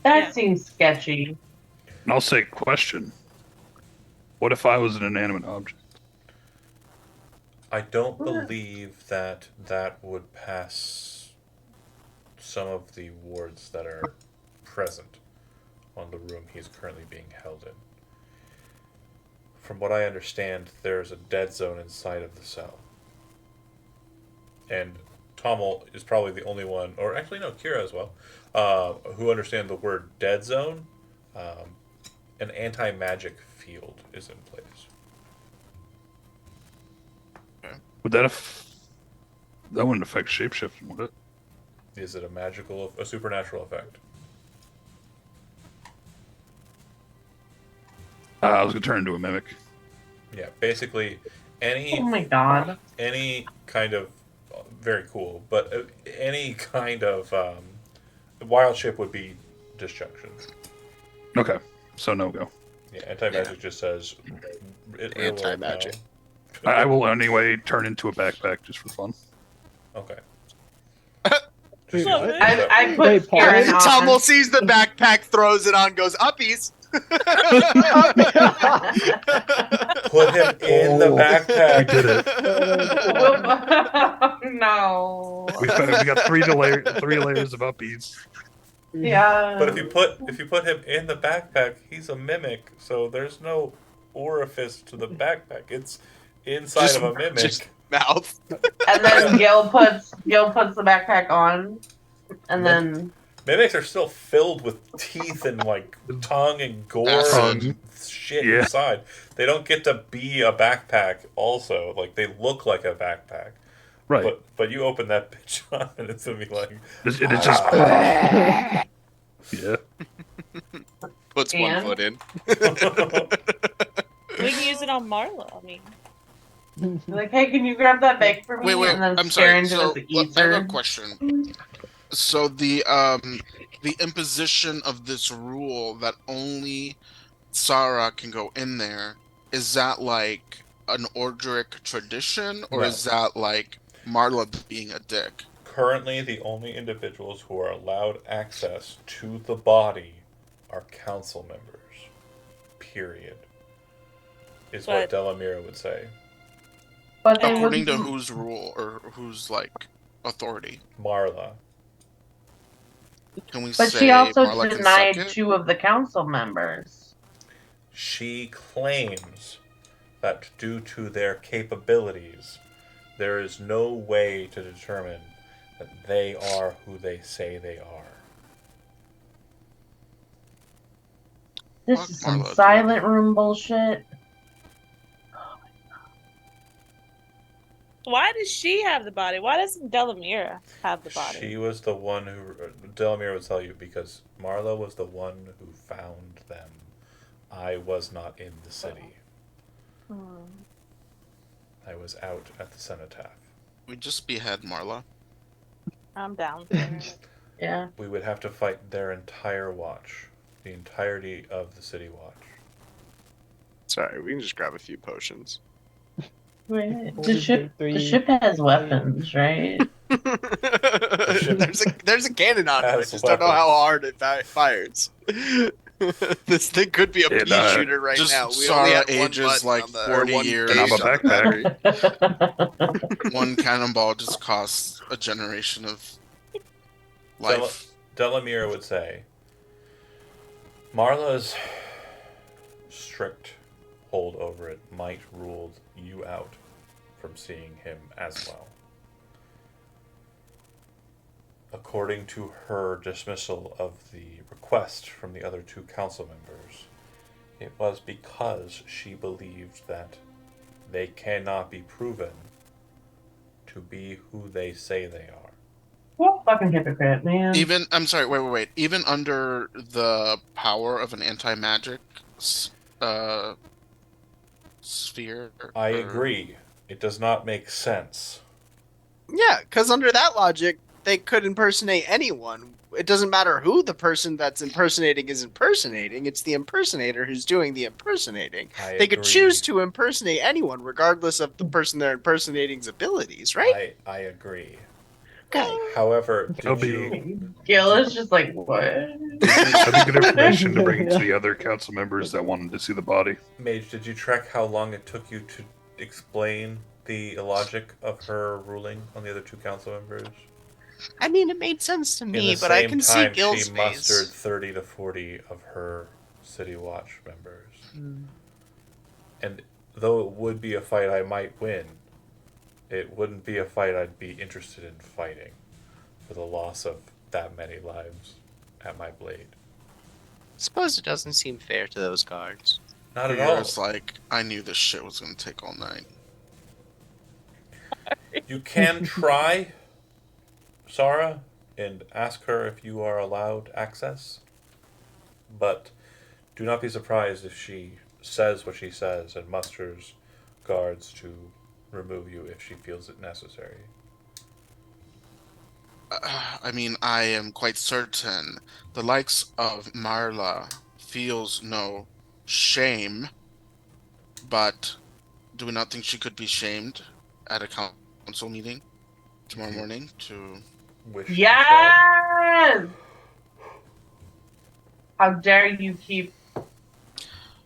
That Yeah. seems sketchy. And I'll say, question. What if I was an inanimate object? I don't believe that that would pass some of the wards that are present on the room he's currently being held in. From what I understand, there's a dead zone inside of the cell. And Tommel is probably the only one, or actually no, Kira as well, who understand the word dead zone. An anti-magic field is in place. Would that that wouldn't affect shapeshifting, would it? Is it a supernatural effect? I was gonna turn into a mimic. Yeah, basically any Oh my god. any kind of very cool, but any kind of wild shape would be disjunction. Okay, so no go. Yeah, anti-magic just says it will Anti-magic. no. I will anyway turn into a backpack just for fun. Okay. Wait, Just- what? I put Wait, Paul? Kieran on. Tommel sees the backpack, throws it on, goes uppies. Put him in the We backpack. did it. No. We got three layers of uppies. Yeah. But if you put him in the backpack, he's a mimic, so there's no orifice to the backpack. It's inside of a mimic. Just mouth. And then Gil puts the backpack on, and then Mimics are still filled with teeth and like tongue and gore Acid. and shit Yeah. inside. They don't get to be a backpack. Also, like they look like a backpack. Right. But you open that bitch up and it's gonna be like It's just. Yeah. Puts one And? foot in. We can use it on Marla. I mean, like, hey, can you grab that bag for me? Wait, And then I'm stare sorry. into So his I have a ether. question. So the imposition of this rule that only Sarah can go in there, is that like an Ordric tradition, or No. is that like Marla being a dick? currently the only individuals who are allowed access to the body are council members. Period. Is what But- Delamere would say. But they According to wouldn't- whose rule or whose like authority? Marla. Can we But say she also Marla can denied suck it? 2 of the council members. She claims that due to their capabilities, there is no way to determine that they are who they say they are. This Fuck is some Marla, dude. silent room bullshit. Why does she have the body? Why doesn't Delamere have the body? She was the one who. Delamere would tell you because Marla was the one who found them. I was not in the city. I was out at the cenotaph. We just behead Marla. I'm down for it. Yeah. We would have to fight their entire watch. The entirety of the city watch. Sorry, we can just grab a few potions. Wait, Four, the ship three, has two. weapons, right? there's a cannon on it. I Has just don't know how weapons. hard it fires. This thing could be a And, pea shooter right just now. We Sarah only had one ages button like on the, 40 or one years. And I'm a gauge on the backpack. battery. One cannonball just costs a generation of life. Delamere would say, Marla's strict hold over it might rule you out from seeing him as well. According to her dismissal of the request from the other 2 council members, it was because she believed that they cannot be proven to be who they say they are. What fucking hypocrite, man. Even, I'm sorry, wait. Even under the power of an anti-magic sphere. I agree. It does not make sense. Yeah, because under that logic, they could impersonate anyone. It doesn't matter who the person that's impersonating is impersonating. It's the impersonator who's doing the impersonating. They could choose to impersonate anyone, regardless of the person they're impersonating's abilities, right? I agree. Okay. However, That'll did you Gil is just like, what? That'd be good information to bring to the other council members that wanted to see the body. Mage, did you track how long it took you to explain the logic of her ruling on the other 2 council members? I mean, it made sense to In me, the but I same can see time, Gil's she mustered face. 30 to 40 of her City Watch members. And though it would be a fight I might win, it wouldn't be a fight I'd be interested in fighting for the loss of that many lives at my blade. Suppose it doesn't seem fair to those guards. Not at all. It's like, I knew this shit was gonna take all night. You can try, Sarah, and ask her if you are allowed access. But do not be surprised if she says what she says and musters guards to remove you if she feels it necessary. I mean, I am quite certain the likes of Marla feels no shame, but do we not think she could be shamed at a council meeting tomorrow morning to... Wish she Yes! How dare you keep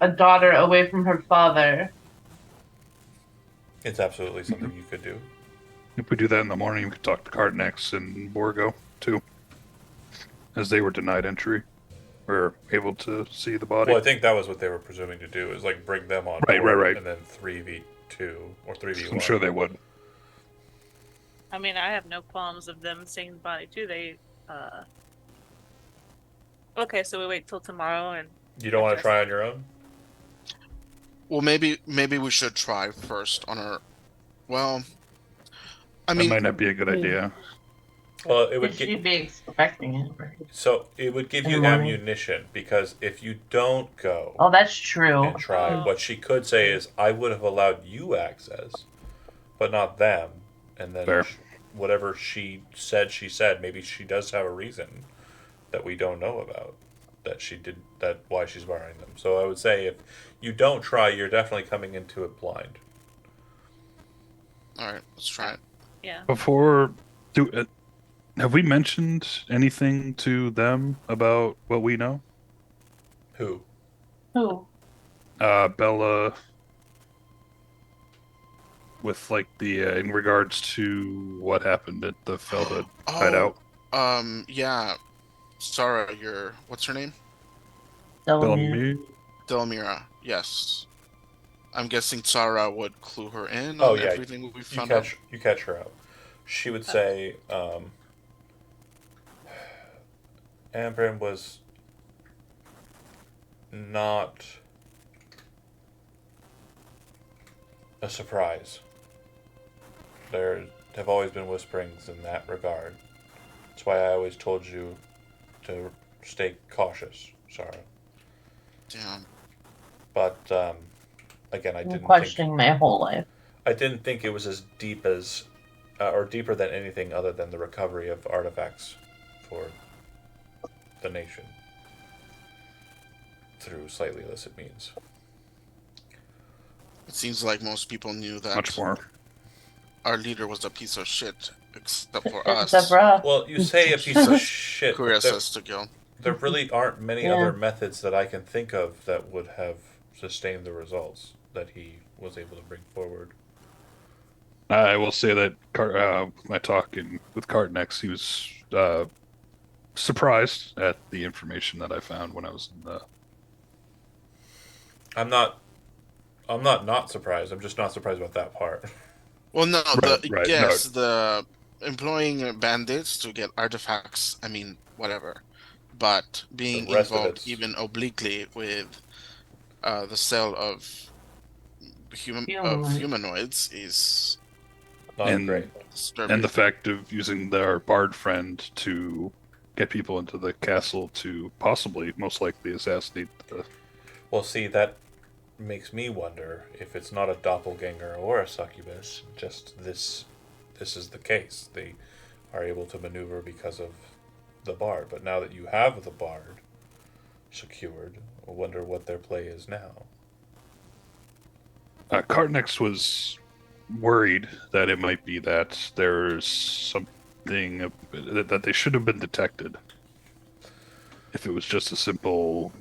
a daughter away from her father? could. It's absolutely something you could do. If we do that in the morning, we could talk to Cardnex and Borgo, too. As they were denied entry. Or able to see the body. Well, I think that was what they were presuming to do, is like bring them on Right, board right. and then 3v2 or 3v1. I'm sure they would. I mean, I have no qualms of them seeing the body too. Okay, so we wait till tomorrow and You don't want to try on your own? Well, maybe we should try first on our... Well, I That mean... might not be a good idea. Well, it would She'd be expecting it, right? So it would give In you the morning. ammunition, because if you don't go Oh, that's true. and try, what she could say is, I would have allowed you access, but not them. And then Fair. Whatever she said, maybe she does have a reason that we don't know about, that she did, that why she's borrowing them. So I would say if you don't try, you're definitely coming into it blind. All right, let's try it. yeah. Before... have we mentioned anything to them about what we know? Who? Who? Bella... with like the in regards to what happened at the Felda hideout. Yeah. Sarah, what's her name? Delamere. Delmira. Yes. I'm guessing Sarah would clue her in Oh on yeah, everything we found out. you catch her out. She would say, Ambryn was not a surprise. There have always been whisperings in that regard. That's why I always told you to stay cautious, Sarah. Damn. But again, Been questioning my whole life. I didn't think it was as deep as, or deeper than anything other than the recovery of artifacts for the nation through slightly illicit means. It seems like most people knew that Much more. our leader was a piece of shit, except for us. Except for us. Well, you say a piece of shit, Kuya but there, says to Gil. there really aren't many Yeah. other methods that I can think of that would have sustained the results that he was able to bring forward. I will say that my talking with Cartnex, he was surprised at the information that I found when I was in the. I'm not surprised. I'm just not surprised about that part. Well, no, Right, yes, the employing bandits to get artifacts. I mean, whatever, but being The rest of involved it's- even obliquely with the sale of Humanoid. humanoids is Not And- great. disturbing. And the fact of using our bard friend to get people into the castle to possibly, most likely, assassinate the. Well, see, that makes me wonder if it's not a doppelganger or a succubus. Just this is the case. They are able to maneuver because of the bard. But now that you have the bard secured, I wonder what their play is now. Cartnex was worried that it might be that there's something that they should have been detected. If it was just a simple,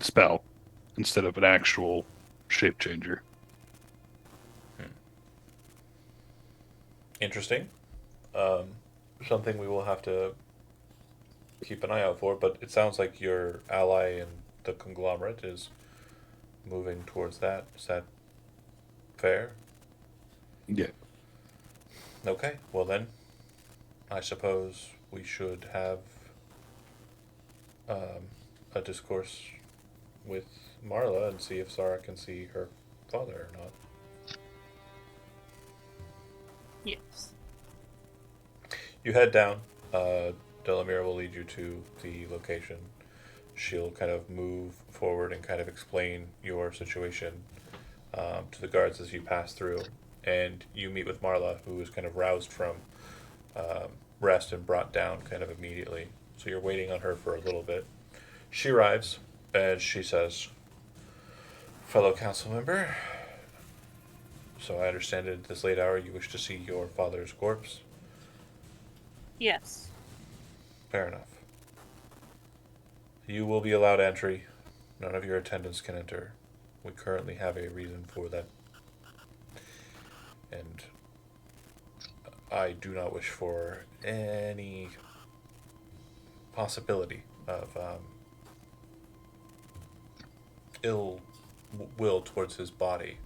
spell instead of an actual shape changer. Interesting. Something we will have to keep an eye out for. But it sounds like your ally in the conglomerate is moving towards that. Is that fair? Yeah. Okay, well then, I suppose we should have a discourse with Marla and see if Zara can see her father or not. Yes. You head down. Delamere will lead you to the location. She'll kind of move forward and kind of explain your situation to the guards as you pass through. And you meet with Marla, who is kind of roused from rest and brought down kind of immediately. So you're waiting on her for a little bit. She arrives and she says, "Fellow council member, so I understand at this late hour you wish to see your father's corpse?" Yes. Fair enough. You will be allowed entry. None of your attendants can enter. We currently have a reason for that. And I do not wish for any possibility of ill will towards his body,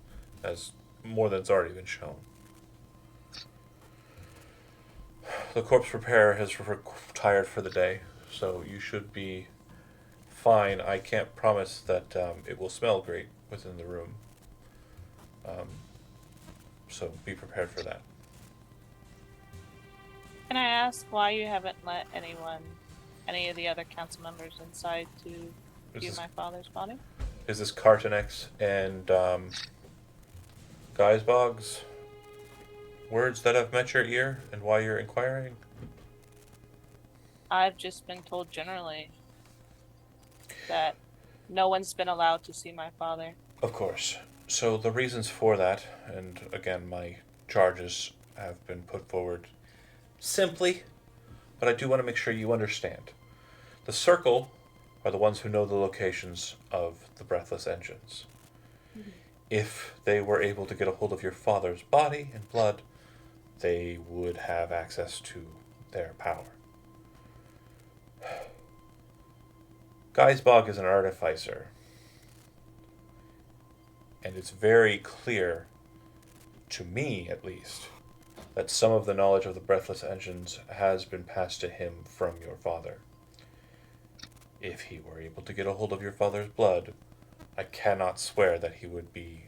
as more than's already been shown. The corpse repair has retired for the day, so you should be fine. I can't promise that it will smell great within the room. So be prepared for that. Can I ask why you haven't let any of the other council members inside to view my father's body? Is this Cartonex and Geisbog's words that have met your ear and why you're inquiring? I've just been told generally that no one's been allowed to see my father. Of course. So the reasons for that, and again, my charges have been put forward simply, but I do want to make sure you understand. The Circle are the ones who know the locations of the Breathless engines. Mm-hmm. If they were able to get a hold of your father's body and blood, they would have access to their power. Geisbog is an artificer. And it's very clear, to me at least, that some of the knowledge of the breathless engines has been passed to him from your father. If he were able to get a hold of your father's blood, I cannot swear that he would be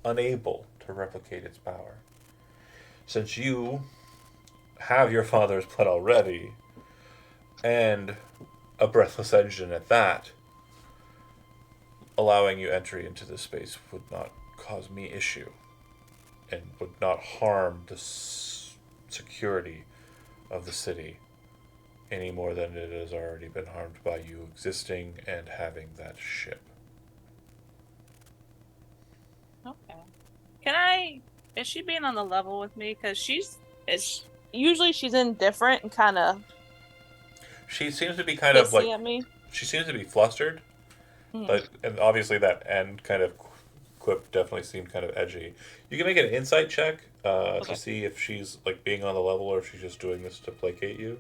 unable to replicate its power. Since you have your father's blood already, and a breathless engine at that, allowing you entry into this space would not cause me issue, and would not harm the security of the city any more than it has already been harmed by you existing and having that ship. Okay. Is she being on the level with me? Because usually she's indifferent and kind of She seems to be kind of like, at me. she seems to be flustered, but and obviously that end kind of quip definitely seemed kind of edgy. You can make an insight check to see if she's like being on the level or if she's just doing this to placate you.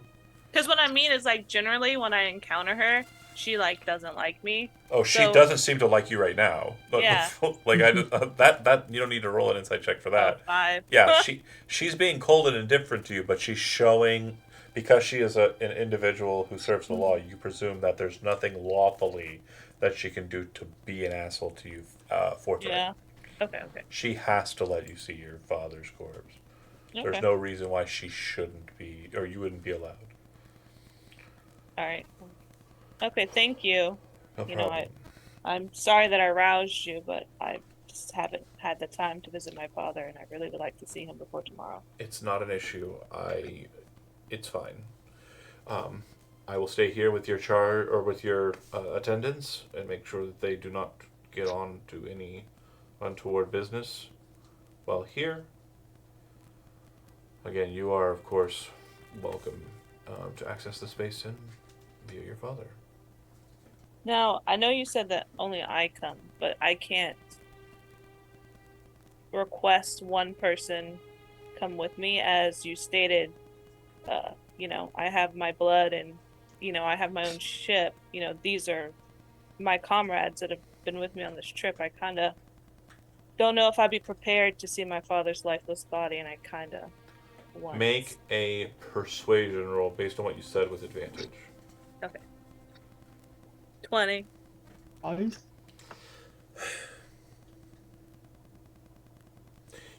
Because what I mean is, like, generally when I encounter her, she like doesn't like me. Oh, she doesn't seem to like you right now. But, Yeah. like that you don't need to roll an insight check for that. Oh, 5. Yeah, she's being cold and indifferent to you, but she's showing, because she is an individual who serves the law. You presume that there's nothing lawfully that she can do to be an asshole to you for today. Yeah. Okay. She has to let you see your father's corpse. Okay. There's no reason why she shouldn't be, or you wouldn't be allowed. All right. Okay. Thank you. No You problem. know, I'm sorry that I roused you, but I just haven't had the time to visit my father, and I really would like to see him before tomorrow. It's not an issue. It's fine. I will stay here with your attendants and make sure that they do not get on to any untoward business while here. Again, you are of course welcome to access the space and view your father. Now, I know you said that only I come, but I can't request one person come with me, as you stated. I have my blood and, I have my own ship. These are my comrades that have been with me on this trip. I kind of don't know if I'd be prepared to see my father's lifeless body, and I kind of want. Make a persuasion roll based on what you said with advantage. Okay. 20. Nice.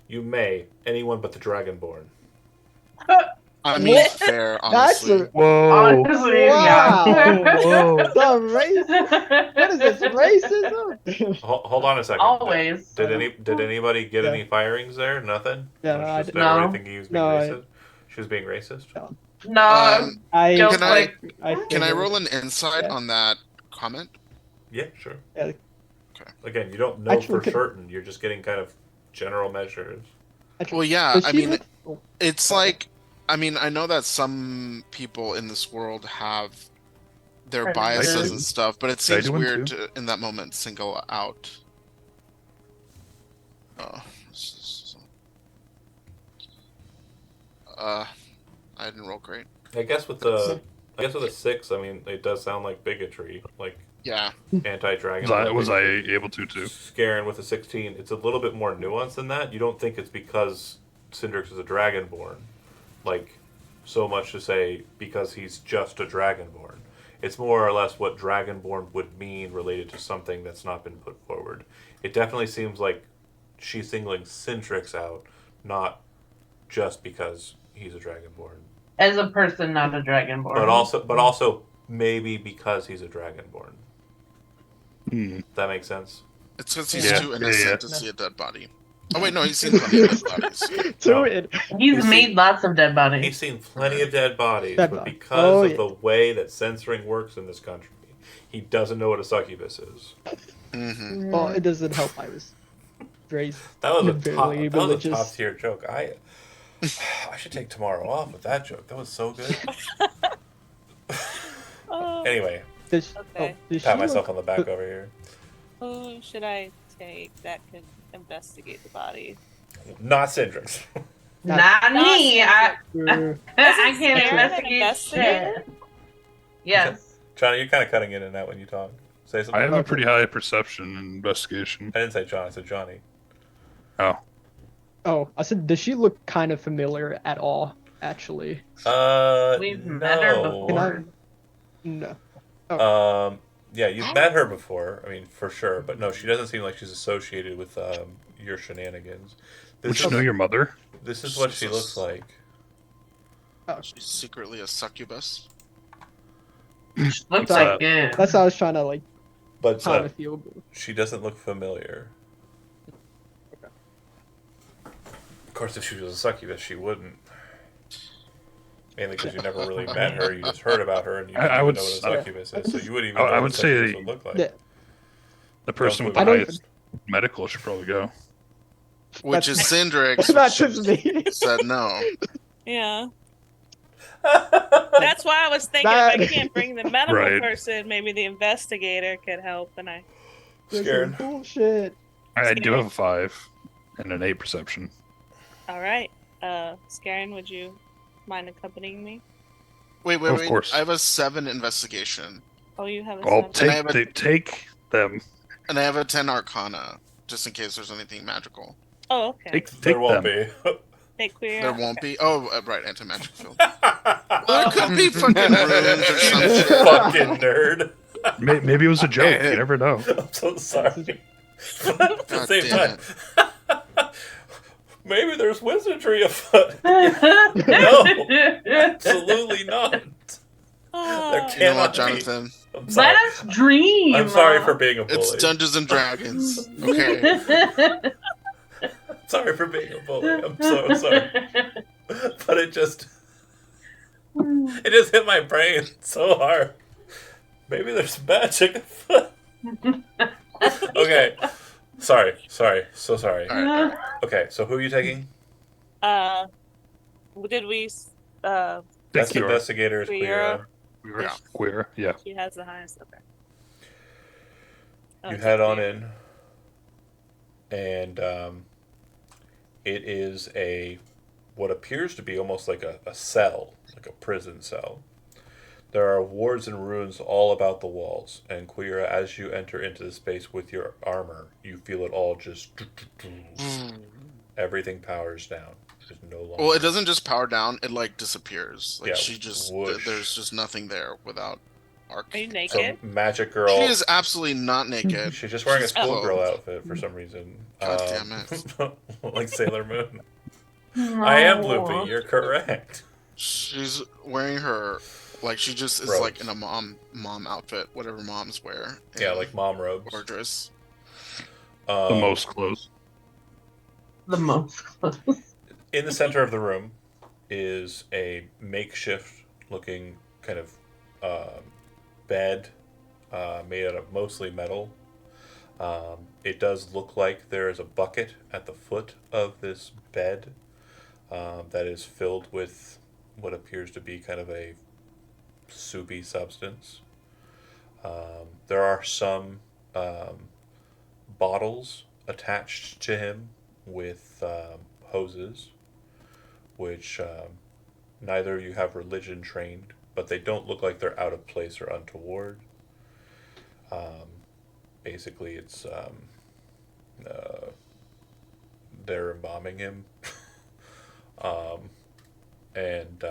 You may. Anyone but the Dragonborn. I mean, fair, That's honestly. Whoa. Honestly, Wow. Whoa. The race. What is this, racism? Hold on a second. Always. Did anybody get Yeah. any firings there? Nothing? Yeah, Was I just did- everybody No. thinking he was being No, racist? She was being racist? No, I Go Can I- quick. Can I figured- roll an insight Yeah. on that comment? Yeah, sure. Yeah. Again, you don't know Actually, for could- certain. You're just getting kind of general measures. Well, yeah, Does I she mean, look- oh, it's like, I mean, I know that some people in this world have their Prejudices. biases and stuff, but it seems do one weird too. to, in that moment, single out. This is- I didn't roll great. I guess with a 6, I mean, it does sound like bigotry, like Yeah, anti-dragon. Was I able to too? Scaring with a 16, it's a little bit more nuanced than that. You don't think it's because Syndrix is a dragonborn, like so much to say because he's just a dragonborn. It's more or less what dragonborn would mean related to something that's not been put forward. It definitely seems like she's singling Syndrix out, not just because he's a dragonborn, as a person, not a dragonborn. but also maybe because he's a dragonborn. That makes sense. it's because he's Yeah. too innocent Yeah. to see a dead body. Oh wait, no, he's seen plenty of dead bodies. No. He's You made see- lots of dead bodies. He's seen plenty of dead bodies, Dead but body. because Oh, of yeah. the way that censoring works in this country, he doesn't know what a succubus is. Hmm. Well, it doesn't help. I was raised. That was a Very religious. top tier joke. I should take tomorrow off with that joke. That was so good. Oh, Anyway, Does, Okay. does pat she myself look- on the back over here. who should I take that could investigate the body? Not Syndrix. Not me. I Uh, can't Aaron an investigate investigator? shit. Yes. Johnny, you're kind of cutting in and out when you talk. Say something. I have a Okay. pretty high perception and investigation. I didn't say John. I said Johnny. Oh, Oh, I said, does she look kind of familiar at all? Actually, We've met her no. before. no. Yeah, you've met her before. I mean, for sure. But no, she doesn't seem like she's associated with your shenanigans. would This you know is your mother? this is what she looks like. She's secretly a succubus. Looks What's like that? it. That's how I was trying to like But kind of feel. she doesn't look familiar. Of course, if she was a succubus, she wouldn't. Mainly because you never really met her, you just heard about her, and you didn't I even would know what a s- succubus is, so you wouldn't even I know what would a say succubus would look like. Yeah, The person with the I don't- highest medical should probably go. Which is Cindrix, that's which just me. said no. Yeah. That's why I was thinking if I That- can't bring the medical Right. person, maybe the investigator could help. And I, This is Scared. bullshit. I do have a 5 and an 8 perception. all right. Scaren, would you mind accompanying me? Wait, Of course. I have a 7 investigation, Oh, you have a I'll seven. And I have a- take them. and I have a 10 Arcana, just in case there's anything magical. Oh, okay. Take There won't them. be. Hey, queer. There won't be. Oh, right, anti-magic field. Well, Well, it could be fucking runes or some shit. fucking nerd. Maybe it was a joke. You never know. I'm so sorry. But at the God same damn time, maybe there's wizardry afoot. Absolutely not. Oh, There You know what, cannot be. Jonathan? I'm sorry. Let us dream. I'm sorry for being a bully. It's Dungeons and Dragons. Okay. Sorry for being a bully. I'm so sorry. But it just hit my brain so hard. Maybe there's magic afoot. Okay. Sorry. So sorry. Alright. Okay, so who are you taking? did we? That's Queer. investigator is Queer. Queer. Queer. Yeah. She has the highest. Okay. Oh, You it's head on queer. in, and it is what appears to be almost like a cell, like a prison cell. There are wards and runes all about the walls, and Queera, as you enter into the space with your armor, you feel it all just everything powers down. There's no longer. Well, it doesn't just power down; it like disappears. Like Yeah, she just, whoosh. there's just nothing there without Arc. Are you So naked? magic girl. She is absolutely not naked. She's just wearing a She's schoolgirl clothed. outfit for some reason. God damn it. Like Sailor Moon. I am Bloopy. You're correct. She's wearing her, like she just is Robes. like in a mom outfit, whatever moms wear. Yeah, in like mom robes. Gorgeous. The most close. The most close. In the center of the room is a makeshift looking kind of bed made out of mostly metal. It does look like there is a bucket at the foot of this bed that is filled with what appears to be kind of a soupy substance. There are some bottles attached to him with hoses, which neither of you have religion trained, but they don't look like they're out of place or untoward. Basically, it's they're embalming him, and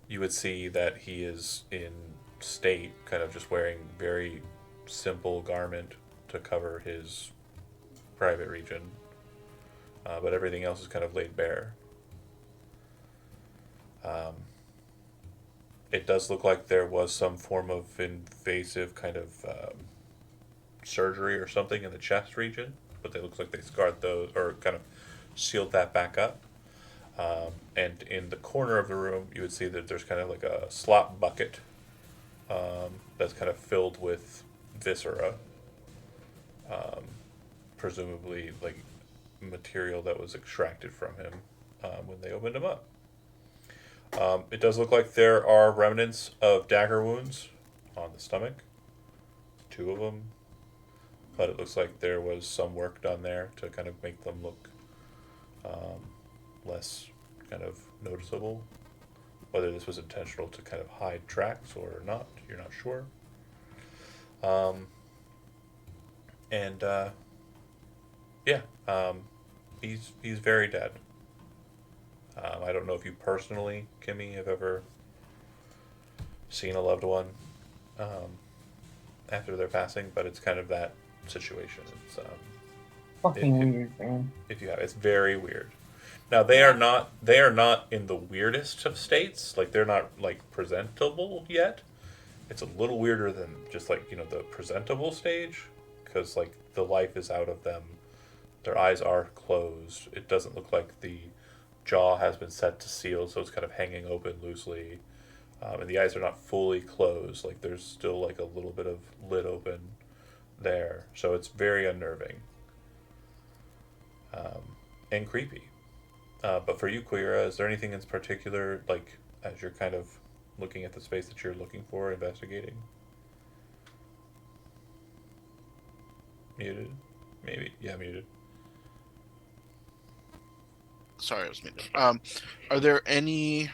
you would see that he is in state, kind of just wearing very simple garment to cover his private region, but everything else is kind of laid bare. It does look like there was some form of invasive kind of surgery or something in the chest region, but it looks like they scarred those or kind of sealed that back up. And in the corner of the room, you would see that there's kind of like a slop bucket that's kind of filled with viscera, presumably like material that was extracted from him when they opened him up. It does look like there are remnants of dagger wounds on the stomach, 2 of them, but it looks like there was some work done there to kind of make them look less kind of noticeable. Whether this was intentional to kind of hide tracks or not, you're not sure. Um, and yeah, he's very dead. I don't know if you personally, Kimmy, have ever seen a loved one after their passing, but it's kind of that situation. It's Fucking it- weird, man. if you have, it's very weird. Now they are not in the weirdest of states. Like they're not like presentable yet. It's a little weirder than just like the presentable stage, because like the life is out of them. Their eyes are closed. It doesn't look like the jaw has been set to seal, so it's kind of hanging open loosely, and the eyes are not fully closed. Like there's still like a little bit of lid open there, so it's very unnerving and creepy. But for you, Queera, is there anything in particular, like as you're kind of looking at the space that you're looking for, investigating? Muted, maybe. Yeah, muted. Sorry, I was muted. Are there any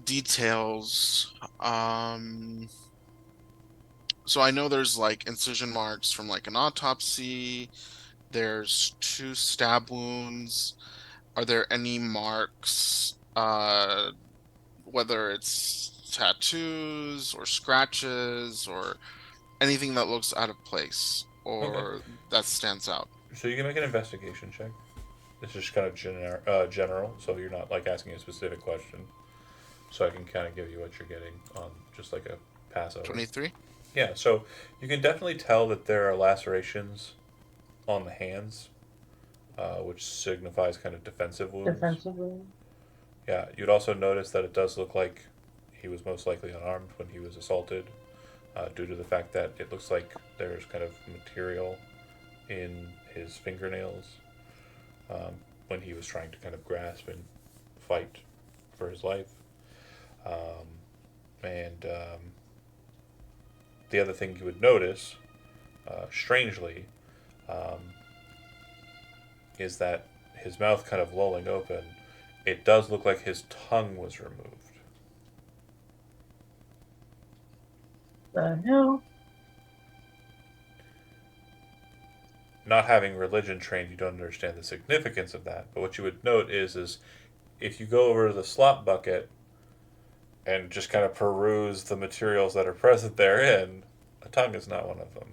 details? So I know there's like incision marks from like an autopsy. There's 2 stab wounds. Are there any marks, whether it's tattoos or scratches or anything that looks out of place or that stands out? So you can make an investigation check. This is kind of general, so you're not like asking a specific question. So I can kind of give you what you're getting on just like a pass over. 23? Yeah, so you can definitely tell that there are lacerations on the hands, which signifies kind of defensive wounds. Defensively. Yeah, you'd also notice that it does look like he was most likely unarmed when he was assaulted, due to the fact that it looks like there's kind of material in his fingernails when he was trying to kind of grasp and fight for his life. And the other thing you would notice, strangely, is that his mouth kind of lolling open, it does look like his tongue was removed. The hell? Not having religion trained, you don't understand the significance of that. But what you would note is if you go over to the slop bucket and just kind of peruse the materials that are present therein, a tongue is not one of them.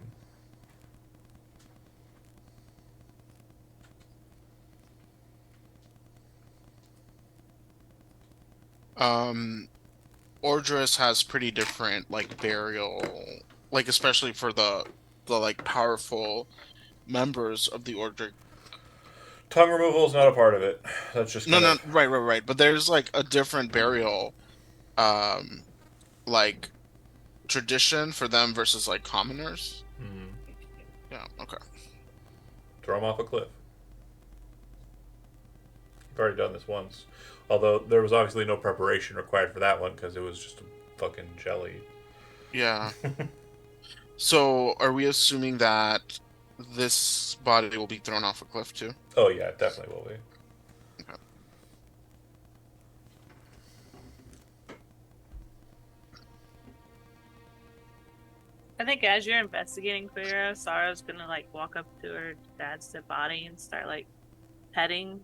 Ordris has pretty different like burial, like especially for the like powerful members of the order. Tongue removal is not a part of it. That's just No, kind no, of right. But there's like a different burial, um, like tradition for them versus like commoners. Yeah. Okay. throw him off a cliff. I've already done this once. Although there was obviously no preparation required for that one because it was just a fucking jelly. Yeah. So are we assuming that this body will be thrown off a cliff too? Oh yeah, it definitely will be. Okay. I think as you're investigating Clara, Sarah's gonna like walk up to her dad's dead body and start like petting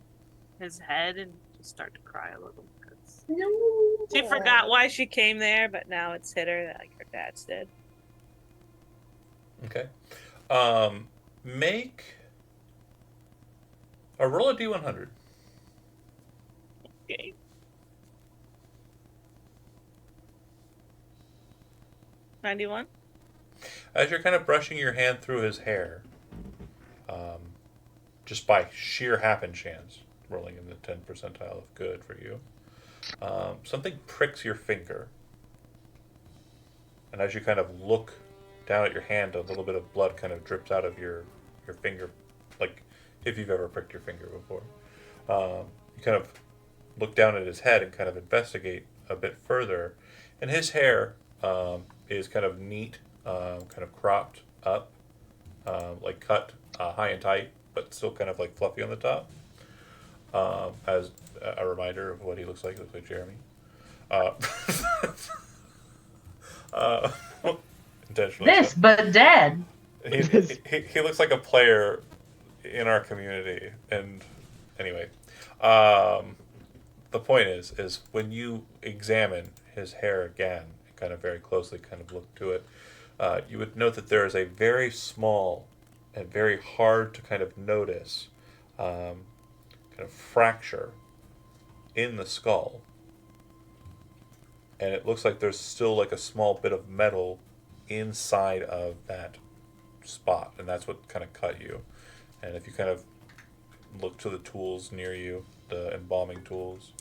his head and just start to cry a little because she forgot why she came there, but now it's hit her that like her dad's dead. Okay. Make a roll a d100. Okay. $91. As you're kind of brushing your hand through his hair, just by sheer happen chance, rolling in the 10th percentile of good for you, something pricks your finger. And as you kind of look down at your hand, a little bit of blood kind of drips out of your finger, like if you've ever pricked your finger before. You kind of look down at his head and kind of investigate a bit further, and his hair is kind of neat, kind of cropped up, like cut high and tight, but still kind of like fluffy on the top, as a reminder of what he looks like. He looks like Jeremy. Uh, uh, intentionally This, so. but dead. He looks like a player in our community. And anyway, um, the point is when you examine his hair again, kind of very closely, kind of look to it, you would note that there is a very small and very hard to kind of notice kind of fracture in the skull, and it looks like there's still like a small bit of metal inside of that spot, and that's what kind of cut you. And if you kind of look to the tools near you, the embalming tools,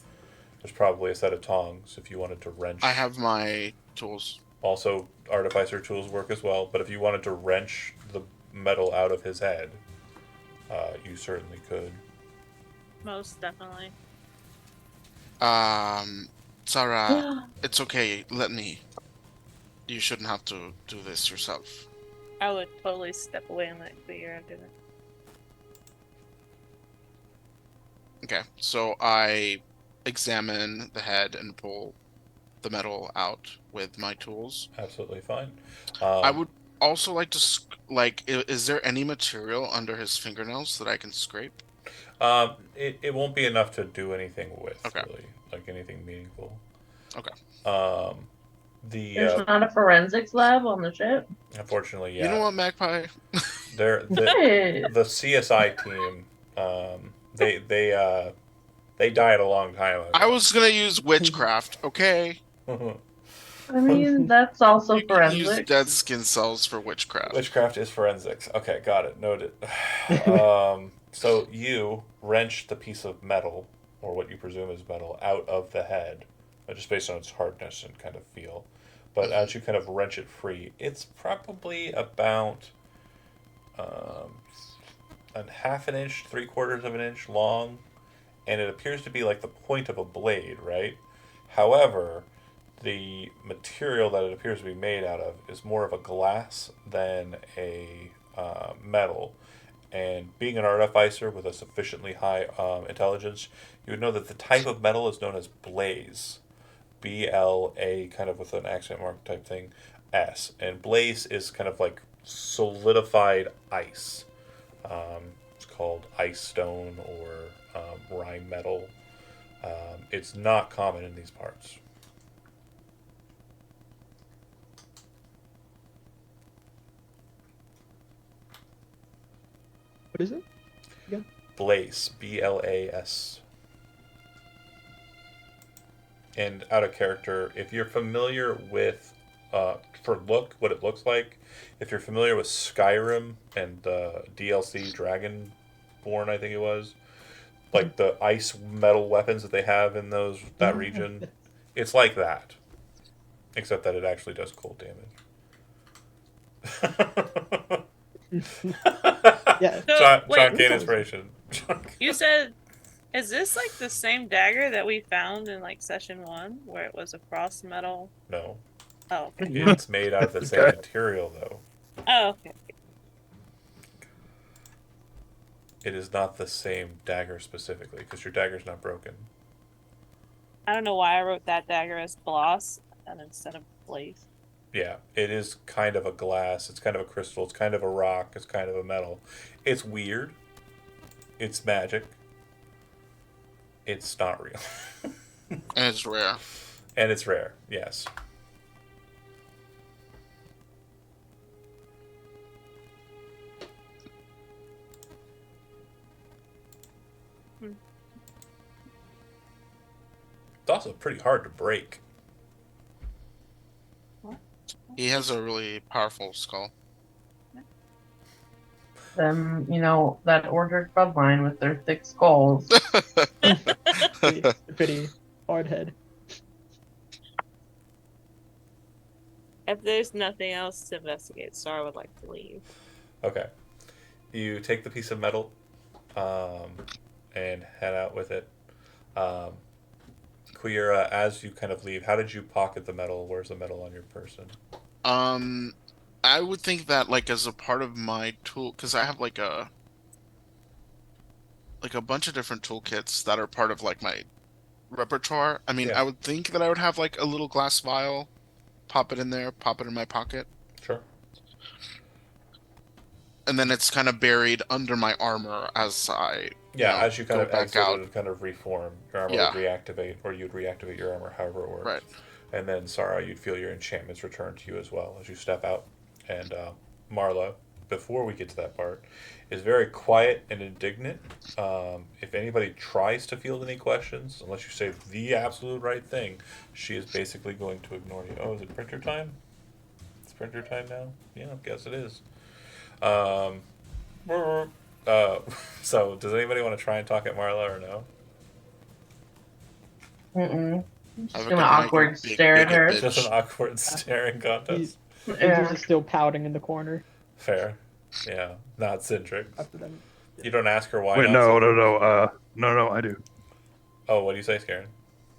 there's probably a set of tongs if you wanted to wrench. I have my tools. Also, artificer tools work as well, but if you wanted to wrench the metal out of his head, you certainly could. Most definitely. Sarah, it's okay. Let me. You shouldn't have to do this yourself. I would totally step away and let Clear do it. Okay, so I examine the head and pull the metal out with my tools. Absolutely fine. I would also like to is there any material under his fingernails that I can scrape? It won't be enough to do anything with, Okay. really, like anything meaningful. Okay. There's not a forensics lab on the ship. Unfortunately, yeah. You know what, Magpie? The CSI team, they died a long time ago. I was gonna use witchcraft. Okay. I mean, that's also You can use forensics. dead skin cells for witchcraft. Witchcraft is forensics. Okay, got it. Noted. So you wrench the piece of metal, or what you presume is metal, out of the head, just based on its hardness and kind of feel. But as you kind of wrench it free, it's probably about a half an inch, 3/4 of an inch long, and it appears to be like the point of a blade, right? However, the material that it appears to be made out of is more of a glass than a metal. And being an artificer with a sufficiently high intelligence, you would know that the type of metal is known as blaze. BLA, kind of with an accent mark type thing, S. And blaze is kind of like solidified ice. It's called ice stone or rime metal. It's not common in these parts. What is it? Blaze, BLAS. And out of character, if you're familiar with, what it looks like, if you're familiar with Skyrim and the DLC Dragonborn, I think it was, like the ice metal weapons that they have in that region, it's like that, except that it actually does cold damage. Yeah. John wait, gained inspiration. you said, is this like the same dagger that we found in like session 1, where it was a frost metal? No, Oh, okay. it's made out of the same material, though. Oh, okay. It is not the same dagger specifically, because your dagger's not broken. I don't know why I wrote that dagger as gloss and instead of blaze. Yeah, it is kind of a glass. It's kind of a crystal. It's kind of a rock. It's kind of a metal. It's weird. It's magic. It's not real. And it's rare. And it's rare, yes. It's also pretty hard to break. He has a really powerful skull. Them, that ordered bloodline with their thick skulls. Pretty hard head. If there's nothing else to investigate, Star would like to leave. Okay. You take the piece of metal and head out with it. Queera, as you kind of leave, how did you pocket the metal? Where's the metal on your person? I would think that like as a part of my tool, because I have like a bunch of different toolkits that are part of like my repertoire. I mean, Yeah. I would think that I would have like a little glass vial, pop it in there, pop it in my pocket, Sure. and then it's kind of buried under my armor as I, Yeah, as you kind go of back exit out. and kind of reform, your armor Yeah. would reactivate, or you'd reactivate your armor, however it works. Right. And then, Sarah, you'd feel your enchantments return to you as well as you step out. And Marla, before we get to that part, is very quiet and indignant. If anybody tries to field any questions, unless you say the absolute right thing, she is basically going to ignore you. Oh, is it printer time? It's printer time now? Yeah, I guess it is. Um, so, does anybody want to try and talk at Marla or no? Mm-mm. Have Just a gonna good night, awkward you big stare at bigot her. bitch. Just an awkward staring contest. Andrew's is still pouting in the corner Fair. Yeah, not Cindric. after them. You don't ask her why Wait, not no, no, Cindric? no, I do. Oh, what do you say, Scaren?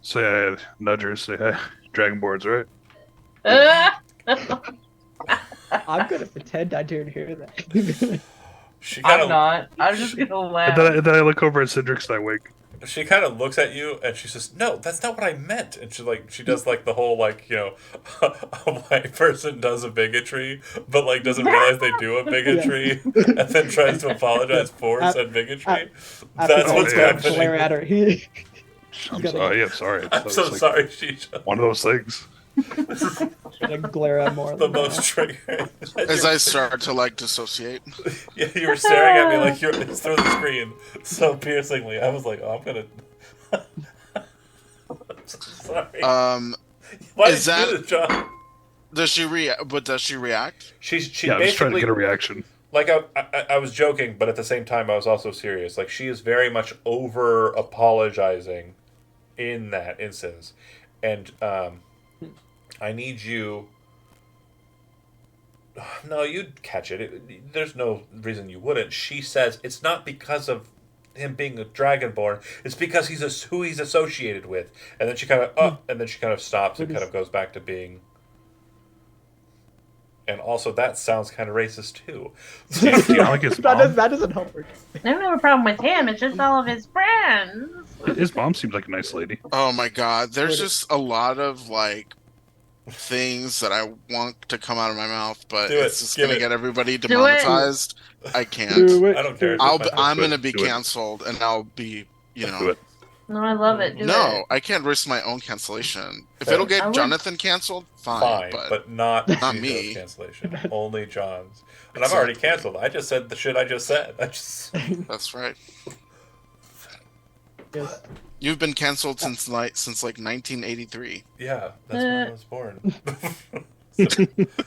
Say hi, Nudgers, say hi. Dragon boards, right? I'm gonna pretend I didn't hear that. She kind I'm of not. I'm just gonna And laugh. then I look over at Cindrix and I wink. she kind of looks at you and she says, "No, that's not what I meant." And she does like the whole like a white person does a bigotry, but like doesn't realize they do a bigotry, and then tries to apologize for said bigotry. That's what's glare happening. at her. He, I'm gotta- sorry. I'm sorry. I'm so sorry, Shisha. One of those things. gonna glare at more. The most triggering. As I start to like dissociate. Yeah, you were staring at me like you're through the screen so piercingly. I was like, "Oh, I'm gonna." I'm so sorry. Why is did you do that- this, John? Does she react? But does she react? She Yeah, I'm just trying to basically get a reaction. like I was joking, but at the same time I was also serious. Like she is very much over apologizing in that instance, and I need you. No, you'd catch it. There's no reason you wouldn't. She says it's not because of him being a dragonborn. It's because who he's associated with. And then she kind of and then she kind of stops and kind of goes back to being. And also, that sounds kind of racist too. Yeah, like his mom. that doesn't help her. I don't have a problem with him. It's just all of his friends. His mom seems like a nice lady. Oh my god, there's What- just a lot of like things that I want to come out of my mouth, but Do it. it's just Give gonna it. get everybody Do it. demonetized. I can't. Do it. I don't care. Do I'll- I'm Do it. gonna be Do it. canceled, and I'll be, Do know. it. No, I love it. Do No, it. I can't risk my own cancellation. If Fair. it'll I get would- Jonathan canceled, fine. Fine, but but not Not Chico's me. cancellation. Only John's. And I've already Exactly. canceled. I just said the shit I just said. that's right. Yes. You've been canceled since like 1983. Yeah, that's when I was born.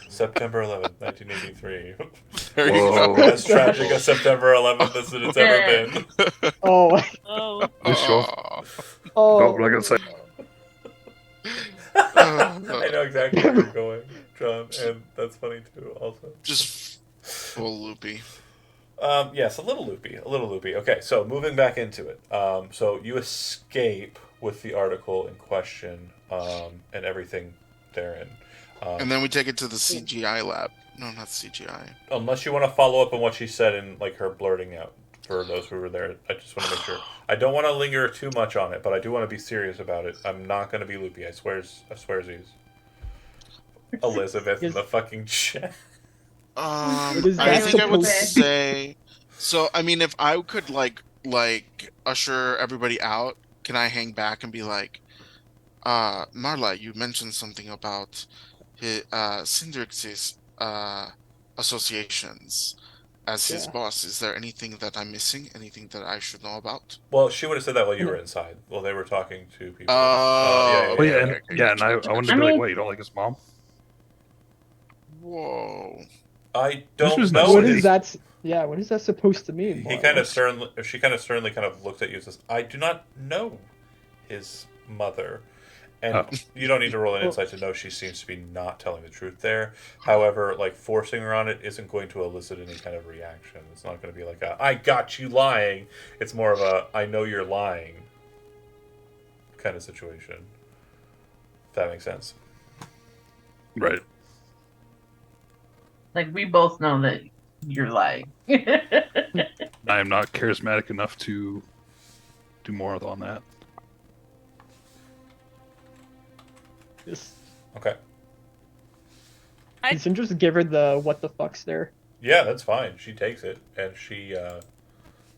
September 11th, 1983. There you Whoa. go. As tragic as September 11th as it's ever been. Oh. Oh, You sure? Oh. Oh. Nope, I'm not gonna say. I know exactly where you're going, John, and that's funny too, also. Just full loopy. Yes, a little loopy. Okay, so moving back into it. So you escape with the article in question and everything therein. And then we take it to the CGI lab. No, not CGI. Unless you want to follow up on what she said in like her blurting out for those who were there. I just want to make sure. I don't want to linger too much on it, but I do want to be serious about it. I'm not going to be loopy. I swearsies. Elizabeth in the fucking chat. What is I that think I would supposed to- say. So, I mean, if I could like usher everybody out, can I hang back and be like, Marla, you mentioned something about Cindrix's associations as his Yeah. boss. Is there anything that I'm missing? Anything that I should know about? Well, she would have said that while you were inside. While they were talking to people. Oh, Oh yeah, okay, and, okay, yeah, and I gotcha, wanted gotcha. to be I like, mean- wait, you don't like his mom? Whoa. I don't was know. nice. What his- is that? Yeah, what is that supposed to mean? He Marla? kind of sternly, she kind of sternly kind of looked at you and says, "I do not know his mother." And Oh. you don't need to roll an insight to know she seems to be not telling the truth there. However, like forcing her on it isn't going to elicit any kind of reaction. It's not going to be like a, "I got you lying." It's more of a, "I know you're lying" kind of situation. If that makes sense. Right. Like, we both know that you're lying. I am not charismatic enough to do more on that. Just, Okay. I- can just give her the what the fuck's there. Yeah, that's fine. She takes it and she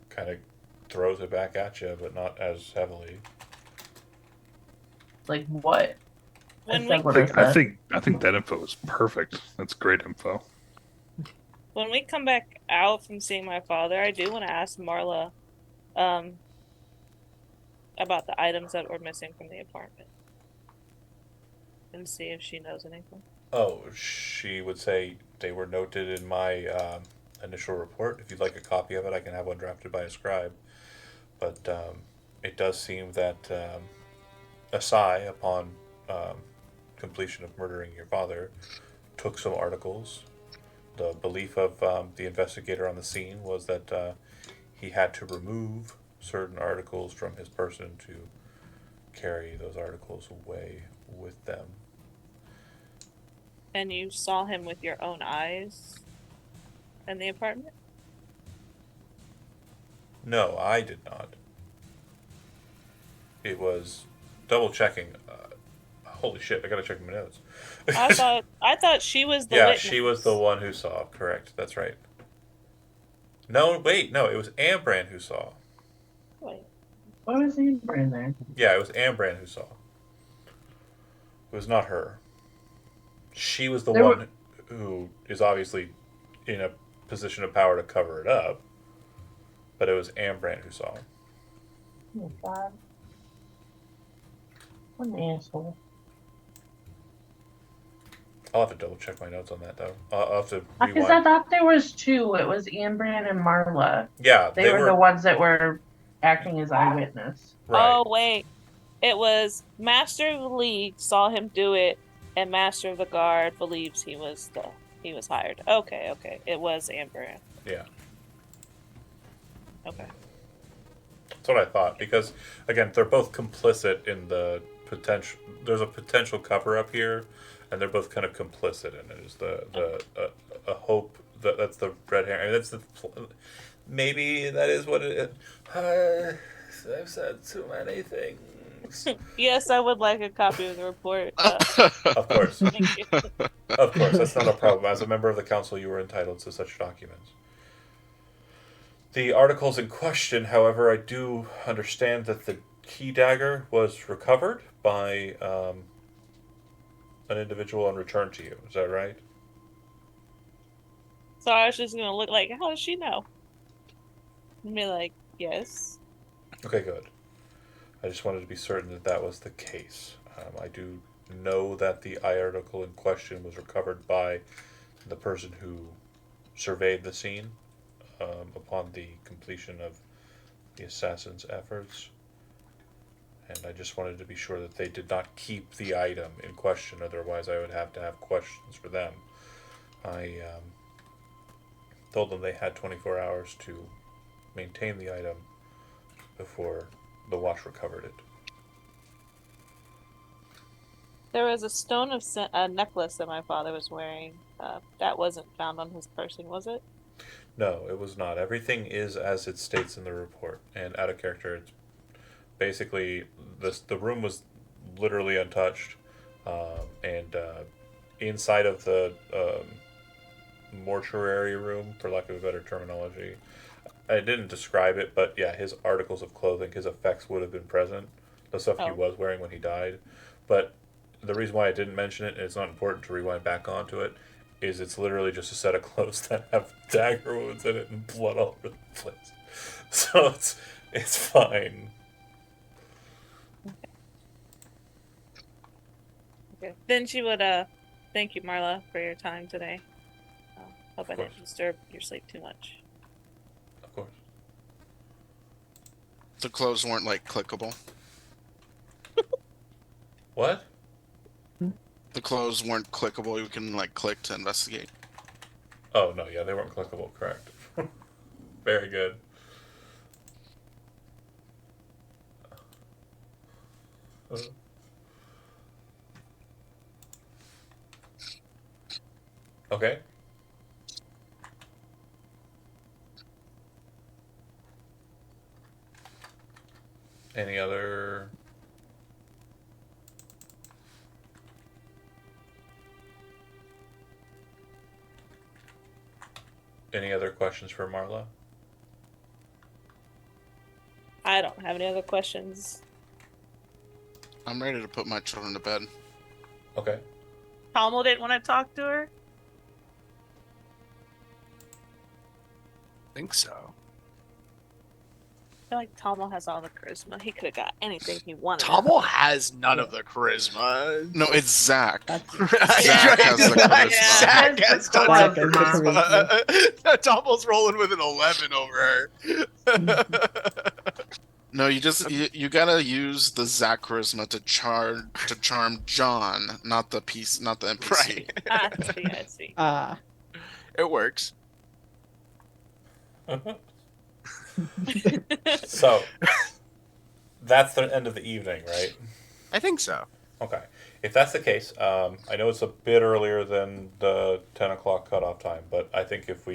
kind of throws it back at you, but not as heavily. Like what? When I we said what I said. I think that info is perfect. That's great info. when we come back out from seeing my father, I do want to ask Marla, um, about the items that were missing from the apartment, and see if she knows anything. Oh, she would say they were noted in my initial report. If you'd like a copy of it, I can have one drafted by a scribe. But it does seem that Asai, upon um, completion of murdering your father, took some articles. The belief of the investigator on the scene was that he had to remove certain articles from his person to carry those articles away with them. And you saw him with your own eyes in the apartment? No, I did not. It was double checking. Holy shit! I gotta check my notes. I thought she was the Yeah, witness. she was the one who saw. Correct. That's right. No, wait, no, it was Ambran who saw. Wait. What was the brand there? Yeah, it was Ambran who saw. It was not her. She was the There one who is obviously in a position of power to cover it up. But it was Ambran who saw. Oh God. What an asshole. I'll have to double check my notes on that though. I'll have to Because rewind. I thought there was two. It was Ambran and Marla. Yeah, They were the ones that were acting as eyewitness. right. Oh wait. It was Master of the League saw him do it, and Master of the Guard believes he was hired. Okay, okay. It was Amber. Yeah, Okay. that's what I thought. Because again, they're both complicit in the potential. There's a potential cover up here, and they're both kind of complicit in it. Is the a hope that's the red herring? I mean, that's the maybe that is what it. I've said too many things. Yes, I would like a copy of the report. Of course. Thank you. Of course, that's not a problem. As a member of the council, you are entitled to such documents. The articles in question, however, I do understand that the key dagger was recovered by an individual and returned to you. Is that right? So I was just gonna look like, how does she know? And be like, yes. Okay, good. I just wanted to be certain that that was the case. I do know that the eye article in question was recovered by the person who surveyed the scene upon the completion of the assassin's efforts. And I just wanted to be sure that they did not keep the item in question, otherwise, I would have to have questions for them. I told them they had 24 hours to maintain the item before the watch recovered it. There was a a necklace that my father was wearing. That wasn't found on his person, was it? No, it was not. Everything is as it states in the report. And out of character, it's basically the room was literally untouched, and inside of the mortuary room, for lack of a better terminology, I didn't describe it, but yeah, his articles of clothing, his effects would have been present. The stuff he Oh. was wearing when he died, but the reason why I didn't mention it, and it's not important to rewind back onto it, is it's literally just a set of clothes that have dagger wounds in it and blood all over the place. So it's fine. Okay. Then she would thank you, Marla, for your time today. Hope I didn't disturb your sleep too much. Of course. The clothes weren't like clickable. What? The clothes weren't clickable. You can like click to investigate. Oh no, yeah, they weren't clickable. Correct. Very good. Okay. Any other Any other questions for Marla? I don't have any other questions. I'm ready to put my children to bed. Okay. Tommel didn't want to talk to her. I think so. I feel like Tommel has all the charisma. He could have got anything he wanted. Tommel has none of the charisma. No, it's Zach. That's Zach has the charisma. Zach Has has the tons Zach of has the charisma. Tommel's rolling with an 11 over her. No, you gotta use the Zach charisma to charm John, not the NPC. Right. I see. It works. So, that's the end of the evening, right? I think so. Okay. If that's the case, I know it's a bit earlier than the 10 o'clock cutoff time, but I think if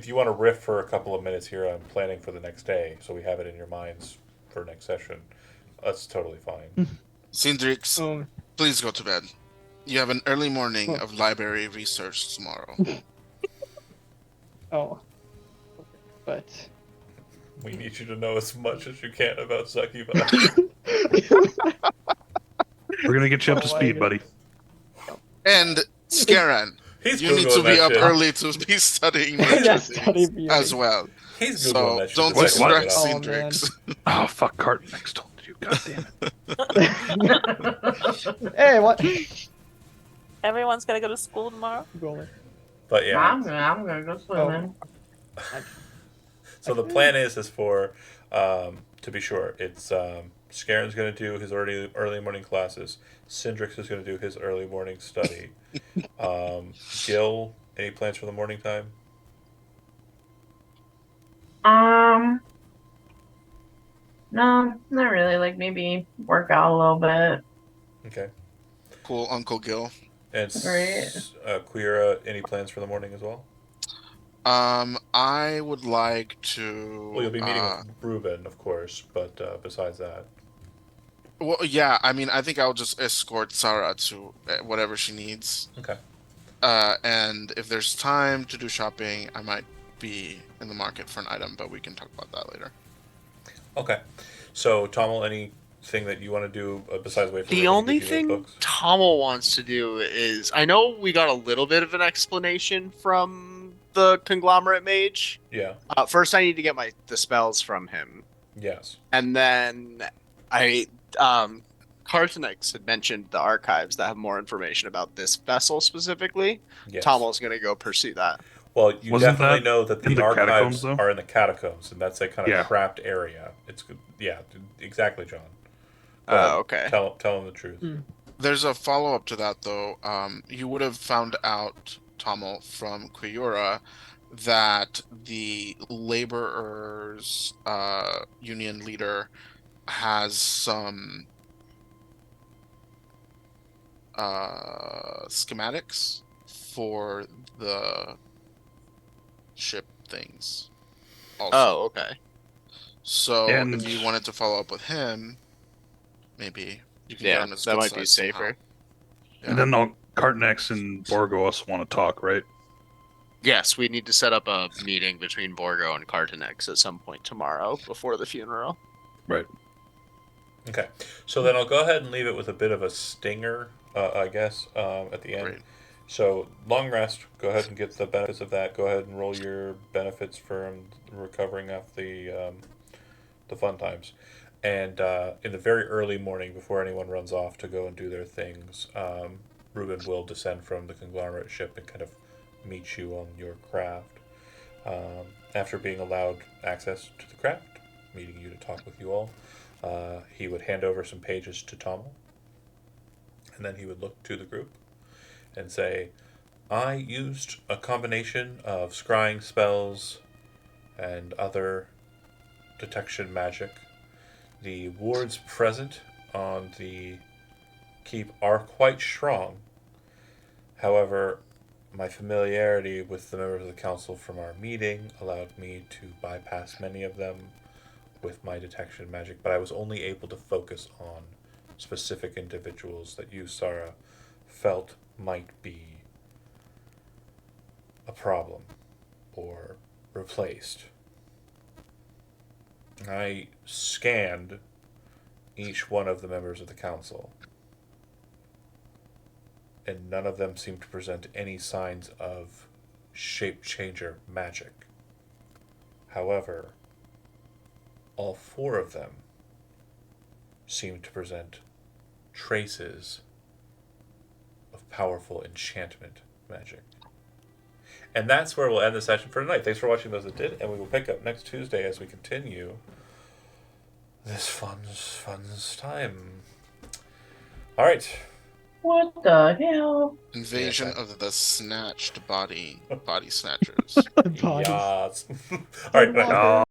you want to riff for a couple of minutes here on planning for the next day, so we have it in your minds for next session, that's totally fine. Cindrix, please go to bed. You have an early morning of library research tomorrow. Oh. But We need you to know as much as you can about Succubi. We're gonna get you up to Oh my speed, God. buddy. And Scaran, He's you need Googling to be that up shit. early to be studying Yeah, nature study things beauty. as well. He's Googling So that shit. don't to check it distract out. Oh, man. Cindrix. Oh fuck, Cart next told you. God damn it. Hey, what? Everyone's gonna go to school tomorrow. But yeah, I'm gonna go swimming. so the plan is for, to be sure, it's Scaren's going to do his early morning classes. Cindrix is going to do his early morning study. Gil, any plans for the morning time? No, not really. Like maybe work out a little bit. Okay. Cool, Uncle Gil. And Right. Queera, any plans for the morning as well? I would like to. Well, you'll be meeting with Ruben, of course, but besides that. Well, yeah. I mean, I think I'll just escort Sarah to whatever she needs. Okay. And if there's time to do shopping, I might be in the market for an item, but we can talk about that later. Okay. So, Tommel, anything that you want to do besides wait for The Ruben to only give you those thing books? Tommel wants to do is, I know we got a little bit of an explanation from the conglomerate mage. Yeah. First, I need to get the spells from him, Yes. and then Cartonex had mentioned the archives that have more information about this vessel specifically. Yes. Tommel's gonna go pursue that. Well, you Wasn't definitely that know that in the the archives catacombs, though? are in the catacombs, and that's a kind of Yeah. trapped area. It's yeah, exactly, John. Go ahead. Okay. Tell him the truth. There's a follow-up to that, though. You would have found out, Tommel, from Queura, that the laborers' union leader has some schematics for the ship things. Also. Oh, okay. So And- if you wanted to follow up with him, maybe you can get Yeah, on his that good might be side safer. somehow. Yeah. And then Cartnex and Borgo also want to talk, right? Yes, we need to set up a meeting between Borgo and Cartonex at some point tomorrow before the funeral. Right. Okay. So then I'll go ahead and leave it with a bit of a stinger, I guess, at the end. Great. So long rest. Go ahead and get the benefits of that. Go ahead and roll your benefits for recovering off the fun times. And in the very early morning, before anyone runs off to go and do their things, Ruben will descend from the conglomerate ship and kind of meet you on your craft. After being allowed access to the craft, meeting you to talk with you all, he would hand over some pages to Tommel, and then he would look to the group and say, I used a combination of scrying spells and other detection magic. The wards present on the keep are quite strong. However, my familiarity with the members of the council from our meeting allowed me to bypass many of them with my detection magic, but I was only able to focus on specific individuals that you, Sarah, felt might be a problem. or replaced. I scanned each one of the members of the council, and none of them seem to present any signs of shape changer magic. However, all 4 of them seem to present traces of powerful enchantment magic. And that's where we'll end the session for tonight. Thanks for watching those that did, and we will pick up next Tuesday as we continue this fun time. All right. What the hell? Invasion Yeah, of the snatched body snatchers. Bodies. Yes. All right. Bye. Walker.